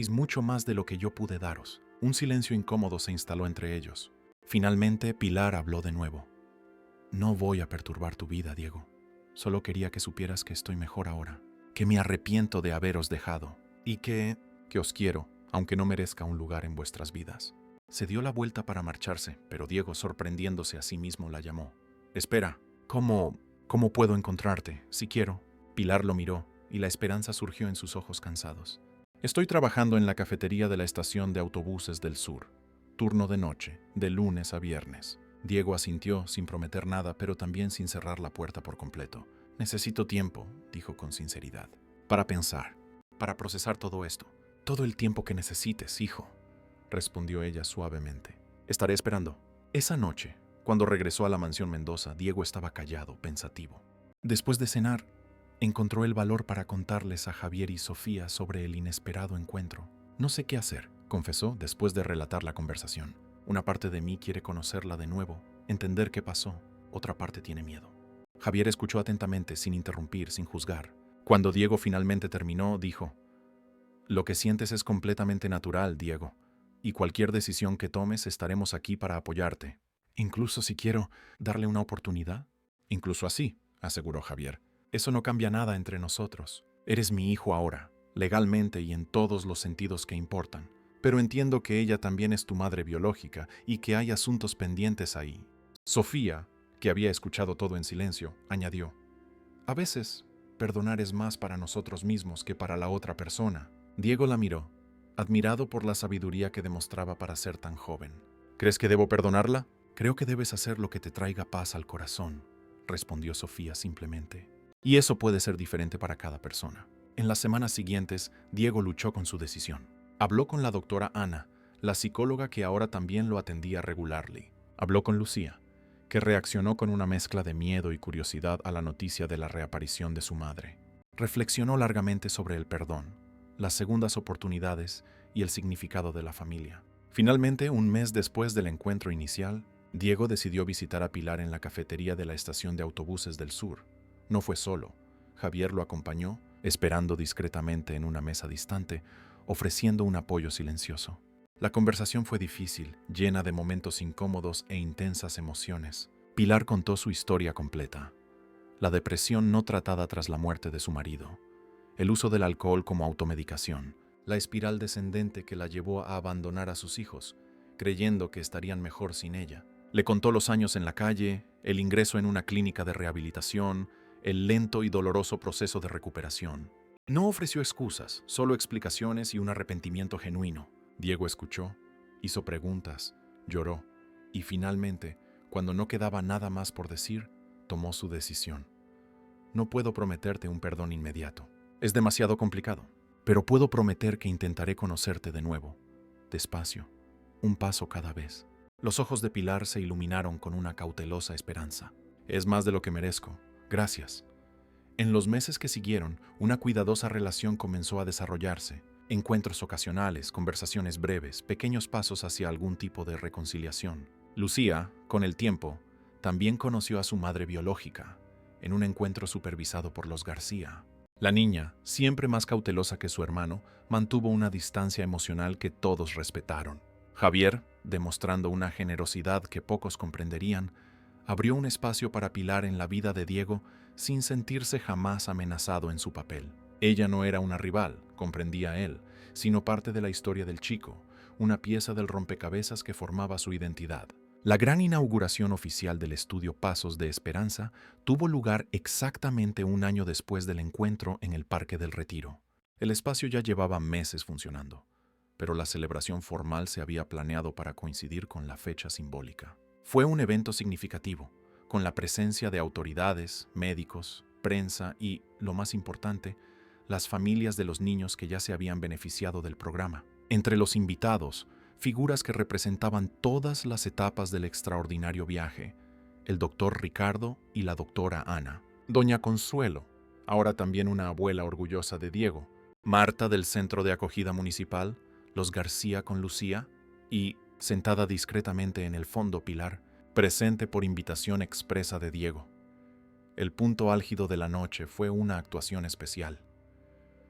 Speaker 1: mucho más de lo que yo pude daros». Un silencio incómodo se instaló entre ellos. Finalmente, Pilar habló de nuevo. «No voy a perturbar tu vida, Diego. Solo quería que supieras que estoy mejor ahora, que me arrepiento de haberos dejado y que os quiero, aunque no merezca un lugar en vuestras vidas». Se dio la vuelta para marcharse, pero Diego, sorprendiéndose a sí mismo, la llamó. «Espera, ¿cómo puedo encontrarte, si quiero?». Pilar lo miró, y la esperanza surgió en sus ojos cansados. «Estoy trabajando en la cafetería de la estación de autobuses del sur. Turno de noche, de lunes a viernes». Diego asintió, sin prometer nada, pero también sin cerrar la puerta por completo. «Necesito tiempo», dijo con sinceridad, «para pensar, para procesar todo esto. Todo el tiempo que necesites, hijo», respondió ella suavemente. «Estaré esperando». Esa noche, cuando regresó a la mansión Mendoza, Diego estaba callado, pensativo. Después de cenar, encontró el valor para contarles a Javier y Sofía sobre el inesperado encuentro. «No sé qué hacer», confesó después de relatar la conversación. «Una parte de mí quiere conocerla de nuevo, entender qué pasó. Otra parte tiene miedo». Javier escuchó atentamente, sin interrumpir, sin juzgar. Cuando Diego finalmente terminó, dijo: «Lo que sientes es completamente natural, Diego, y cualquier decisión que tomes estaremos aquí para apoyarte. Incluso si quiero darle una oportunidad». «Incluso así», aseguró Javier. «Eso no cambia nada entre nosotros. Eres mi hijo ahora, legalmente y en todos los sentidos que importan. Pero entiendo que ella también es tu madre biológica y que hay asuntos pendientes ahí». Sofía, que había escuchado todo en silencio, añadió: «A veces, perdonar es más para nosotros mismos que para la otra persona». Diego la miró, admirado por la sabiduría que demostraba para ser tan joven. «¿Crees que debo perdonarla?». «Creo que debes hacer lo que te traiga paz al corazón», respondió Sofía simplemente. «Y eso puede ser diferente para cada persona». En las semanas siguientes, Diego luchó con su decisión. Habló con la doctora Ana, la psicóloga que ahora también lo atendía regularly. Habló con Lucía, que reaccionó con una mezcla de miedo y curiosidad a la noticia de la reaparición de su madre. Reflexionó largamente sobre el perdón, las segundas oportunidades y el significado de la familia. Finalmente, un mes después del encuentro inicial, Diego decidió visitar a Pilar en la cafetería de la estación de autobuses del sur. No fue solo. Javier lo acompañó, esperando discretamente en una mesa distante, ofreciendo un apoyo silencioso. La conversación fue difícil, llena de momentos incómodos e intensas emociones. Pilar contó su historia completa. La depresión no tratada tras la muerte de su marido, el uso del alcohol como automedicación, la espiral descendente que la llevó a abandonar a sus hijos, creyendo que estarían mejor sin ella. Le contó los años en la calle, el ingreso en una clínica de rehabilitación, el lento y doloroso proceso de recuperación. No ofreció excusas, solo explicaciones y un arrepentimiento genuino. Diego escuchó, hizo preguntas, lloró y finalmente, cuando no quedaba nada más por decir, tomó su decisión. No puedo prometerte un perdón inmediato. Es demasiado complicado, pero puedo prometer que intentaré conocerte de nuevo, despacio, un paso cada vez. Los ojos de Pilar se iluminaron con una cautelosa esperanza. Es más de lo que merezco. Gracias. En los meses que siguieron, una cuidadosa relación comenzó a desarrollarse. Encuentros ocasionales, conversaciones breves, pequeños pasos hacia algún tipo de reconciliación. Lucía, con el tiempo, también conoció a su madre biológica, en un encuentro supervisado por los García. La niña, siempre más cautelosa que su hermano, mantuvo una distancia emocional que todos respetaron. Javier, demostrando una generosidad que pocos comprenderían, abrió un espacio para Pilar en la vida de Diego sin sentirse jamás amenazado en su papel. Ella no era una rival, comprendía él, sino parte de la historia del chico, una pieza del rompecabezas que formaba su identidad. La gran inauguración oficial del estudio Pasos de Esperanza tuvo lugar exactamente un año después del encuentro en el Parque del Retiro. El espacio ya llevaba meses funcionando, pero la celebración formal se había planeado para coincidir con la fecha simbólica. Fue un evento significativo, con la presencia de autoridades, médicos, prensa y, lo más importante, las familias de los niños que ya se habían beneficiado del programa. Entre los invitados, figuras que representaban todas las etapas del extraordinario viaje, el doctor Ricardo y la doctora Ana, doña Consuelo, ahora también una abuela orgullosa de Diego, Marta del Centro de Acogida Municipal, los García con Lucía y, sentada discretamente en el fondo, Pilar, presente por invitación expresa de Diego. El punto álgido de la noche fue una actuación especial.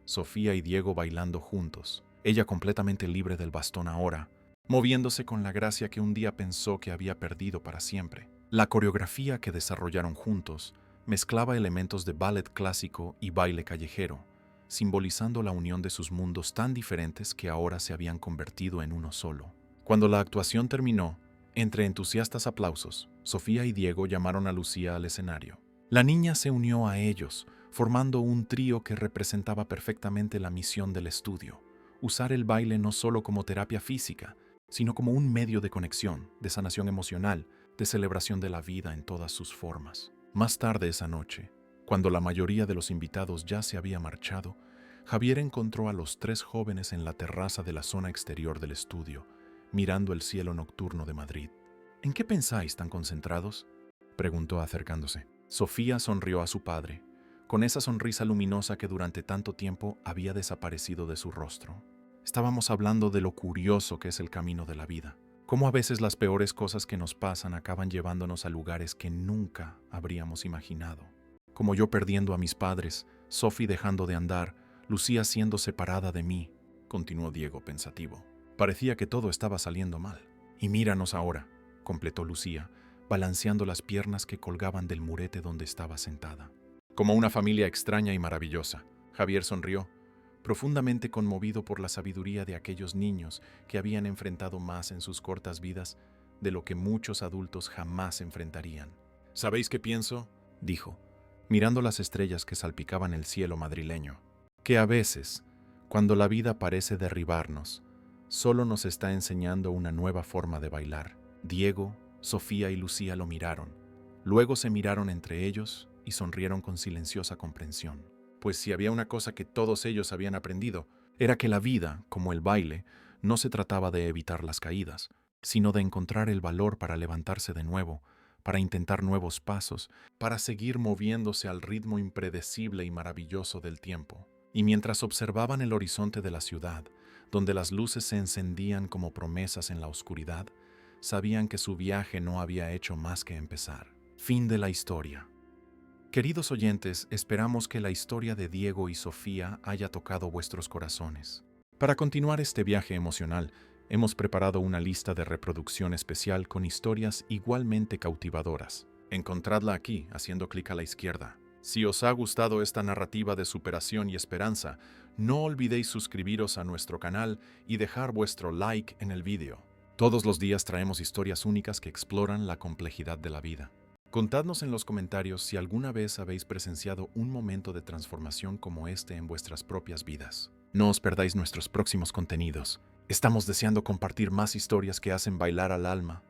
Speaker 1: Sofía y Diego bailando juntos, ella completamente libre del bastón ahora, moviéndose con la gracia que un día pensó que había perdido para siempre. La coreografía que desarrollaron juntos mezclaba elementos de ballet clásico y baile callejero, simbolizando la unión de sus mundos tan diferentes que ahora se habían convertido en uno solo. Cuando la actuación terminó, entre entusiastas aplausos, Sofía y Diego llamaron a Lucía al escenario. La niña se unió a ellos, formando un trío que representaba perfectamente la misión del estudio: usar el baile no solo como terapia física, sino como un medio de conexión, de sanación emocional, de celebración de la vida en todas sus formas. Más tarde esa noche, cuando la mayoría de los invitados ya se había marchado, Javier encontró a los tres jóvenes en la terraza de la zona exterior del estudio, mirando el cielo nocturno de Madrid. ¿En qué pensáis tan concentrados?, preguntó acercándose. Sofía sonrió a su padre, con esa sonrisa luminosa que durante tanto tiempo había desaparecido de su rostro. Estábamos hablando de lo curioso que es el camino de la vida. Cómo a veces las peores cosas que nos pasan acaban llevándonos a lugares que nunca habríamos imaginado. Como yo perdiendo a mis padres, Sophie dejando de andar, Lucía siendo separada de mí, continuó Diego pensativo. Parecía que todo estaba saliendo mal. Y míranos ahora, completó Lucía, balanceando las piernas que colgaban del murete donde estaba sentada. Como una familia extraña y maravillosa, Javier sonrió, profundamente conmovido por la sabiduría de aquellos niños que habían enfrentado más en sus cortas vidas de lo que muchos adultos jamás enfrentarían. ¿Sabéis qué pienso?, dijo, mirando las estrellas que salpicaban el cielo madrileño. Que a veces, cuando la vida parece derribarnos, solo nos está enseñando una nueva forma de bailar. Diego, Sofía y Lucía lo miraron. Luego se miraron entre ellos y sonrieron con silenciosa comprensión. Pues si había una cosa que todos ellos habían aprendido, era que la vida, como el baile, no se trataba de evitar las caídas, sino de encontrar el valor para levantarse de nuevo, para intentar nuevos pasos, para seguir moviéndose al ritmo impredecible y maravilloso del tiempo. Y mientras observaban el horizonte de la ciudad, donde las luces se encendían como promesas en la oscuridad, sabían que su viaje no había hecho más que empezar. Fin de la historia. Queridos oyentes, esperamos que la historia de Diego y Sofía haya tocado vuestros corazones. Para continuar este viaje emocional, Hemos preparado una lista de reproducción especial con historias igualmente cautivadoras. Encontradla aquí, haciendo clic a la izquierda. Si os ha gustado esta narrativa de superación y esperanza, no olvidéis suscribiros a nuestro canal y dejar vuestro like en el vídeo. Todos los días traemos historias únicas que exploran la complejidad de la vida. Contadnos en los comentarios si alguna vez habéis presenciado un momento de transformación como este en vuestras propias vidas. No os perdáis nuestros próximos contenidos. Estamos deseando compartir más historias que hacen bailar al alma.